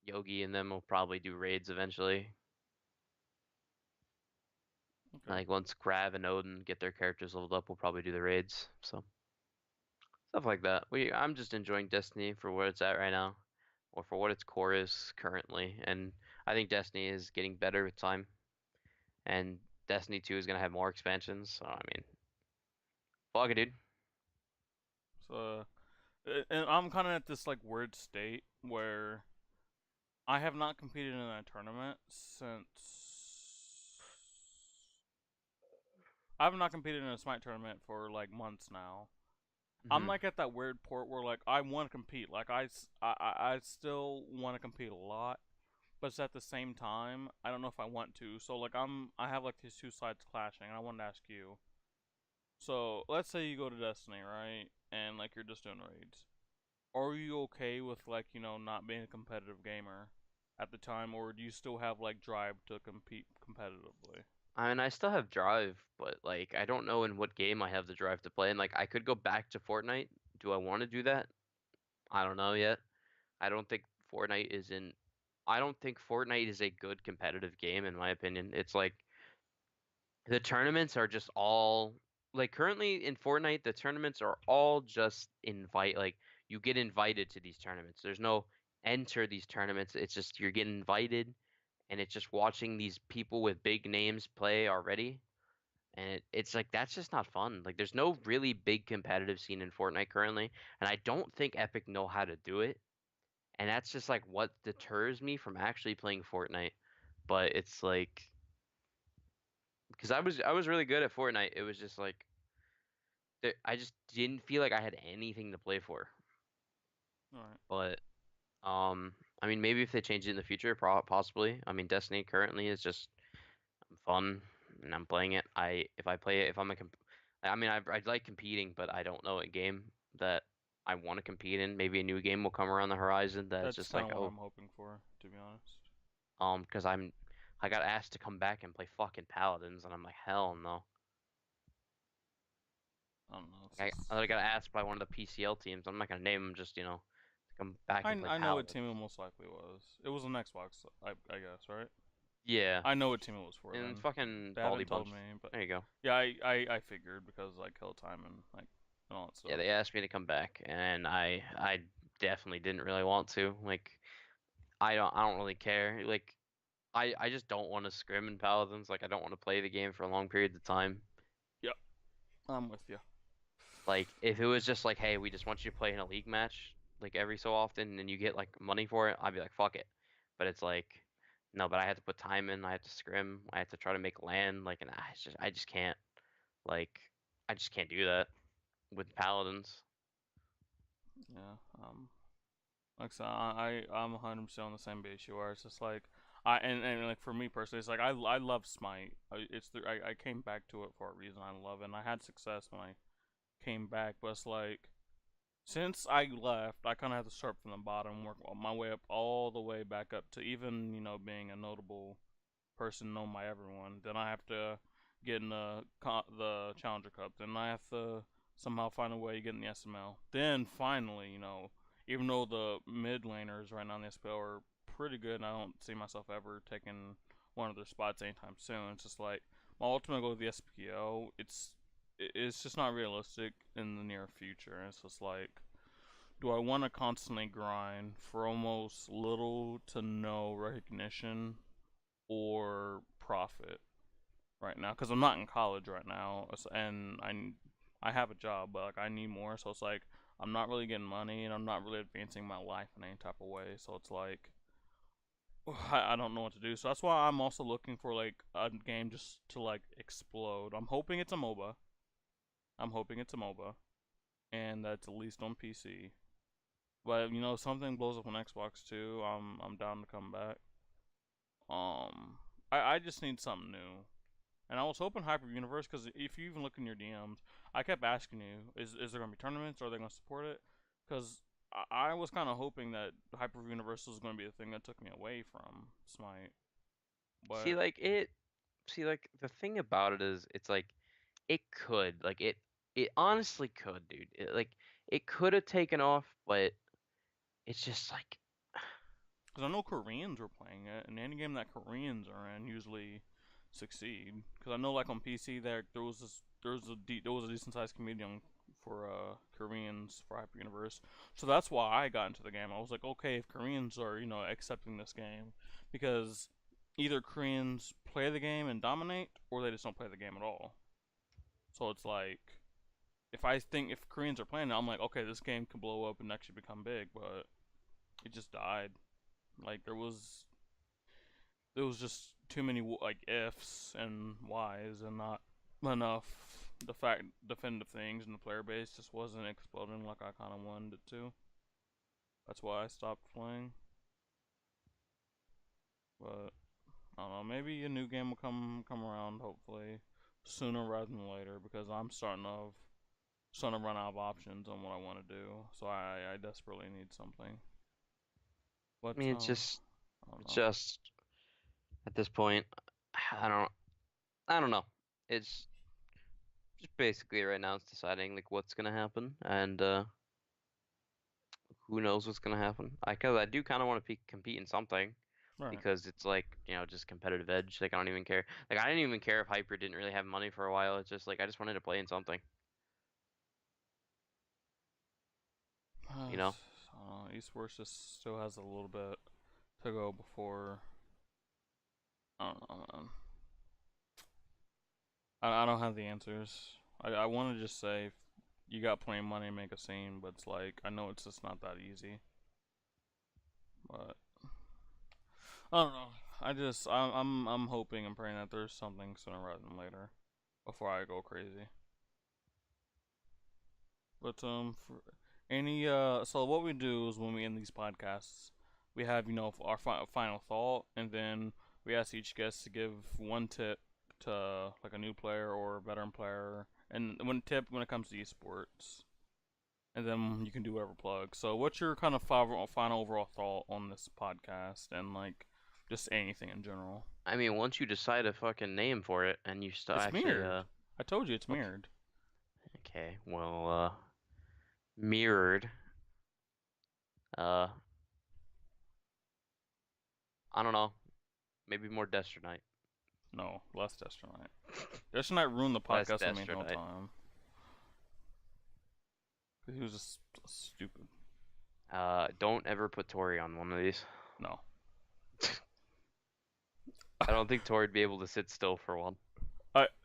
Yogi, and them will probably do raids eventually. Okay. Like once Grav and Odin get their characters leveled up, we'll probably do the raids. So stuff like that. I'm just enjoying Destiny for where it's at right now, or for what its core is currently. And I think Destiny is getting better with time. And Destiny 2 is gonna have more expansions. So I mean, fuck it, dude. So, and I'm kind of at this like weird state where I have not competed in a tournament since I have not competed in a Smite tournament for like months now. I'm Hmm. like at that weird port where like I want to compete. Like I still want to compete a lot, but at the same time, I don't know if I want to. So like I have like these two sides clashing, and I wanted to ask you. So let's say you go to Destiny, right? And like you're just doing raids. Are you okay with like, not being a competitive gamer at the time, or do you still have like drive to compete competitively? I mean, I still have drive, but like I don't know in what game I have the drive to play. And like I could go back to Fortnite. Do I want to do that? I don't know yet. I don't think Fortnite is in. I don't think Fortnite is a good competitive game in my opinion. It's like the tournaments are just all like currently in Fortnite, the tournaments are all just invite like you get invited to these tournaments. There's no enter these tournaments. It's just you're getting invited, and it's just watching these people with big names play already. And it's like that's just not fun. Like there's no really big competitive scene in Fortnite currently, and I don't think Epic know how to do it. And that's just like what deters me from actually playing Fortnite. But it's like because I was really good at Fortnite. It was just like I just didn't feel like I had anything to play for. All right. But I mean maybe if they change it in the future, possibly. I mean Destiny currently is just fun and I'm playing it. If I play it, if I'm a I mean I like competing, but I don't know a game that I want to compete in. Maybe a new game will come around the horizon that's That's just kind like, of what oh, I'm hoping for, to be honest. because I got asked to come back and play fucking Paladins, and I'm like, hell no. I don't know. It's Like just I got asked by one of the PCL teams. I'm not gonna name them, just to come back and play I know what team it Paladins. most likely was. It was an Xbox, I guess, right? Yeah, I know what team it was for and then. fucking They Baldy haven't told Bunch. me, but There you go. yeah, I figured because like kill time and like and all that Yeah, stuff. they asked me to come back, and I definitely didn't really want to. Like I don't really care. Like I just don't want to scrim in Paladins. Like I don't want to play the game for long periods of time. Yep, I'm with you. Like if it was just like, hey, we just want you to play in a league match like every so often and you get like money for it, I'd be like, fuck it. But it's like, no, but I have to put time in, I have to scrim, I have to try to make land, like, and I just can't, like, I just can't do that with Paladins. Yeah. Like I said, I'm 100% on the same page you are. It's just like and like for me personally, it's like I love Smite. I came back to it for a reason. I love it. And I had success when I came back, but it's like since I left, I kind of had to start from the bottom, work my way up all the way back up to even being a notable person known by everyone. Then I have to get in the Challenger Cup. Then I have to somehow find a way to get in the SML. Then finally, even though the mid laners right now in the SPL are pretty good, and I don't see myself ever taking one of their spots anytime soon. It's just like my ultimate goal with the SPL. It's just not realistic in the near future. And it's just like, do I want to constantly grind for almost little to no recognition or profit right now? Because I'm not in college right now, and I have a job, but like I need more. So it's like I'm not really getting money, and I'm not really advancing my life in any type of way. So it's like I don't know what to do. So that's why I'm also looking for like a game just to like explode. I'm hoping it's a MOBA. I'm hoping it's a MOBA, and that's at least on PC. But if something blows up on Xbox too, I'm down to come back. Um, I just need something new. And I was hoping Hyper Universe, because if you even look in your DMs, I kept asking you, is there gonna be tournaments? Are they gonna support it? Because I was kind of hoping that Hyper Universe was gonna be the thing that took me away from Smite. See, But like it, see, like the thing about it is, it's like it could, like it honestly could, dude. It could have taken off, but it's just like, because I know Koreans were playing it, and any game that Koreans are in usually succeed. Because I know, like on PC, there was a decent sized community for Koreans for Hyper Universe, so that's why I got into the game. I was like, okay, if Koreans are accepting this game, because either Koreans play the game and dominate, or they just don't play the game at all. So it's like if Koreans are playing it, I'm like, okay, this game can blow up and actually become big, but it just died. Like there was just too many like ifs and whys and not enough the fact definitive things, and the player base just wasn't exploding like I kind of wanted it to. That's why I stopped playing. But I don't know. Maybe a new game will come around. Hopefully sooner rather than later, because I'm starting to run out of options on what I want to do. So I desperately need something. I But mean, I don't it's know. just at this point, I don't, I don't know. It's just basically right now it's deciding like what's gonna happen, and who knows what's gonna happen. Cause I do kind of want to compete in something All right. because it's like just competitive edge. Like I don't even care. Like I didn't even care if Hyper didn't really have money for a while. It's just like I just wanted to play in something. You know? Esports just still has a little bit to go before. I don't know, man. I don't have the answers. I want to just say you got plenty of money to make a scene, but it's like I know it's just not that easy. But I don't know. I'm hoping and praying that there's something sooner rather than later before I go crazy. But for any so what we do is when we end these podcasts, we have our final thought, and then we ask each guest to give one tip to like a new player or a veteran player, and one tip when it comes to esports, and then you can do whatever plug. So what's your kind of final overall thought on this podcast and like just anything in general? I mean, once you decide a fucking name for it and you start It's actually, mirrored. I told you it's okay, mirrored. okay, well, mirrored, uh, I don't know, maybe more Destronite. No, less Destronite. Destronite ruined the Less podcast for me the whole Destronite. time. He was just stupid. Don't ever put Tori on one of these. No. I don't think Tori'd be able to sit still for one.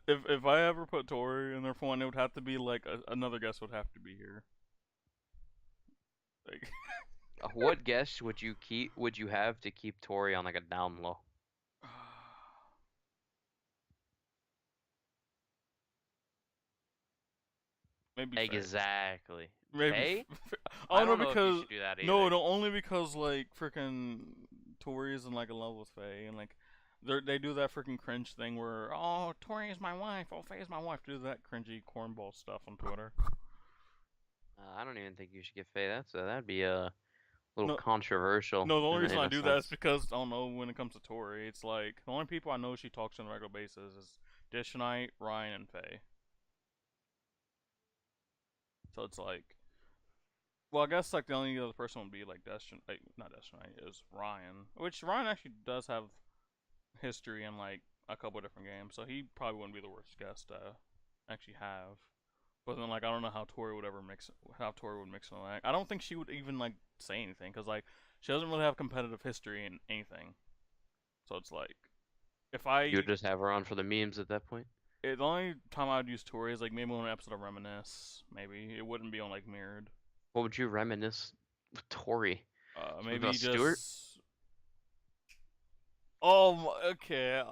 If I ever put Tori in there for one, it would have to be like another guest would have to be here. Like, What guess would you keep? Would you have to keep Tori on like a down low? maybe Faye. Exactly. Maybe. Faye? I I don't know don't know if you because should do that no, either. no, only because like freaking Tori is in like a love with Faye, and like they do that freaking cringe thing where Tori is my wife, Faye is my wife. Do that cringy cornball stuff on Twitter. I don't even think you should get Faye. That'd be a little No, controversial no. The only in reason I a do that is sense. because I don't know when it comes to Tori, it's like the only people I know she talks to on a regular basis is Dish Knight, Ryan, and Faye. So it's like, well, I guess like the only other person would be like Destiny, like, not Destiny, is Ryan, which Ryan actually does have history in like a couple of different games, so he probably wouldn't be the worst guest to actually have. But then like I don't know how Tori would ever mix how Tori would mix in that. I don't think she would even like say anything because like she doesn't really have competitive history in anything. So it's like if You I would just have her on for the memes at that point. the only time I would use Tori is like maybe on an episode of Reminisce. Maybe it wouldn't be on like Mirrored. What would you reminisce with Tori? Something Maybe about Stewart? just. Oh, okay.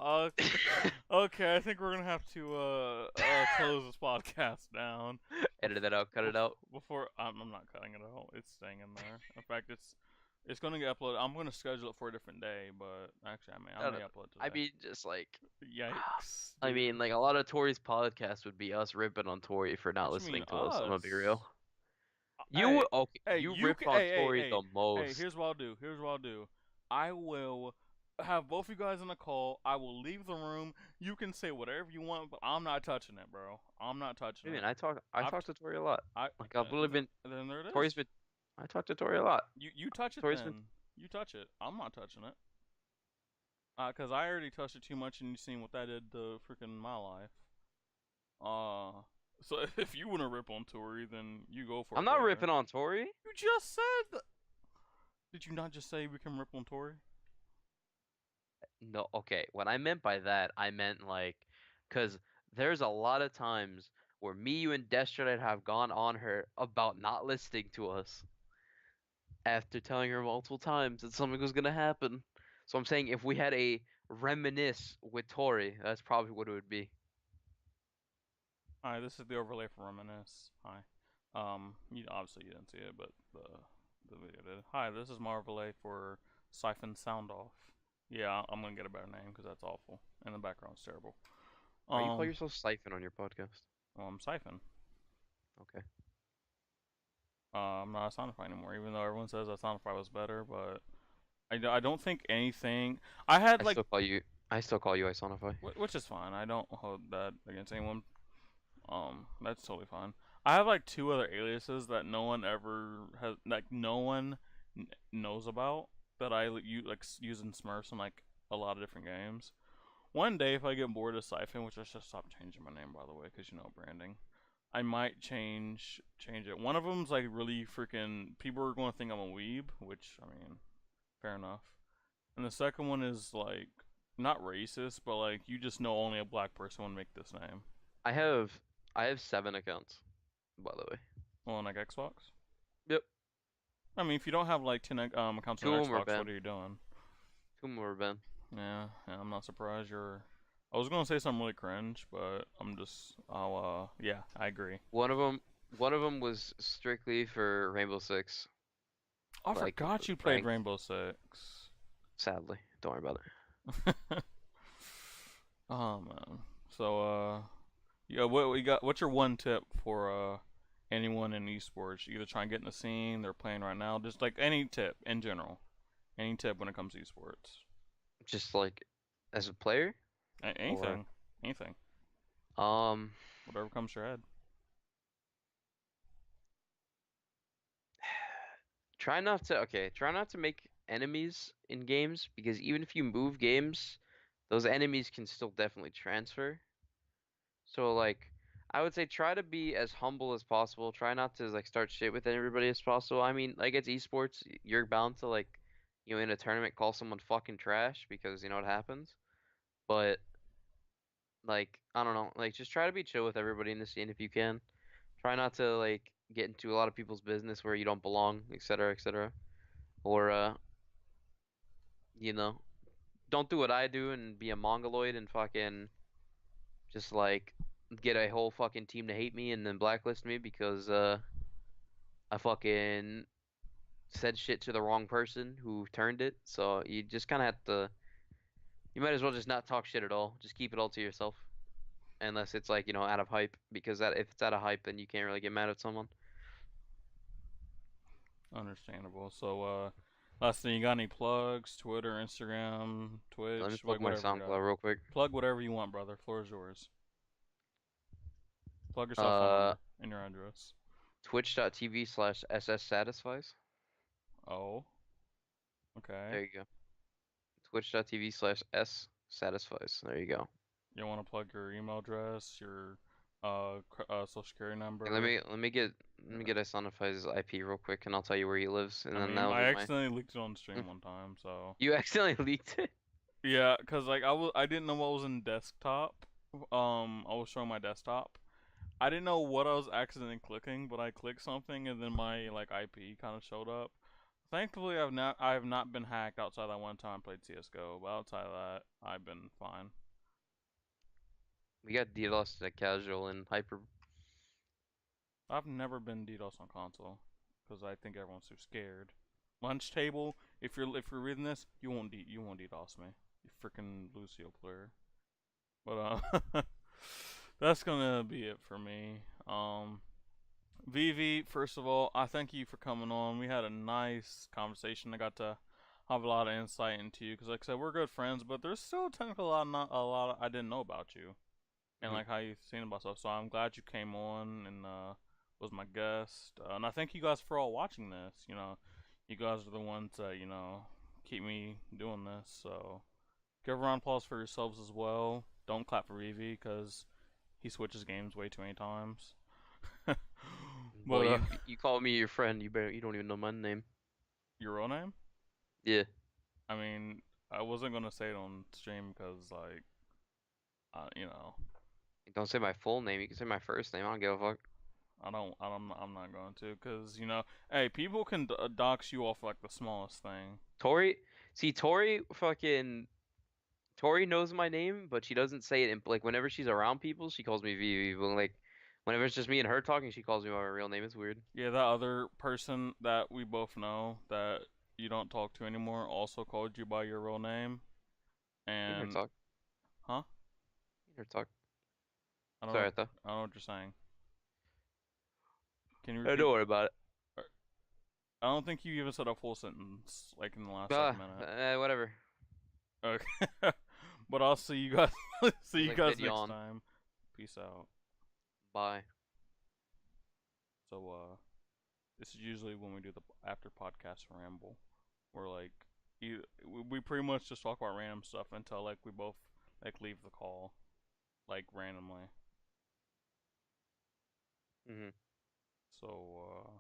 Okay. I think we're gonna have to close this podcast down. Edit that out, cut it out. Before I'm not cutting it out. It's staying in there. In fact, it's gonna get uploaded. I'm gonna schedule it for a different day, but actually, I may upload I today. mean, just like, Yikes, I dude. mean, like a lot of Tori's podcasts would be us ripping on Tori for not What you mean listening to us. I'm gonna be us? real. Hey, Okay, hey, you you rip can. on Hey, hey, Tori hey, the hey. most. Here's what I'll do. Here's what I'll do. I will have both of you guys in a call. I will leave the room. You can say whatever you want, but I'm not touching it, bro. I'm not touching I mean, it. I I've talk t- to Tori a lot. I Like I've literally been then there it Tori's is. been I talk to Tori a lot. You touch it Tori's been then. You touch it. I'm not touching it. Cause I already touched it too much, and you seen what that did to freaking my life. So if you want to rip on Tori, then you go for I'm it, not brother. ripping on Tori. You just said. Did you not just say we can rip on Tori? No, okay. What I meant by that, I meant like, cause there's a lot of times where me, you, and Destronite have gone on her about not listening to us after telling her multiple times that something was gonna happen. So I'm saying if we had a reminisce with Tori, that's probably what it would be. Hi, this is the overlay for Reminisce. Hi. You obviously you didn't see it, but the video did. Hi, this is my overlay for Siphon Sound Off. Yeah, I'm gonna get a better name because that's awful, and the background's terrible. Why you call Um, yourself Siphon on your podcast? well, I'm Siphon. Okay. I'm not a Soundify anymore, even though everyone says that Soundify was better, but I don't think anything. I had I like, still call you I still call you Isonify. which is fine. I don't hold that against anyone. That's totally fine. I have like two other aliases that no one ever has, like no one knows about that I use in Smurfs in like a lot of different games. One day, if I get bored of Siphon, which I should stop changing my name by the way, because you know branding. I might change it. One of them's like really freaking. People are going to think I'm a weeb, which I mean, fair enough. And the second one is like not racist, but like you just know only a black person would make this name. I have I have 7 accounts, by the way. Well, on like Xbox. Yep. I mean, if you don't have like 10 accounts on Two of them are Xbox, what banned. are you doing? 2 of them are banned. Yeah, I'm not surprised you're. I was gonna say something really cringe, but I'm just. Yeah, I agree. One of them was strictly for Rainbow Six, I like forgot you played ranked. Rainbow Six. Sadly, don't worry about it. Oh man. So yeah, what we got? What's your one tip for anyone in esports? Either try and get in the scene they're playing right now, just like any tip in general. Any tip when it comes to esports? Just like as a player, or Anything, anything, um, whatever comes to your head. try not to make enemies in games because even if you move games, those enemies can still definitely transfer. So like I would say try to be as humble as possible. Try not to like start shit with everybody as possible. I mean, like it's esports, you're bound to like in a tournament call someone fucking trash because you know what happens. But like I don't know, like just try to be chill with everybody in the scene if you can. Try not to like get into a lot of people's business where you don't belong, etc., etc. Or you know, don't do what I do and be a mongoloid and fucking just like get a whole fucking team to hate me and then blacklist me because I fucking said shit to the wrong person who turned it. So you just kind of have to. You might as well just not talk shit at all. Just keep it all to yourself, unless it's like out of hype. Because that if it's out of hype, then you can't really get mad at someone. Understandable. So last thing, you got any plugs? Twitter, Instagram, Let me Twitch, plug like my whatever you got. SoundCloud real quick. Plug whatever you want, brother. Floor is yours. Plug your cell phone Uh, number and your address. twitch.tv/SS satisfies. Oh, okay. There you go. Twitch.tv/S satisfies. There you go. You want to plug your email address, your social security Okay, number? let me Yeah. get Isanify's IP real quick, and I'll tell you where he lives, and I then mean, that'll I be my. accidentally leaked it on Mm. stream one time, so You accidentally leaked it. yeah, cause like I didn't know what was in desktop. I was showing my desktop. I didn't know what I was accidentally clicking, but I clicked something and then my like IP kind of showed up. Thankfully, I have not been hacked outside that one time I played CS:GO, but outside of that, I've been fine. We got DDoS at casual and hyper. I've never been DDoS on console because I think everyone's too scared. Lunch table. If you're reading this, you won't DDoS me. You freaking Lucio player. But that's gonna be it for me. VV, first of all, I thank you for coming on. We had a nice conversation. I got to have a lot of insight into you because, like I said, we're good friends, but there's still technically a lot I didn't know about you and Mhm. like how you seen about stuff. So I'm glad you came on and was my guest. And I thank you guys for all watching this. You guys are the ones that keep me doing this. So give a round of applause for yourselves as well. Don't clap for Evie because he switches games way too many times. Well, But you call me your friend. You don't even know my name. your real name? Yeah. I mean, I wasn't gonna say it on stream because like, you know, Don't say my full name. You can say my first name. I don't give a fuck. I'm not going to because hey, people can dox you off like the smallest thing. Tori, see Tori knows my name, but she doesn't say it. Like whenever she's around people, she calls me VV. But like whenever it's just me and her talking, she calls me by my real name. It's weird. Yeah, that other person that we both know that you don't talk to anymore also called you by your real name. You can hear And talk. huh? You can hear talk. I don't It's know. alright though. I don't know what you're saying. Can you Don't repeat? worry about it. I don't think you even said a full sentence like in the last like Ah, minute. whatever. Okay. But I'll see you guys. See It's you like guys mid next yawn. time. Peace out. Bye. So this is usually when we do the after podcast ramble. We're like, we pretty much just talk about random stuff until like we both like leave the call like randomly. Mhm. So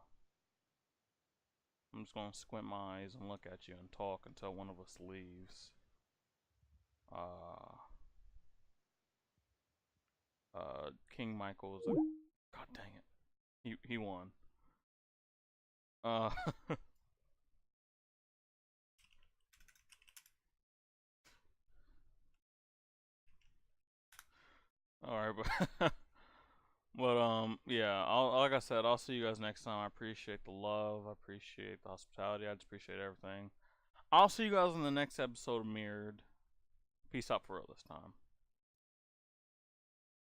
I'm just gonna squint my eyes and look at you and talk until one of us leaves. Uh, King Michael is a god dang it. He won. Uh, all right, but yeah. Like I said, I'll see you guys next time. I appreciate the love. I appreciate the hospitality. I just appreciate everything. I'll see you guys in the next episode of Mirrored. Peace out for real this time.